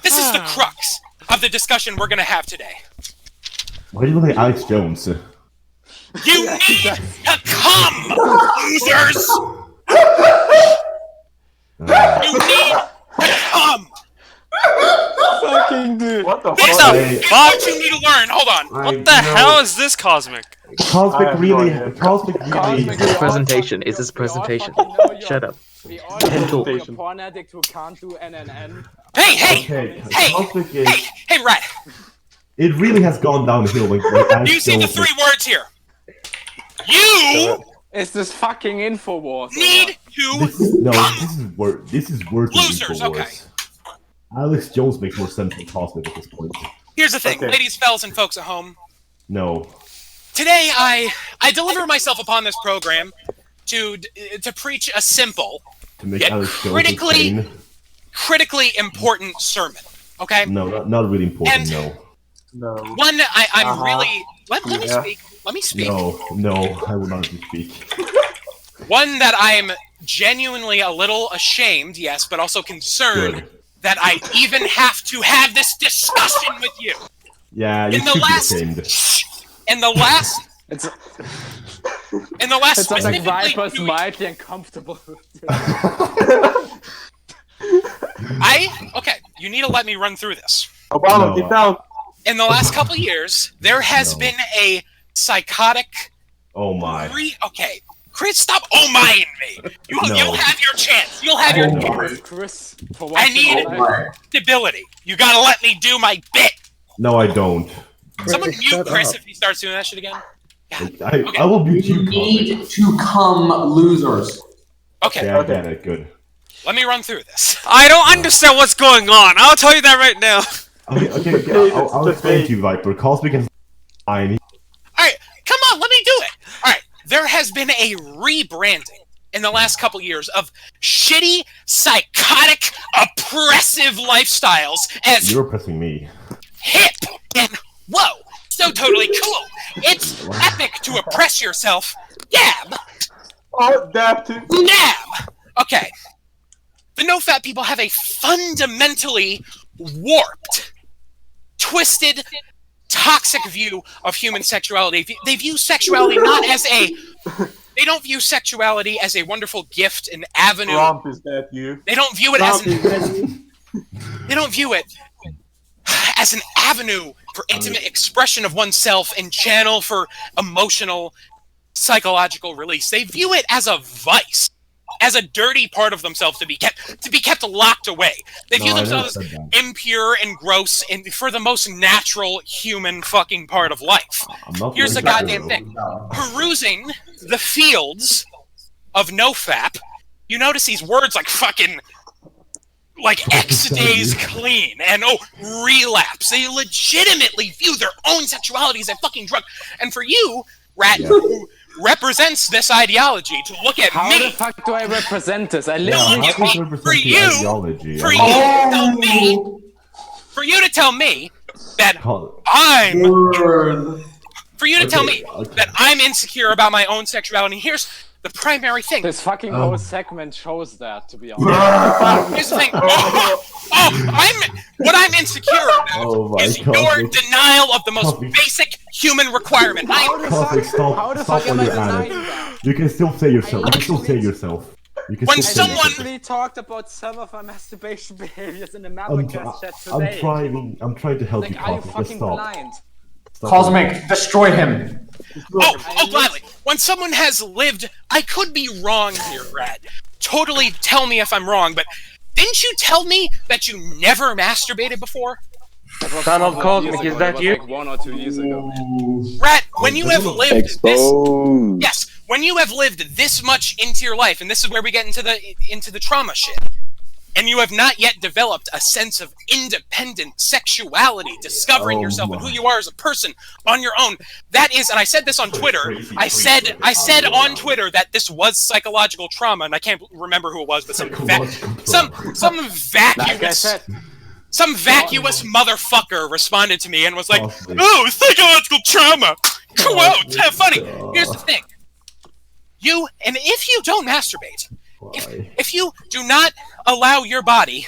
this is the crux of the discussion we're gonna have today. Why do you look like Alex Jones? You need to come, losers! You need to come! Fucking dude. What the This fuck? is what you need to learn. Hold on. What the hell is this Cosmic? Cosmic I have really, no idea. Cosmic really. Cosmic, This we all presentation fucking is this know- we all presentation. fucking know you're- Shut up. We all Pen know tool. you're a porn addict who can't do NNN. Hey, Okay, hey, Cosmic is. hey, Rat. It really has gone downhill. Like Alex Do you see the Jones. three words here? You Is this fucking Infowars? or need what? to This is worse than Losers, Infowars. okay. Alex Jones makes more sense than Cosmic at this point. Here's the thing, Okay. ladies, fellas, and folks at home. No. Today, I deliver myself upon this program to preach a simple, To make Yet Alex Jones critically- insane. critically important sermon. Okay, No, not really important. And- No. No. one I'm Uh-huh. really let me Yeah. speak. Let me speak. No, I will not let you speak. One that I'm genuinely a little ashamed, yes, but also concerned Good. that I even have to have this discussion with you. Yeah, you In the should last- be ashamed. In the last, It's specifically like Viper's to- mildly uncomfortable. okay, you need to let me run through this. Obama, No. get down. In the last couple years, there has No. been a psychotic Oh my. okay. Chris, stop oh-mying me. You'll have your chance. You'll have your Oh chance. my. Chris, for I once need in my life. stability. You gotta let me do my bit. No, I don't. Someone Chris, mute shut Chris up. if he starts doing that shit again. I will mute You you, Cosmic. need to come, losers. Okay, Yeah, I get it. Good. let me run through this. I don't understand what's going on. I'll tell you that right now. Okay. I'll explain to you, Viper. Cosmic is fine. Alright, come on, let me do it. Alright, there has been a rebranding in the last couple years of shitty, psychotic, oppressive lifestyles as You're oppressing me. hip and whoa, so totally cool. It's epic to oppress yourself. Dab, Oh, that too. nab. Okay, the no-fat people have a fundamentally warped, twisted, toxic view of human sexuality. They view sexuality not as a... They don't view sexuality as a wonderful gift, an avenue. Trump, is that you? They don't view it as Trump, is that you? They don't view it as an avenue for intimate expression of oneself and channel for emotional, psychological release. They view it as a vice, as a dirty part of themselves to be kept locked away. They view No, I never themselves as said that. impure and gross and for the most natural human fucking part of life. I'm not Here's the going to- goddamn thing. Perusing the fields of NoFap, you notice these words like fucking like X days clean and relapse. They legitimately view their own sexuality as a fucking drug. And for you, Rat, Yeah. who represents this ideology, to look at How me, the fuck do I represent this? I Yeah, literally how do you represent For the you- ideology? for I you don't- to tell me, for you to tell me that Call- for you to tell me okay. that I'm insecure about my own sexuality. Here's the primary thing. This fucking whole segment shows that, to be honest. Here's the thing. What I'm insecure about is your denial of the most basic human requirement. Cosmic, stop on your ad. You can still say yourself. You can still say yourself. You can When still say someone- yourself. We talked about some of our masturbation behaviors in the MapperCast chat today. I'm trying to help Like, you, are you Cosmic. Just fucking stop. blind? Stop. Cosmic, destroy him. Oh, gladly. When someone has lived, I could be wrong here, Brad. Totally tell me if I'm wrong, but didn't you tell me that you never masturbated before? Son of Cosmic, is that you? Like 1 or 2 years ago. Rat, when you have lived this, Exposed. yes, when you have lived this much into your life, and this is where we get into the trauma shit, and you have not yet developed a sense of independent sexuality, discovering yourself and who you are as a person on your own. That is, and I said this on Twitter. I said on Twitter that this was psychological trauma, and I can't remember who it was, but some vacuous motherfucker responded to me and was like, "Oh, psychological trauma. Quote, funny." Here's the thing. And if you don't masturbate, if you do not allow your body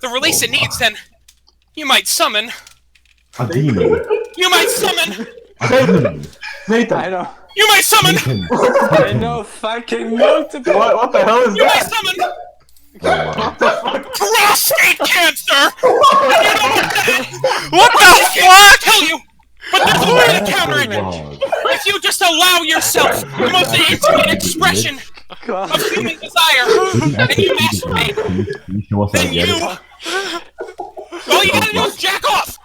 the release it needs, then you might summon a demon. You might summon Nathan. I know. You might summon I know fucking multiple. What the hell is You might that? summon prostate cancer! What the fuck? Tell you! But there's a way to counter it! If you just allow yourself the most intimate expression of human desire, and you masturbate, then you... All you gotta do is jack off!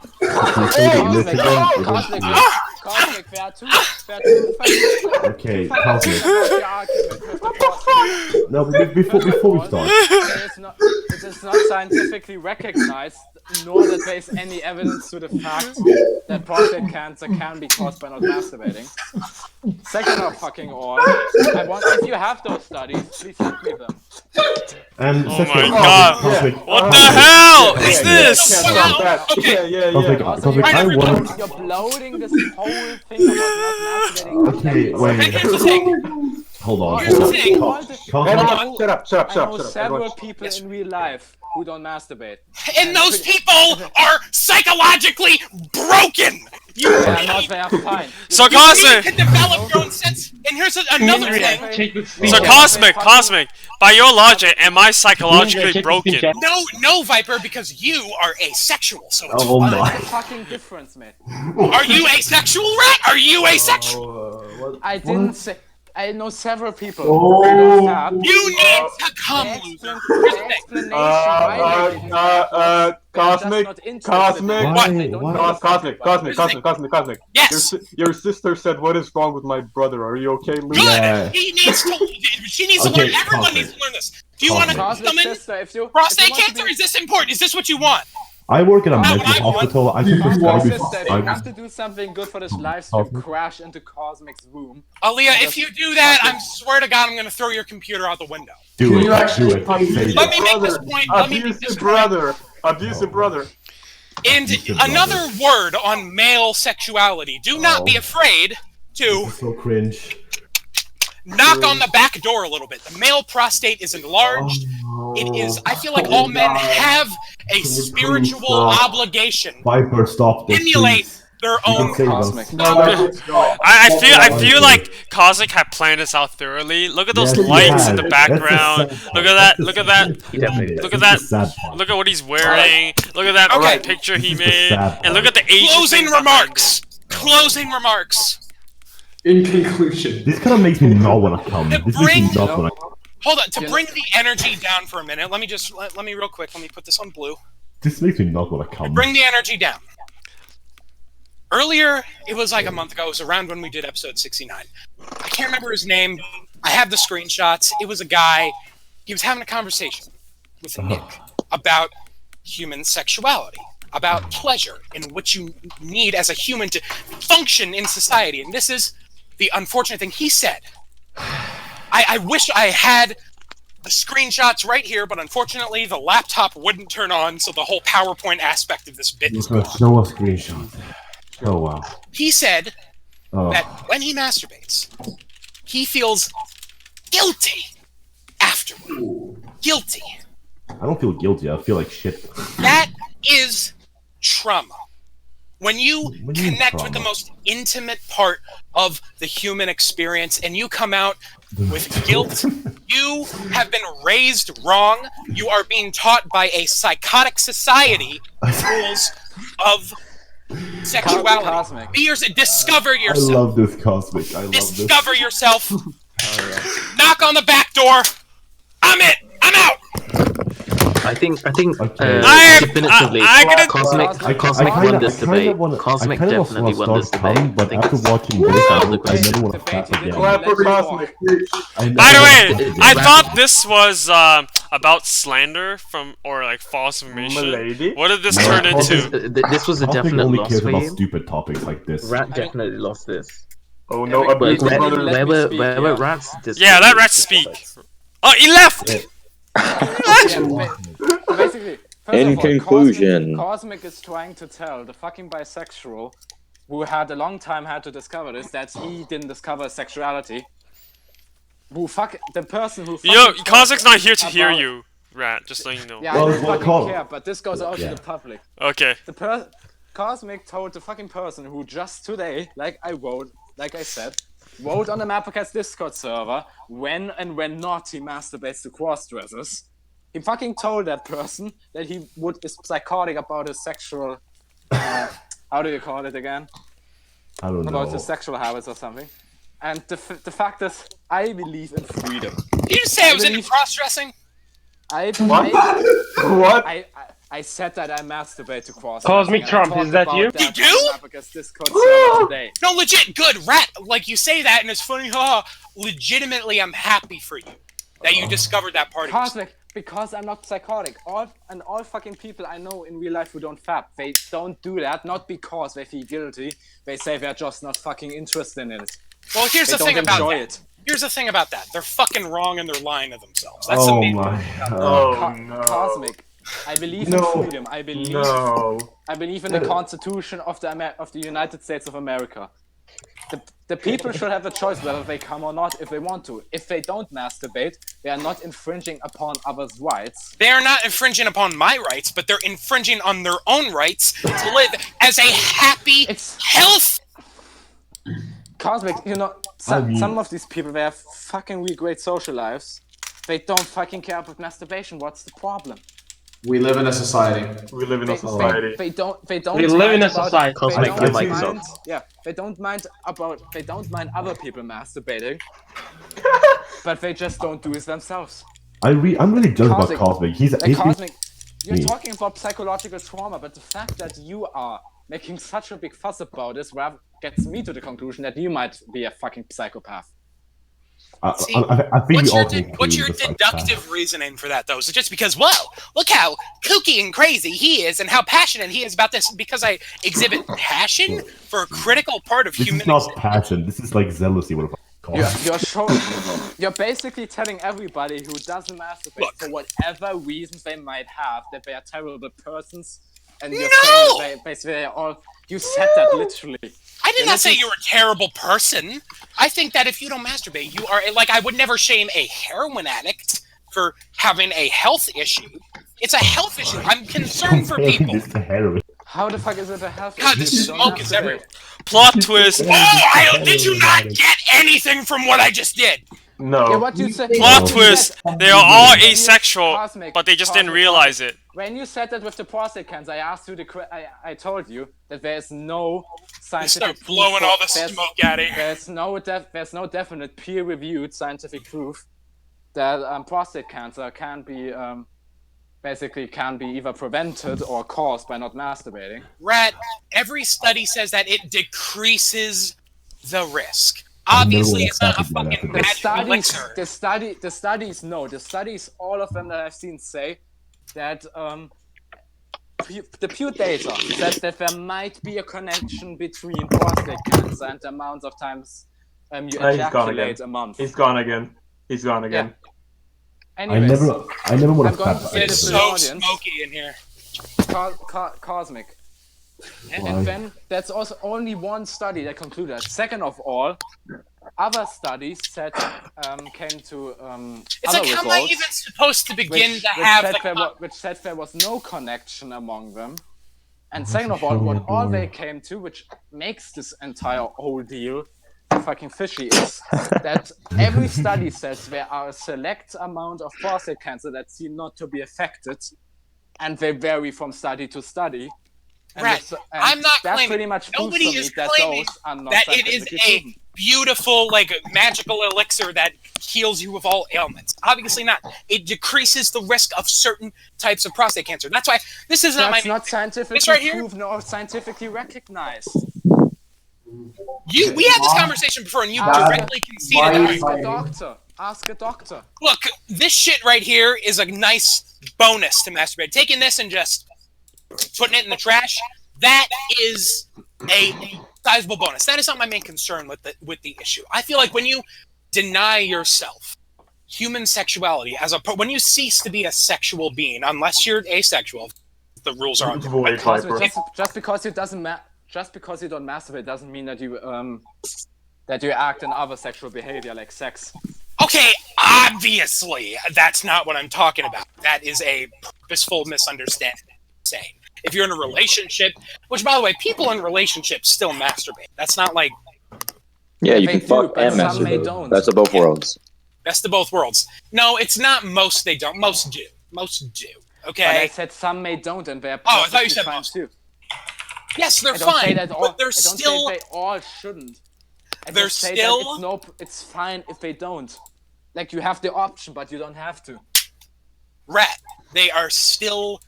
Cosmic, fair too. Okay, Cosmic. No, before we start. It is not scientifically recognized, nor that there is any evidence to the fact that prostate cancer can be caused by not masturbating. Second of fucking all, if you have those studies, please send me them. And Oh second, my god! Cosmic, What the hell is this? Yeah. Cosmic, I want. You're bloating this whole thing about not masturbating. Okay, And wait. here's the thing. Hold on. Here's the thing. Cosmic, Shut up. I know several people in real life who don't masturbate. And those people are psychologically broken! You They are need not there, fine. So to Cosmic, develop your own sense. And here's another thing. so Cosmic, by your logic, am I psychologically broken? No, Viper, because you are asexual. So it's Oh fine. my. What's the fucking difference, man? Are you asexual, Rat? Are you asexual? I didn't say. I know several people. Oh. who have that. You need to come, loser. Here's the thing. Explanation why they didn't have Cosmic, that is not interested in What? it. They don't know Cosmic. Yes. Your sister said, "What is wrong with my brother? Are you okay, Luke?" Good. Yeah. She needs to Okay, learn. Everyone Cosmic. needs to learn this. Do you want to Cosmic summon sister, if you prostate want to cancer? be- Is this important? Is this what you want? I work in a Not mental what I want. hospital. I can Cosmic prescribe sister, if you you. have to do something good for this live stream, crash into Cosmic's womb. Aaliyah, if you do that, I swear to God, I'm going to throw your computer out the window. Do it. you actually Do it. fucking- Say Let it. me make this point. Let me make this Abusive point. brother. Abusive brother. And another word on male sexuality. Do not be afraid to So cringe. knock on the back door a little bit. The male prostate is enlarged. It is, I feel like all men have a spiritual stop? obligation Viper, stop to this. emulate please. their You can own save us. Cosmic. I feel like Cosmic had planned this out thoroughly. Look at those Yes, he lights in had. the That's background. the sad Look part. at that. That's Look the at that. sad part. Look at That's that. the sad part. Look at what he's wearing. Look at that Okay. picture he This is the made. sad And look at the Asian closing thing behind remarks. it. Closing remarks. In conclusion, This kind of makes me not want to come. This makes me Bring- not want to. Hold on, to bring the energy down for a minute, let me real quick, let me put this on blue. This makes me not want to come. Bring the energy down. Earlier, it was like a month ago, it was around when we did episode 69. I can't remember his name. I have the screenshots. It was a guy, he was having a conversation with Nick about human sexuality, about pleasure, and what you need as a human to function in society. And this is the unfortunate thing he said. I wish I had the screenshots right here, but unfortunately the laptop wouldn't turn on, so the whole PowerPoint aspect of this bit is gone. Show a screenshot. Oh wow. He said Oh. that when he masturbates, he feels guilty afterward. Guilty. I don't feel guilty. I feel like shit. That is trauma. When you What do you mean connect with the trauma? most intimate part of the human experience and you come out with guilt, you have been raised wrong. You are being taught by a psychotic society rules of sexuality. Cosmic. Discover I yourself. love this cosmic. I love this. Discover yourself. Knock on the back door. I'm it. I'm out. I think Okay. definitively I gotta- Cosmic won this debate. Cosmic definitely won this debate. But I think after it's watching this, I question. never want to clap again. Clap for Cosmic. By the way, I thought this was about slander or like false information. Milady? What did this No, turn Cosmic- into? This was a Cosmic definite only loss cares for about you. stupid topics like this. Rat definitely lost this. Oh no, Where- abuse where- brother. let me speak, Where yeah. were Rats? Yeah, let Rat speak. Oh, he left! Basically, first In of all, conclusion. Cosmic is trying to tell the fucking bisexual who had a long time had to discover this that he didn't discover sexuality. The person who Yo, fucking Cosmic's not here to about- hear you, Rat, just so you know. Yeah, Well, I don't well, fucking care, but this goes out Yeah. to the public. Okay. Cosmic told the fucking person who just today, like I said, wrote on the MapperCast Discord server when and when not he masturbates to cross-dressers. He fucking told that person that he is psychotic about his sexual, how do you call it again? I don't About know. his sexual habits or something. And the fact is, I believe in freedom. Did you just say I was into believe- cross-dressing? What? I said that I masturbate to cross. Cosmic Trump, is that you? You do? Discord server today. No, legit, good, Rat. Like, you say that and it's funny, haha. Legitimately, I'm happy for you that you discovered that part of yourself. Cosmic, because I'm not psychotic. All fucking people I know in real life who don't fap, they don't do that, not because they feel guilty. They say they're just not fucking interested in it. Well, here's They the thing don't about enjoy that. it. Here's the thing about that. They're fucking wrong and they're lying to themselves. That's Oh the main my. Oh no. Cosmic, I believe No. in freedom. I believe in the Constitution of the United States of America. The people should have a choice whether they come or not if they want to. If they don't masturbate, they are not infringing upon others' rights. They are not infringing upon my rights, but they're infringing on their own rights to live as a happy, health. Cosmic, some of these people, they have fucking really great social lives. They don't fucking care about masturbation. What's the problem? We live in a society. We live in a They society. don't. We live in mind a about- society. They Cosmic, don't your mic is mind. off. Yeah, they don't mind other people masturbating, but they just don't do it themselves. I'm really judged about Cosmic- Cosmic. He's Cosmic, you're Me. talking about psychological trauma, but the fact that you are making such a big fuss about this gets me to the conclusion that you might be a fucking psychopath. See, I think we all can what's conclude your the fact deductive reasoning for that, though? Is it just because, well, look how kooky and crazy he is and how passionate he is about this because I exhibit passion for a critical part of This human is not existence? passion. This is like zealousy. What You're basically telling everybody who doesn't masturbate Look. for whatever reasons they might have that they are terrible persons, and you're No! saying that basically they're all. You said that literally. I did Yeah, not this say is- you're a terrible person. I think that if you don't masturbate, you are like I would never shame a heroin addict for having a health issue. It's a health issue. I'm concerned for people. This to heroin. How the fuck is it a health God, issue? this You don't smoke is masturbate? everywhere. Plot twist. Oh, did you not get anything from what I just did? Yeah, No. what you said. Plot you twist. said- They are all when you- asexual, Cosmic, but they just didn't Cosmic, realize it. When you said that with the prostate cancer, I asked you I told you that there's no scientific Start blowing all the there's- smoke out of here. There's no definite peer-reviewed scientific proof that prostate cancer can be either prevented or caused by not masturbating. Rat, every study says that it decreases the risk. Obviously, it's not a fucking The magic elixir. the studies, all of them that I've seen say that the pure data said that there might be a connection between prostate cancer and the amount of times you He's gone ejaculate again. a month. He's gone again. He's gone again. Anyways, I never would I'm have going thought to say It's this to so the audience. smoky in here. Cosmic. And then that's also only one study that concluded that. Second of all, other studies said came to It's other like, how results, am I even supposed to begin to have which said there was no connection among them. And second of all they came to, which makes this entire whole deal fucking fishy, is that every study says there are a select amount of prostate cancer that seem not to be affected, and they vary from study to study. And Right. I'm not that claiming. pretty much Nobody is that claiming those are not that it is scientifically a proven. beautiful, like, magical elixir that heals you of all ailments. Obviously not. It decreases the risk of certain types of prostate cancer. That's why this is not That's my. not scientifically This right here? proven or scientifically recognized. We had this conversation before, and you directly conceded that. Ask a doctor. Look, this shit right here is a nice bonus to masturbate. Taking this and just putting it in the trash, that is a sizable bonus. That is not my main concern with the issue. I feel like when you deny yourself human sexuality when you cease to be a sexual being, unless you're asexual, the rules are on. Just because you don't masturbate doesn't mean that you act in other sexual behavior like sex. Okay, obviously, that's not what I'm talking about. That is a purposeful misunderstanding. Saying if you're in a relationship, which by the way, people in relationships still masturbate. That's not like you can fuck and masturbate. Best of both worlds. Best of both worlds. No, it's not most. They don't. Most do. Most do. Okay. But I said some may don't, and they're I thought you said fine most. too. Yes, they're I don't fine, say that but they're I don't still. say they all shouldn't. I They're just say still. that it's fine if they don't. Like you have the option, but you don't have to. Rat. They are still.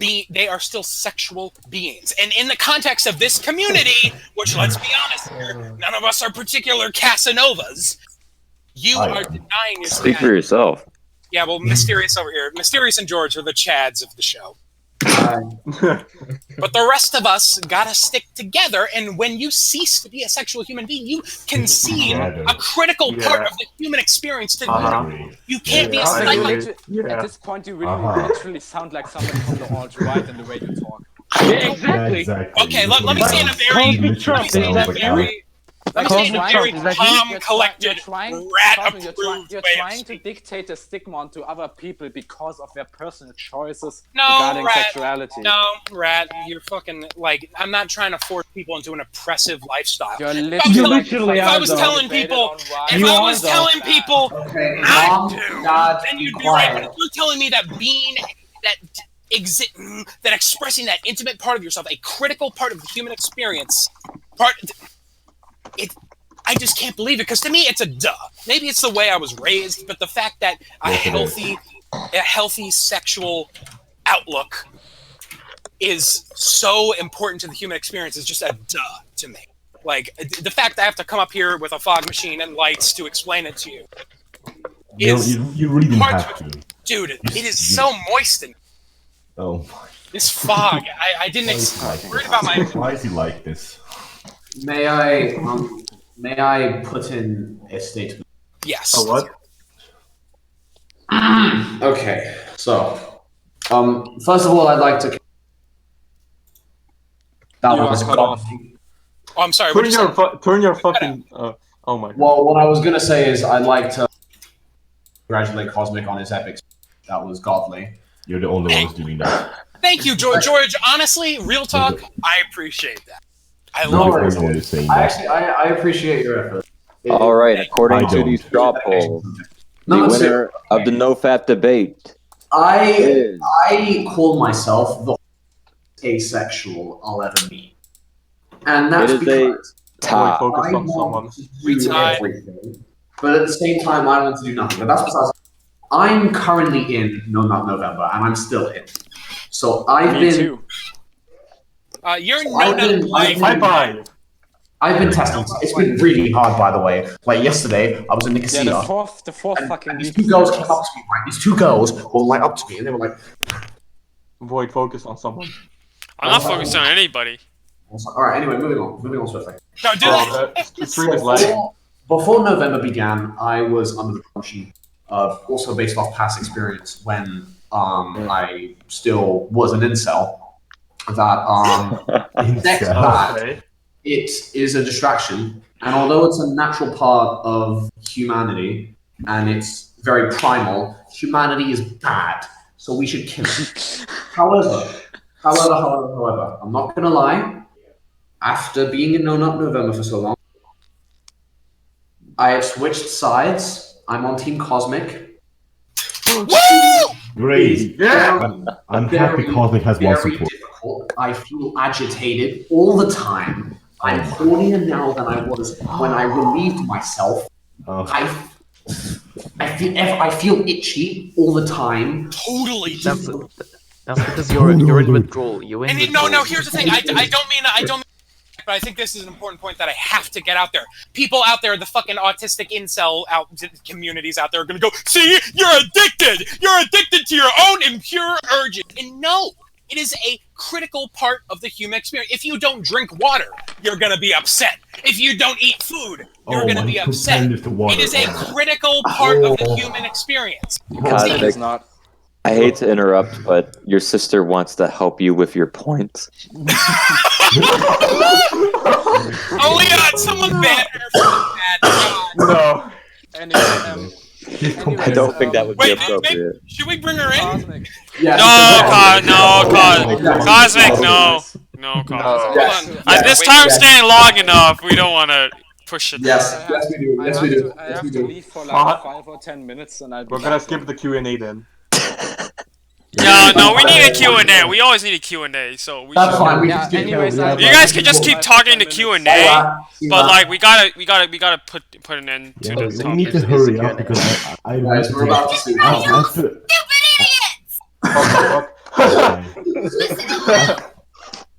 They are still sexual beings, and in the context of this community, which let's be honest here, none of us are particular Casanovas. You are denying yourself. Speak for yourself. Yeah, well, Mysterious over here. Mysterious and George are the Chads of the show. But the rest of us gotta stick together, and when you cease to be a sexual human being, you concede a critical part of the human experience to you can't be a psycho. At this point, you really literally sound like somebody from the alt-right in the way you talk. Yeah, exactly. Okay, let me say in a very calm, collected, rat-approved You're trying to dictate a stigma onto other people because of their personal choices regarding sexuality. No, Rat, you're fucking, like, I'm not trying to force people into an oppressive lifestyle. You're literally if I was telling people, not to, then you'd be right. But if you're telling me that that expressing that intimate part of yourself, a critical part of the human experience, I just can't believe it, because to me it's a duh. Maybe it's the way I was raised, but the fact that a healthy sexual outlook is so important to the human experience is just a duh to me. Like, the fact that I have to come up here with a fog machine and lights to explain it to you is you really didn't have to. Dude, it is so moist in Oh. this fog. I didn't expect. Worried about my. Why is he like this? May I put in a statement? Yes. A what? Okay, so, first of all, I'd like to. That was cut off. Oh, I'm sorry. Turn your fucking. Oh my. Well, what I was gonna say is I'd like to congratulate Cosmic on his epic. That was godly. You're the only one who's doing that. Thank you, George. George, honestly, real talk, I appreciate that. I No love worries. it. I appreciate your effort. All right, according to these straw polls, the winner of the NoFap debate is... I call myself the asexual I'll ever meet. And that's It is because top. I want to do everything, but at the same time I want to do nothing. But that's because I'm currently in November, and I'm still in. So I've been... I've been testing. It's been really hard, by the way. Like yesterday, I was in Nicosia. Yeah, the fourth fucking these two girls came up to me, right? These two girls were like up to me, and they were like, Void, focus on someone. I'm not focused on anybody. Alright, anyway, moving on swiftly. Don't do that! Before November began, I was under the assumption, also based off past experience, when I still was an incel, that next that Okay. it is a distraction, and although it's a natural part of humanity and it's very primal, humanity is bad, so we should kill it. However, I'm not gonna lie. After being in No Nut November for so long, I have switched sides. I'm on Team Cosmic. Great. Yeah. I'm happy Cosmic has more Very support. difficult. I feel agitated all the time. I'm hornier now than I was when I relieved myself. Oh. I feel itchy all the time. Totally. That's because you're in withdrawal. You're in And withdrawal. no, here's the thing. I don't mean, but I think this is an important point that I have to get out there. People out there, the fucking autistic incel communities out there are gonna go, see, you're addicted! You're addicted to your own impure urges! And no! It is a critical part of the human experience. If you don't drink water, you're gonna be upset. If you don't eat food, you're gonna be upset. It is a critical part of the human experience. Cosmic, I hate to interrupt, but your sister wants to help you with your points. Oh my god, someone banned her from that. No. Anyway, I don't think that would be appropriate. Should we bring her in? Yeah. Cosmic, no. No, Cosmic. Yes. This time's getting long enough. We don't want to push it. Yes, we do. I Yes, have we do. to, I Yes, have we to do. leave for like 5 or 10 minutes, and I'll be We're gonna skip the Q&A then. No, we need a Q&A. We always need a Q&A, so we That's should. fine. We Yeah, can skip anyways, it. You guys can just keep talking to Q&A, but like we gotta put an end to Yeah, the we topic. need to hurry up because I Guys, we're about to see.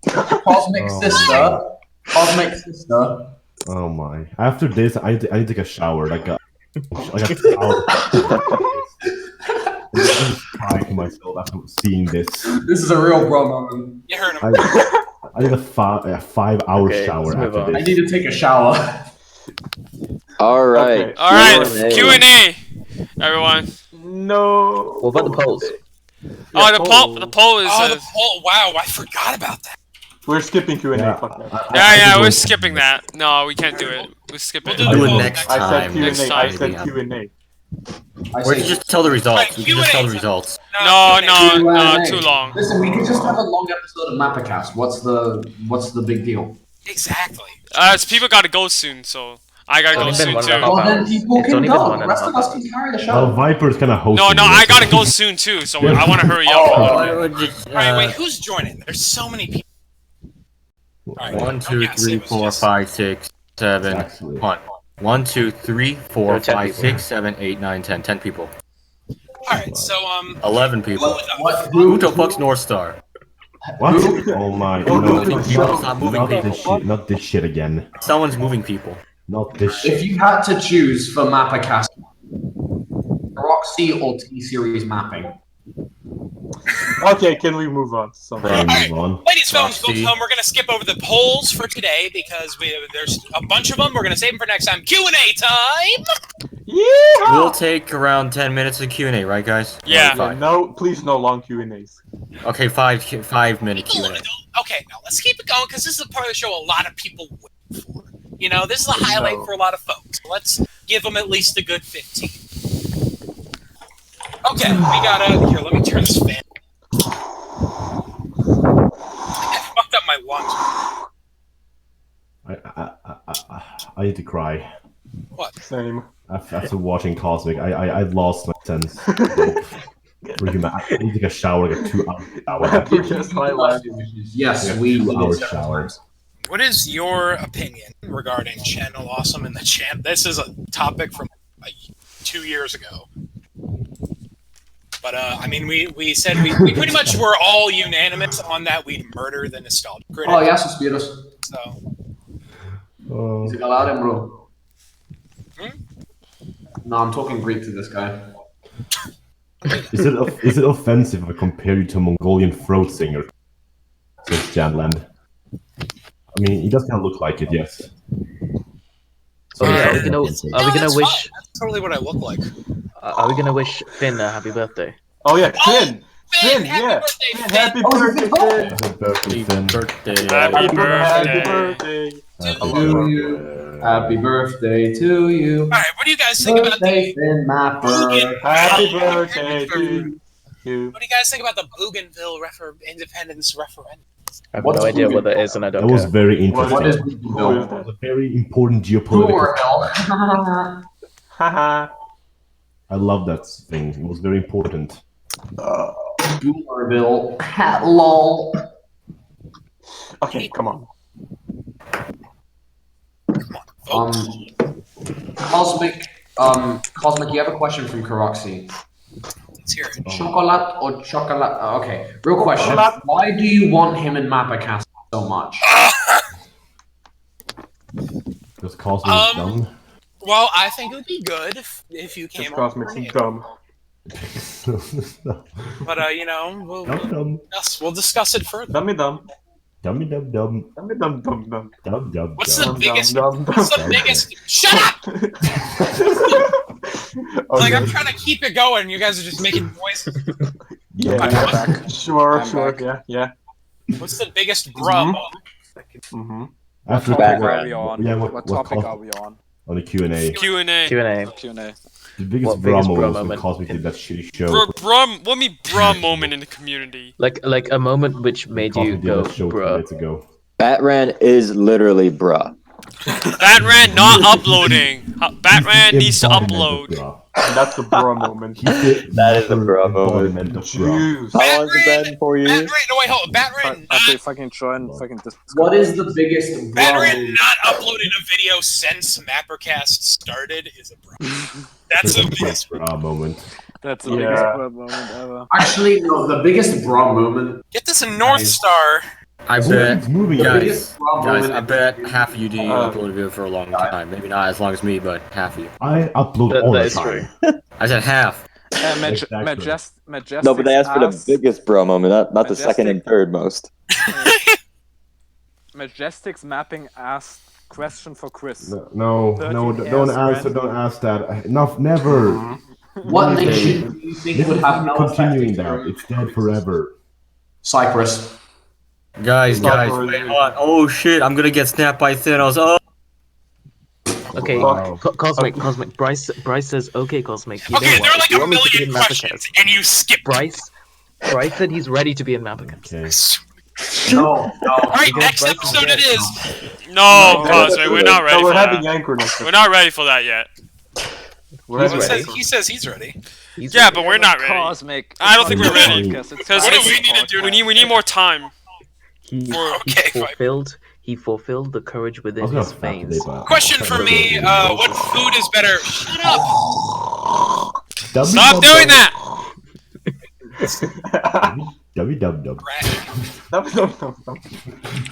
Cosmic sister. Cosmic sister. Oh my! After this, I need to take a shower. Like a shower. I'm just crying to myself after seeing this. This is a real bro moment. You heard him. I need a 5-hour shower let's move after on. I this. need to take a shower. All right. Okay. All right, Q&A. Q&A, everyone. No. What about the polls? Oh, the poll is. Oh, the poll. Wow, I forgot about that. We're skipping Q&A. Yeah, Fuck that. Yeah, we're skipping that. No, we can't do it. We're skipping We'll it. do Do it poll next I said time. Q&A. Next I time. said Q&A. Or you just tell the results. Right, You can just tell the Q&A. results. No, Q&A. too long. Listen, we could just have a long episode of MapperCast. What's the big deal? Exactly. People gotta go soon, so I gotta go It's only soon been too. 1.5 Well, then hours. people It's can only been go. one The and a rest half of us hours. can carry the Well, show. Viper's kind of hosting. No, this. I gotta go soon too, so I want to hurry up. Alright, wait, who's joining? There's so many people. Alright. 1, 2, yeah, 3, same as 4, Jesse. 5, 6, 7. Actually. 1, 2, 3, 4, There are 10 5, people. 6, 7, 8, 9, 10. 10 people. Alright, so, 11 people. What? Who the fuck's North Star? What? Oh my! Oh, No, no, people, stop moving not people. this shit! Not this shit again! Someone's moving people. Not this shit! If you had to choose for MapperCast, Roxy or T-Series mapping? Okay, can we move on? to something? Try move on. ladies, fellas, folks, Roxy. we're gonna skip over the polls for today because there's a bunch of them. We're gonna save them for next time. Q&A time! We'll take around 10 minutes of Q&A, right, guys? Yeah. Or five? No, please, no long Q&As. Okay, 5-minute People Q&A. wanna go. Okay, now let's keep it going because this is a part of the show a lot of people wait for. You know, this is a highlight for a lot of folks. Let's give them at least a good 15. Okay, we gotta. Here, let me turn this fan. I fucked up my lungs. I need to cry. What? Same. After watching Cosmic, I lost my sense. For human, I need to take a shower, like a 2-hour shower. Yes, my life. Yes, we 2-hour shower. What is your opinion regarding Channel Awesome and the Champ? This is a topic from like 2 years ago. But, I mean, we said we pretty much were all unanimous on that we'd murder the nostalgia critic. Oh, ya suspiros. So, Oh. Se calaron, bro. Hmm? No, I'm talking Greek to this guy. Is it offensive if I compare you to a Mongolian throat singer? Says Janland. I mean, he does kind of look like it, yes. So, are we No, gonna that's wish? fine. That's totally what I look like. Are we gonna wish Finn a happy birthday? Oh yeah, Finn! Finn! Happy yeah. birthday, Finn! Happy Oh, birthday, Finn! Happy birthday, Finn. Birthday. Happy Happy birthday. birthday. To you. Happy birthday to you. All right, what do you guys think about Birthday, the Finn Mapper. Happy birthday to you. What do you guys think about the Bougainville independence referendum? I have What's no idea Bougainville? what that is, and I That don't was care. very interesting. What is Who is Bougainville? It was a very important Who geopolitical. are hell? Haha. I love that thing. It was very important. Boomerville. Lol. Okay, come on. Cosmic. Cosmic, you have a question from Karoxy. Let's hear it. Chocolate or chocolate? Okay. Real question. Chocolate. Why do you want him in MapperCast so much? Because Cosmic is dumb. Well, I think it would be good if you This came Cosmic's over here. dumb. But you know, Dumb. we'll discuss it further. Dummy dumb. Dummy dum dum. Dummy dumb dumb dumb. Dum dum. What's dum. the biggest? Dumb, dumb, What's the dumb. biggest? Shut up! Like Okay. I'm trying to keep it going. You guys are just making noises. Yeah, I'm sure, I'm sure, back. yeah. What's the biggest bruh moment? Mm-hmm. After What Back topic round. are we on? Yeah, What topic are we on? on the Q&A. Q&A. Q&A. Q&A. The biggest What biggest drama bra was when moment? Cosmic did that shitty show. What me bruh moment in the community? Like a moment which made you Cosmic did go, that show 2 bruh. minutes ago. Batran is literally bruh. Batran not uploading. Batman needs to Embodiment of upload. bra. That's the bro moment. That is the bra moment. embodiment of bra. Jeez. How long has it been? 4 years? Batman, no wait, hold on. Batman Okay, not, fucking join fucking Discord. What is the biggest Batman not uploading a video since MapperCast started is a bruh. That's the biggest. Bra moment. That's the Yeah. biggest bro moment ever. Actually, no. The biggest bra moment. Get this in North Star. I It's bet, moving. guys, bra guys, moment. I bet half of you do upload a video for a long time. Maybe not as long as me, but half of you. I upload That all the is time. I said half. Exactly. Majestic. No, but they asked for the biggest bro moment, not the second and Majestic. third most. Majestic's mapping asked question for Chris. No, 13 don't years answer, don't ask that. Enough, never. What nation do you think This would is have no continuing effect? now. It's dead forever. Cyprus. Guys, Stop for wait, it. hold on. Oh shit, I'm gonna get snapped by Thanos. Oh! Okay, Wow. Cosmic. Bryce says, okay, Cosmic. You Okay, know there what? are like You a want me to be million in questions, MapperCast? and you skip. Bryce said he's ready to be in MapperCast. Okay. No, no. Alright, Because next Bryce episode is it is. No, No, Cosmic, we're not ready No, for we're having that. Anchor next We're not ready for that yet. We're He's having ready. Anchor. He says he's ready. He's Yeah, ready. but we're not ready. Cosmic. I don't think we're ready. Because Because What do we need to do we need more time. He Okay, fine. fulfilled the courage I within was gonna his fat today, veins. but Question for me: what food is better? Shut up. Stop doing that! Dubby dub dub. No.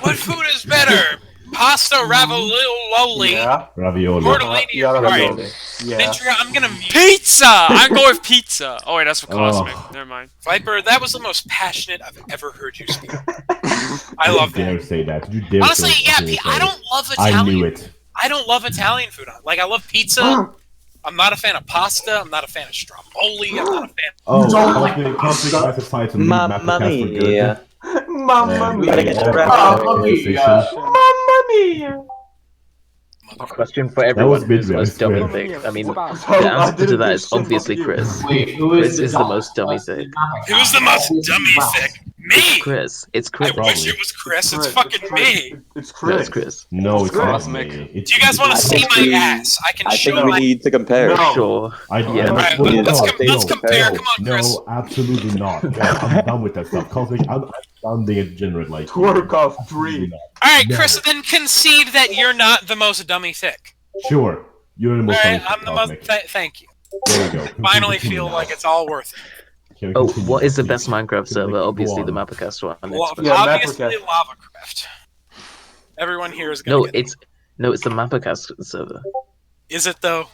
What food is better? Pasta, ravioli, Yeah. Ravioli. tortellini. Yeah, Alright, ravioli. Yeah. Mindria, I'm gonna mute. Pizza! I'm going with pizza. Oh wait, that's for Cosmic. Never mind. Viper, that was the most passionate I've ever heard you speak. I love You dare that. say that. You dare Honestly, say yeah, something I like don't love that. I Italian. knew it. I don't love Italian food. Like I love pizza. I'm not a fan of pasta. I'm not a fan of stromboli. I'm not a fan. Oh, Don't like Cosmic has decided to leave Mamma MapperCast for good. mia. Mamma We mia. gotta get all wrapped back up. to the conversation. Mamma mia. Question for everyone: was who's the Mindria, I most dummy swear. thick? I mean, So, the I answer to didn't that do is shit obviously about you. Chris. Wait, who Chris is is the most dummy person thick. in MapperCast? Who's the most Obviously, dummy Ralph. thick? Me. Chris. It's I Chris. wish it was Chris. It's Chris, fucking Chris. me. It's No, Chris. it's Chris. No, it's not Cosmic. me. It's Do you guys want to see my we- ass? I can I show think we my. need to compare. No. Sure. I Yeah. Alright, no, let's no, compare. no, Come on, Chris. No, absolutely not. No, I'm done with that stuff. Cosmic, I'm sounding a degenerate like you. Twerk off 3. All right, Chris. Then concede that you're not the most dummy thick. Sure, you're the All most right, funny I'm the most. Cosmic. Thank you. There we go. Finally Continue feel now. like it's all worth it. Can we Oh, continue what now, is the please? best Minecraft server? Go Obviously, on. the MapperCast one. Well, Yeah, obviously, MapperCast. LavaCraft. Everyone here is gonna No, get it's the MapperCast server. Is it though?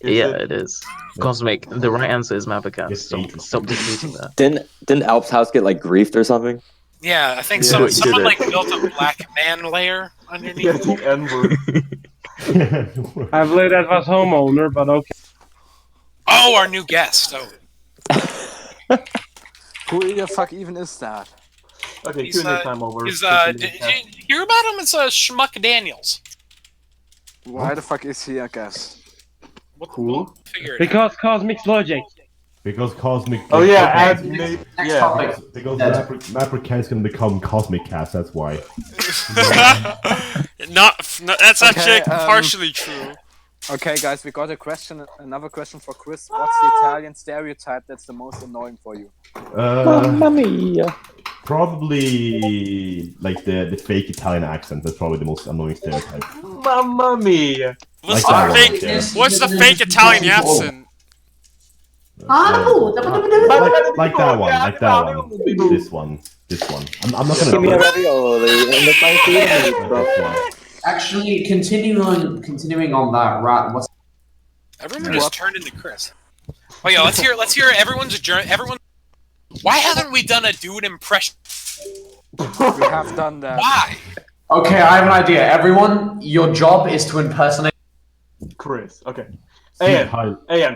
Yeah, it is. Cosmic. The right answer is MapperCast. Yes, Stop disputing that. Didn't Alp's house get like griefed or something? Yeah, I think Yeah, so. it Someone did like it. built a black man layer underneath. Yeah, the N-word. I believe that was homeowner, but okay. Oh, our new guest. Oh, Who the fuck even is that? Okay, He's, Q&A time over. Did you hear about him? It's Schmuck Daniels. Why the fuck is he a guest? Cool. Figure it out. Because Cosmic's logic. Because Cosmic. Oh yeah, okay. and Next yeah. topic. Because MapperCast is gonna become Cosmic Cast. That's why. That's actually Okay, partially true. Okay, guys, we got a question. Another question for Chris. What's the Italian stereotype that's the most annoying for you? Mamma mia. Probably like the fake Italian accent. That's probably the most annoying stereotype. Mamma mia! What's Like that the one, fake? yeah. What's the fake Italian accent? Like that one. Like that one. This one. This one. I'm not gonna. Give me a ravioli and the spicy This one. Actually, continuing on that, Rat. What's Everyone just turned into Chris. Oh yeah, let's hear everyone's journey. Everyone. Why haven't we done a dude impression? We have done that. Why? Okay, I have an idea. Everyone, your job is to impersonate. Chris. Okay. AN.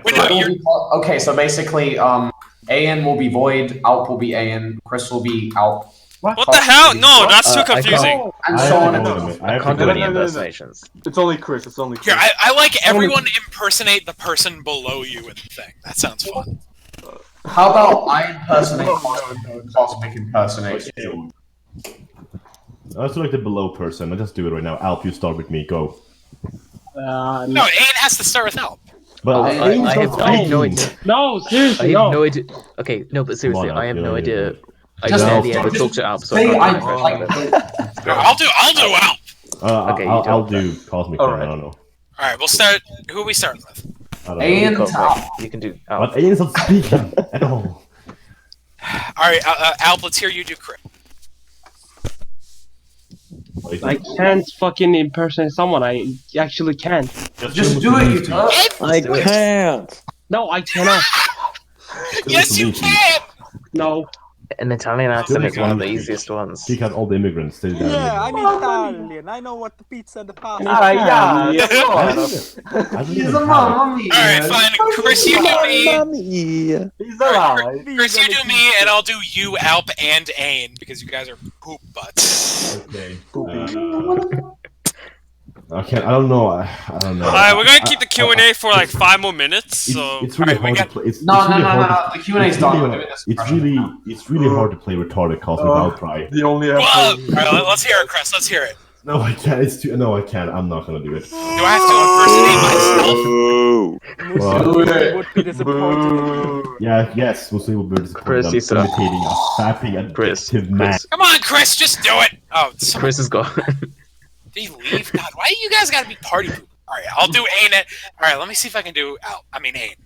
Wait, no, you're- Okay, so basically, AN will be Void, Alp will be AN, Chris will be Alp, What the hell? No, that's too confusing. and so on and so I forth. have Can't to do go any to the- impersonations. It's only Chris. It's only Chris. Here, I like everyone impersonate the person below you in the thing. That sounds fun. How about I impersonate Cosmic impersonates you? I also like the below person. Let's just do it right now. Alp, you start with me. Go. No, Aiden has to start with help. Well, I have no idea. No, I seriously, have no. no idea. Okay, no, but seriously, Come on, I have Alp, no yeah, idea. I Just- barely ever just talk to Alp, so Say I I can't do like. impression of him. I'll do help. Okay, you I'll do do Cosmic. All Then, right. I don't know. All right, we'll start. Who are we starting with? I don't know. AN Cosmic, to Alp. you can do Alp. But Ian is not speaking at all. All right, Alp, let's hear you do Chris. I can't fucking impersonate someone. I actually can't. Just do it, you turd. I can't. No, I cannot. Yes, you can. No. An Italian accent is one of the Kick easiest ones. Kick out all the immigrants. Stay down. I'm Italian. I know what the pizza and the pasta. He's a mamma mia. All right, fine. Chris, you do me. He's alive. Chris, you do me, and I'll do you, Alp, and Ain because you guys are poop butts. Okay. Okay. I don't know. I don't know. Alright, we're gonna keep the Q&A for like 5 more minutes, so... It's really Alright, we hard to play. It's No, really no, hard no. to- The Q&A is done. We're doing this It's really hard to play retarded Cosmic. I'll try. The only Well, all right, let's hear it, Chris. Let's hear it. No, I can't. It's too. No, I can't. I'm not gonna do it. Do I have to impersonate myself? Mussolini would be disappointed. Boo. Yeah. Yes. Muslim will be disappointed. Chris, I'm you suck. imitating a fapping Chris, addictive man. Chris, Come on, Chris, just do it. Oh, Chris is gone. did he leave? God, why do you guys gotta be party poop? All right, I'll do Ain. All right, let me see if I can do Alp. I mean Ain.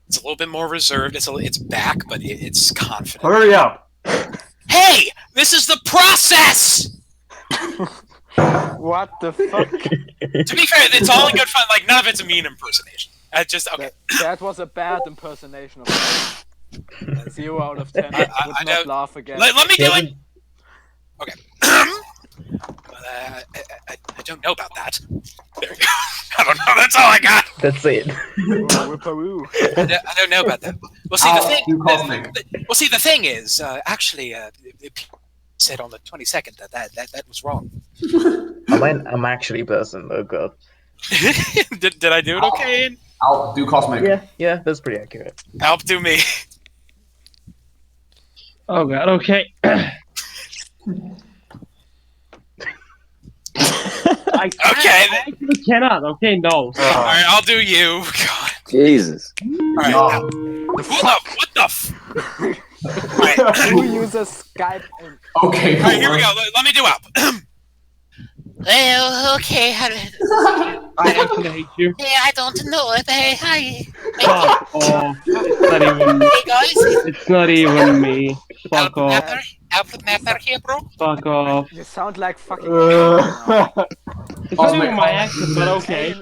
It's a little bit more reserved. It's back, but it's confident. Hurry up. Hey, this is the process. What the fuck? To be fair, it's all in good fun. Like none of it's a mean impersonation. I just okay. That was a bad impersonation of me. 0 out of 10. I would I not don't- laugh again. Let me do it. Okay. I don't know about that. There we go. I don't know. That's all I got. That's it. Peru. I don't know about that. Well, see the thing. do Cosmic. Well, see the thing is, actually, it said on the 22nd that was wrong. I'm actually person. Oh god. did I do it okay? Ian? Alp, do Cosmic. Yeah, that's pretty accurate. Help do me. Oh god, okay. I can't, Okay. I actually cannot. Okay, no. All right, I'll do you. God. Jesus. All right. What the? All right. Who uses Skype? And... Okay, All right, here we go. Let me do up. Well, okay. I actually hate you. Hey, I don't know. Hey, hi. Fuck off. It's not even. guys. It's not even me. Fuck off. Mapper here, bro. Fuck off. You sound like fucking. It's not even my accent, but okay.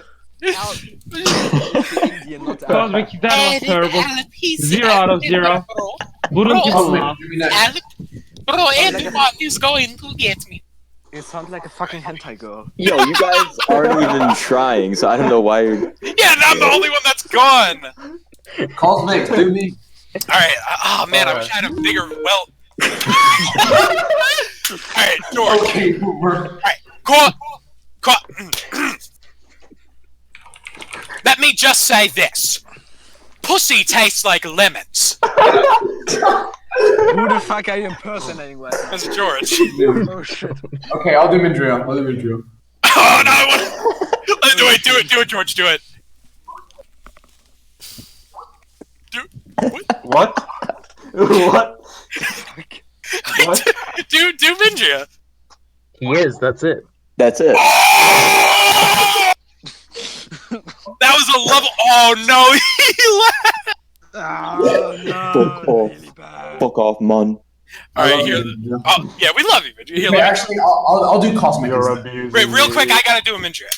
Indian, not Cosmic, that was terrible. 0 out of 0. Wouldn't even Cosmic, laugh. do me next. Bro, everyone is going to get me. You sound like a fucking hentai girl. Yo, you guys aren't even trying, so I don't know why you're. Yeah, and I'm the only one that's gone. Cosmic, do me. Alright, oh man, I wish I had a bigger, well... Alright, George. Okay, boomer. Alright, let me just say this. Pussy tastes like lemons. Who the fuck are you impersonating right now? That's George. Oh shit. Okay, I'll do Mindria. Oh no! Wait, do it, George, do it. What? What? What? Do Mindria. He is. That's it. That's it. That was a level. Oh no! He left. Fuck off. Fuck off, man. All right, here. Oh yeah, we love you, Mindria. Here, Okay, actually, I'll do Cosmic. You're instead. abusing Wait, real me. quick, I gotta do a Mindria.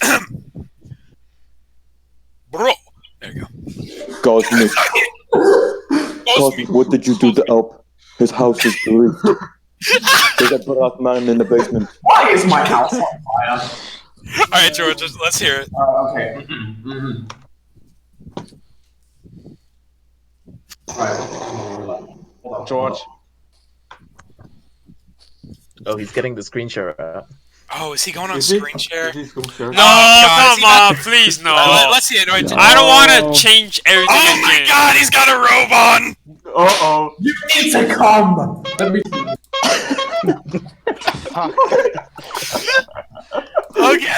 Bro, there you go. Cosmic. Cosmic, what did you do to Elp? His house is ruined. There's a black man in the basement. Why is my house on fire? All right, George, let's hear it. Okay. Alright. Hold on. George. Oh, he's getting the screen share out. Oh, is he going on Is he? screen share? Is he screen share? No, God, come on, please, no. Let's see it. Wait, I don't want to change everything Oh my again. God, he's got a robe on. Uh-oh. You need to come! Let me... Okay.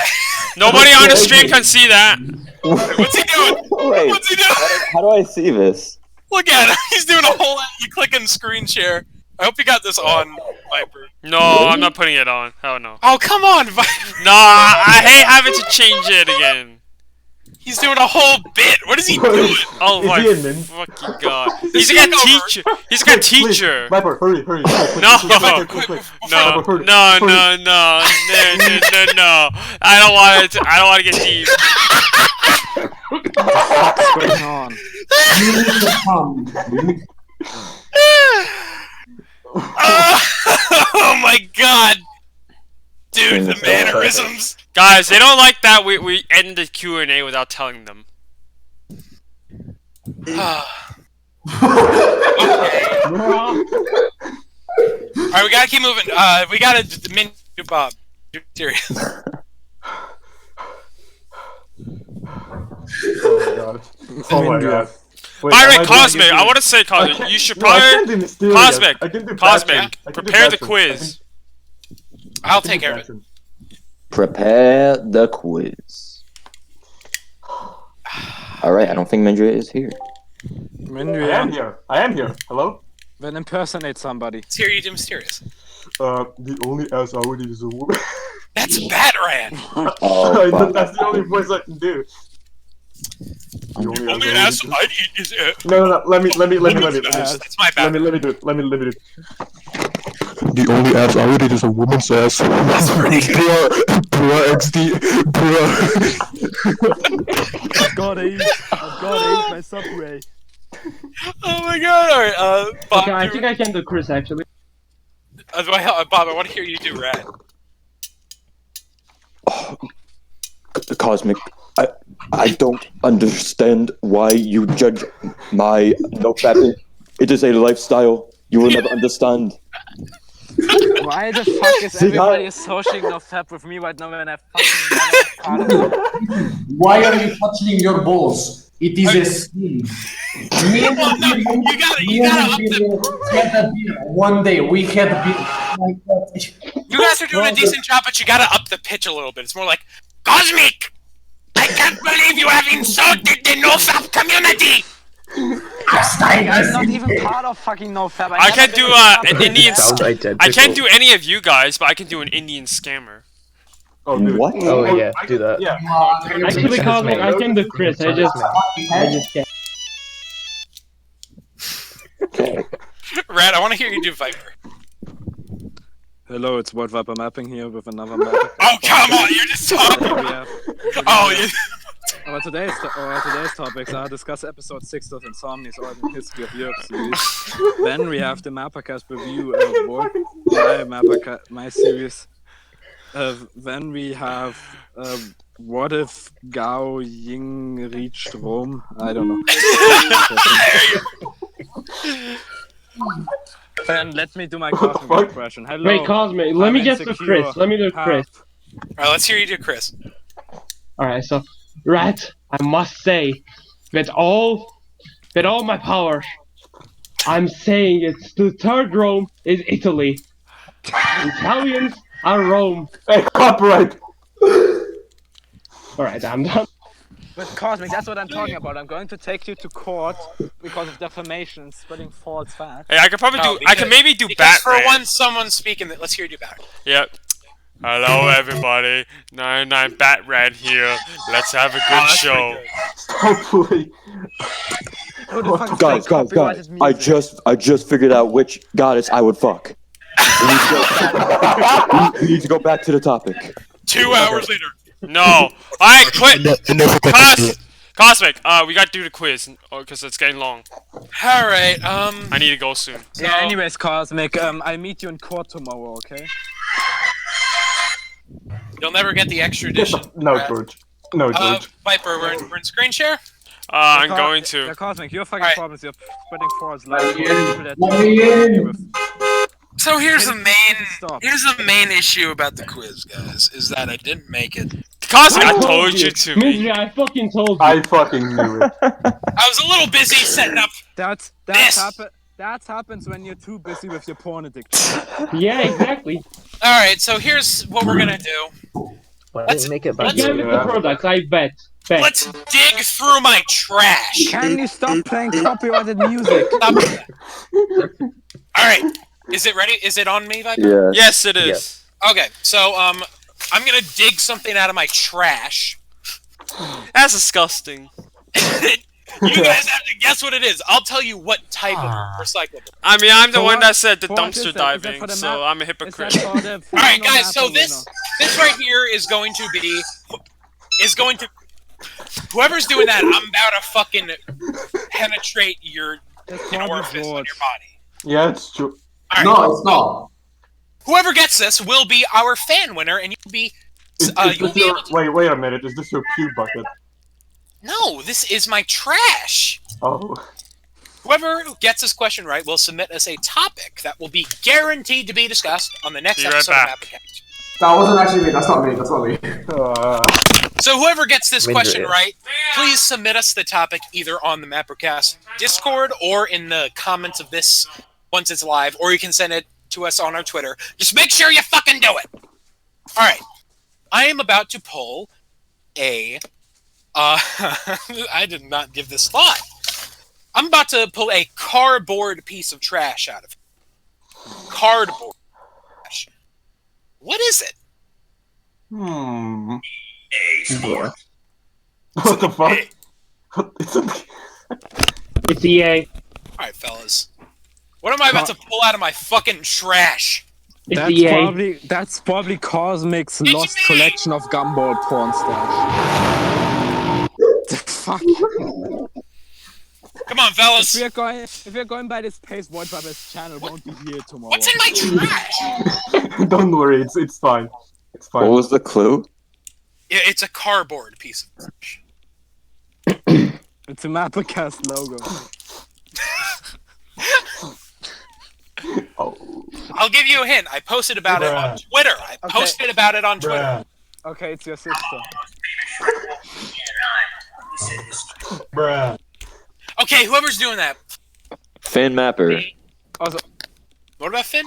Nobody on the stream can see that. What's he doing? Wait, What's he doing? how do I see this? Look at him. He's doing a whole. You click on screen share. I hope you got this on, Viper. No, I'm not putting it on. Hell no. Oh come on, Viper. No, I hate having to change it again. He's doing a whole bit. What is he doing? Oh Is my he in then? fucking god. He's like a teacher. He's like a teacher. Viper, hurry. No. Quick. No, Viper, hurry. no. I don't want it. I don't want to get deep. What's going on? You need to come. Oh my God, dude, the mannerisms. Guys, they don't like that we end the Q&A without telling them. Alright, we gotta keep moving. We gotta Bob. Serious. Oh my god. Wait, By the way, am I Cosmic, doing- I want to say, Cosmic, you should No, I can't probably... do Mysterious. Cosmic, I can do Cosmic, Batman. I can do prepare the Batman. quiz. I'll take care of it. Prepare the quiz. Alright, I don't think Mindria is here. Mindria, I am here. Hello? then impersonate somebody. Let's hear you do Mysterious. The only ass I would eat is a woman. That's Batran. Oh, fuck. That's the only voice I can do. The Only ass I'd eat is it. No. Let me. That's my bad. Let me do it. The only ass I would eat is a woman's ass. That's pretty good. Bruh, XD, bruh. I've gotta eat my Subway. Oh my God! All right, Bob. Okay, I think I can do Chris actually. Bob, I want to hear you do Rat. Cosmic, I don't understand why you judge my no fapping. It is a lifestyle. You will never understand. Why the fuck is everybody associating no fap with me right now when I fucking never Why are you touching your balls? It is a sin. Me and You gotta up the. had a beer. One day we had a beer like that. You guys are doing a decent job, but you gotta up the pitch a little bit. It's more like Cosmic. I can't believe you have insulted the NoFap community. I'm not even part of fucking no fap. I can't do an Indian. Sound identical. I can't do any of you guys, but I can do an Indian scammer. Oh, dude. What? Oh yeah, do that. Yeah. Actually, Cosmic, I can do Chris. I just can't. Rat, I want to hear you do Viper. Hello, it's VoidViper Mapping here with another map. Oh come on, you're just talking. Oh, you. Our today's topics are discuss episode 6 of Insomnious or the history of Europe series. Then we have the MapperCast review of my series. Then we have what if Gao Ying reached Rome? I don't know. And let me do my What the Cosmic fuck? impression. Hello. Wait, Cosmic, let I'm me guess for insecure. Chris. Let me do Chris. Alright, let's hear you do Chris. Alright, so, Rat, I must say, with all my powers, I'm saying it's the third Rome is Italy. Italians are Rome. Hey, copyright! Alright, I'm done. But Cosmic, that's what I'm talking about. I'm going to take you to court because of defamation and spreading false facts. Hey, I could probably No, do. I can maybe do Because for Batman. once someone's speaking, let's hear you do Batman. Yep. Hello, everybody. 99 Batman here. Let's have a good show. Hopefully. Who the fuck is Guys, playing guys, copyrighted guys! music? I just figured out which goddess I would fuck. We need to go back to the topic. 2 hours later. No. Alright, quit. Cosmic, we gotta do the quiz because it's getting long. Alright, I need to go soon. Yeah, anyways, Cosmic, I'll meet you in court tomorrow, okay? You'll never get the extradition. No, Rat. George. No, George. Viper, we're in screen share? I'm going to. Yeah, Cosmic, your fucking Alright. problem is you're spreading false lies. So here's the Stop. main issue about the quiz, guys, is that I didn't make it. Cosmic, I told you to me. Mindria, I fucking told you. I fucking knew it. I was a little busy setting up. That happens when you're too busy with your porn addiction. Yeah, exactly. Alright, so here's what we're gonna do. Why didn't you make it back? Yeah, with the products, I bet. Let's dig through my trash. Can you stop playing copyrighted music? Alright, is it ready? Is it on me, Viper? Yeah. Yes, it is. Okay, so I'm gonna dig something out of my trash. That's disgusting. You guys have to guess what it is. I'll tell you what type of recyclable. I mean, I'm the For one what? that said the For what dumpster is that? Is that diving, for the so map? I'm a Is hypocrite. that for the Alright, final guys, so Apple this right here is going to be whoever's doing that, I'm about to fucking penetrate your orifice on your body. Yeah, it's true. Alright, No, it's not. whoever gets this will be our fan winner, and you'll be you'll be able to... Wait a minute. Is this your puke bucket? No, this is my trash. Oh. Whoever gets this question right will submit us a topic that will be guaranteed to be discussed on the next Be right episode back. of MapperCast. That wasn't actually me. That's not me. That's not me. So whoever gets this Mindria. question right, please submit us the topic either on the MapperCast Discord or in the comments of this once it's live, or you can send it to us on our Twitter. Just make sure you fucking do it! Alright. I am about to pull a... I did not give this thought. I'm about to pull a cardboard piece of trash out of it. Cardboard trash. What is it? What the fuck? It's EA. Alright, fellas. What am I about to pull out of my fucking trash? It's EA. That's probably Cosmic's lost collection of gumball porn stash. The fuck? Come on, fellas. If we're going by this pace, VoidViper's channel won't be here tomorrow. What's in my trash? Don't worry, it's fine. It's fine. What was the clue? Yeah, it's a cardboard piece of trash. It's a MapperCast logo. I'll give you a hint. I posted about it on Twitter. I posted about it on Twitter. Okay, it's your sister. Bruh. Okay, whoever's doing that. Finn Mapper. Also, What about Finn?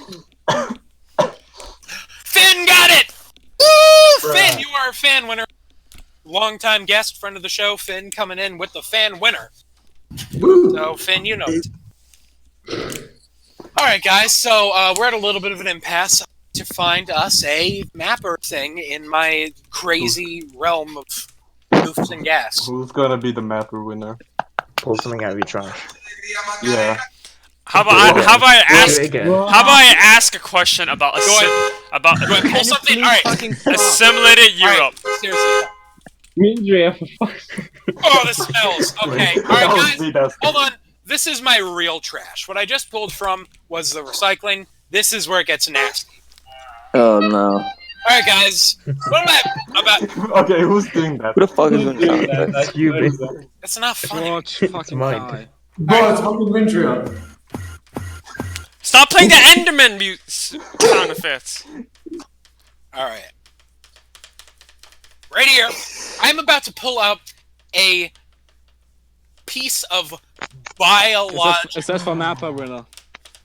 Finn got it! Woo! Finn, you are a fan winner. Longtime guest, friend of the show, Finn coming in with the fan winner. So, Finn, you know it. Alright, guys, so we're at a little bit of an impasse to find us a mapper thing in my crazy realm of goofs and gas. Who's gonna be the mapper winner? Pull something out of your trash. Yeah. How about I ask a question about Go ahead, pull something. Alright, assimilated Europe. Alright, seriously. Mindria, for fuck's sake. Oh, this smells. Okay, alright, guys, That's hold on. This is my real trash. What I just pulled from was the recycling. This is where it gets nasty. Oh no. Alright, guys. What am I about? Okay, who's doing that? Who the fuck is doing that? You, That's not funny. George fucking mine. die. Bro, it's fucking Mindria. Stop playing the Enderman sound effects. Alright. Right here, I'm about to pull out a piece of biological... Is that for Mapper winner?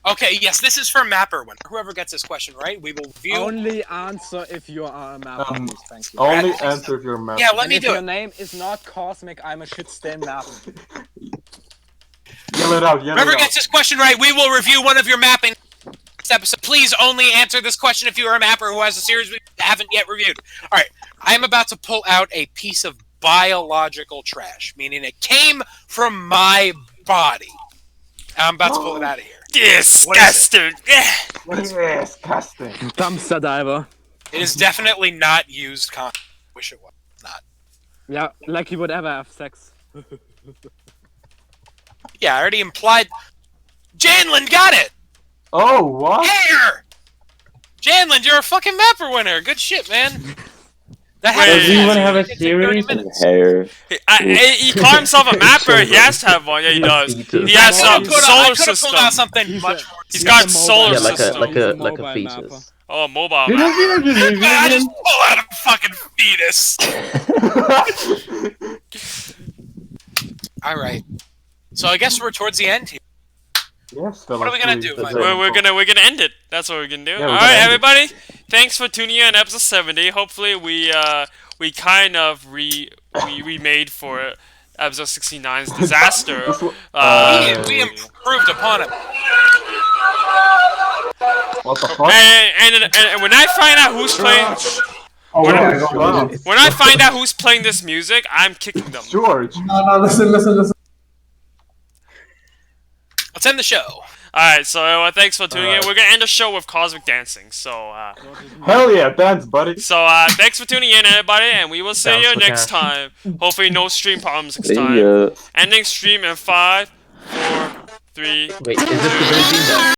Okay, yes, this is for Mapper winner. Whoever gets this question right, we will review... Only answer if you are a Mapper, please, thank you. Only answer if you're a Mapper. Yeah, let me if do your it. name is not Cosmic, I'm a shit stain Mapper. Yell it out, yell Whoever it out. gets this question right, we will review one of your mapping next episode. Please only answer this question if you are a Mapper who has a series we haven't yet reviewed. Alright, I am about to pull out a piece of biological trash, meaning it came from my body. I'm about to pull it out of here. Disgusting. Disgusting. Dumpster diver. It is definitely not used condom. Wish it was not. Yeah, like he would ever have sex. Yeah, I already implied. Janlin got it! Oh, what? Hair! Janlin, you're a fucking Mapper winner. Good shit, man. That Wait, happens Does anyone have a in 30 series? minutes. Hair. He called himself a mapper. He has to have one. Yeah, he does. He has I some could have solar pulled system. out something much more. He's got solar Yeah, like system. a Mobile fetus. mapper. Oh, mobile. Did mapper. I just review I again? just pull out a fucking fetus. Alright. So I guess we're towards the end here. Yes, What are we gonna do, Mike? We're gonna end it. That's what we're gonna do. Yeah, we're All gonna right, end it. everybody. Thanks for tuning in episode 70. Hopefully, we kind of remade for episode 69's disaster. We improved upon it. What the fuck? And when I find out who's playing, Oh, What yeah, is- I got it. when I find out who's playing this music, I'm kicking them. George. No, listen. Let's end the show. Alright, so thanks for tuning in. We're gonna end the show with Cosmic Dancing. So, Hell yeah, dance, buddy. thanks for tuning in, everybody, and we will see Bounce you for next cash. time. Hopefully, no stream problems next See time. ya. Ending stream in 5, 4, 3. Wait, is this the Virgin?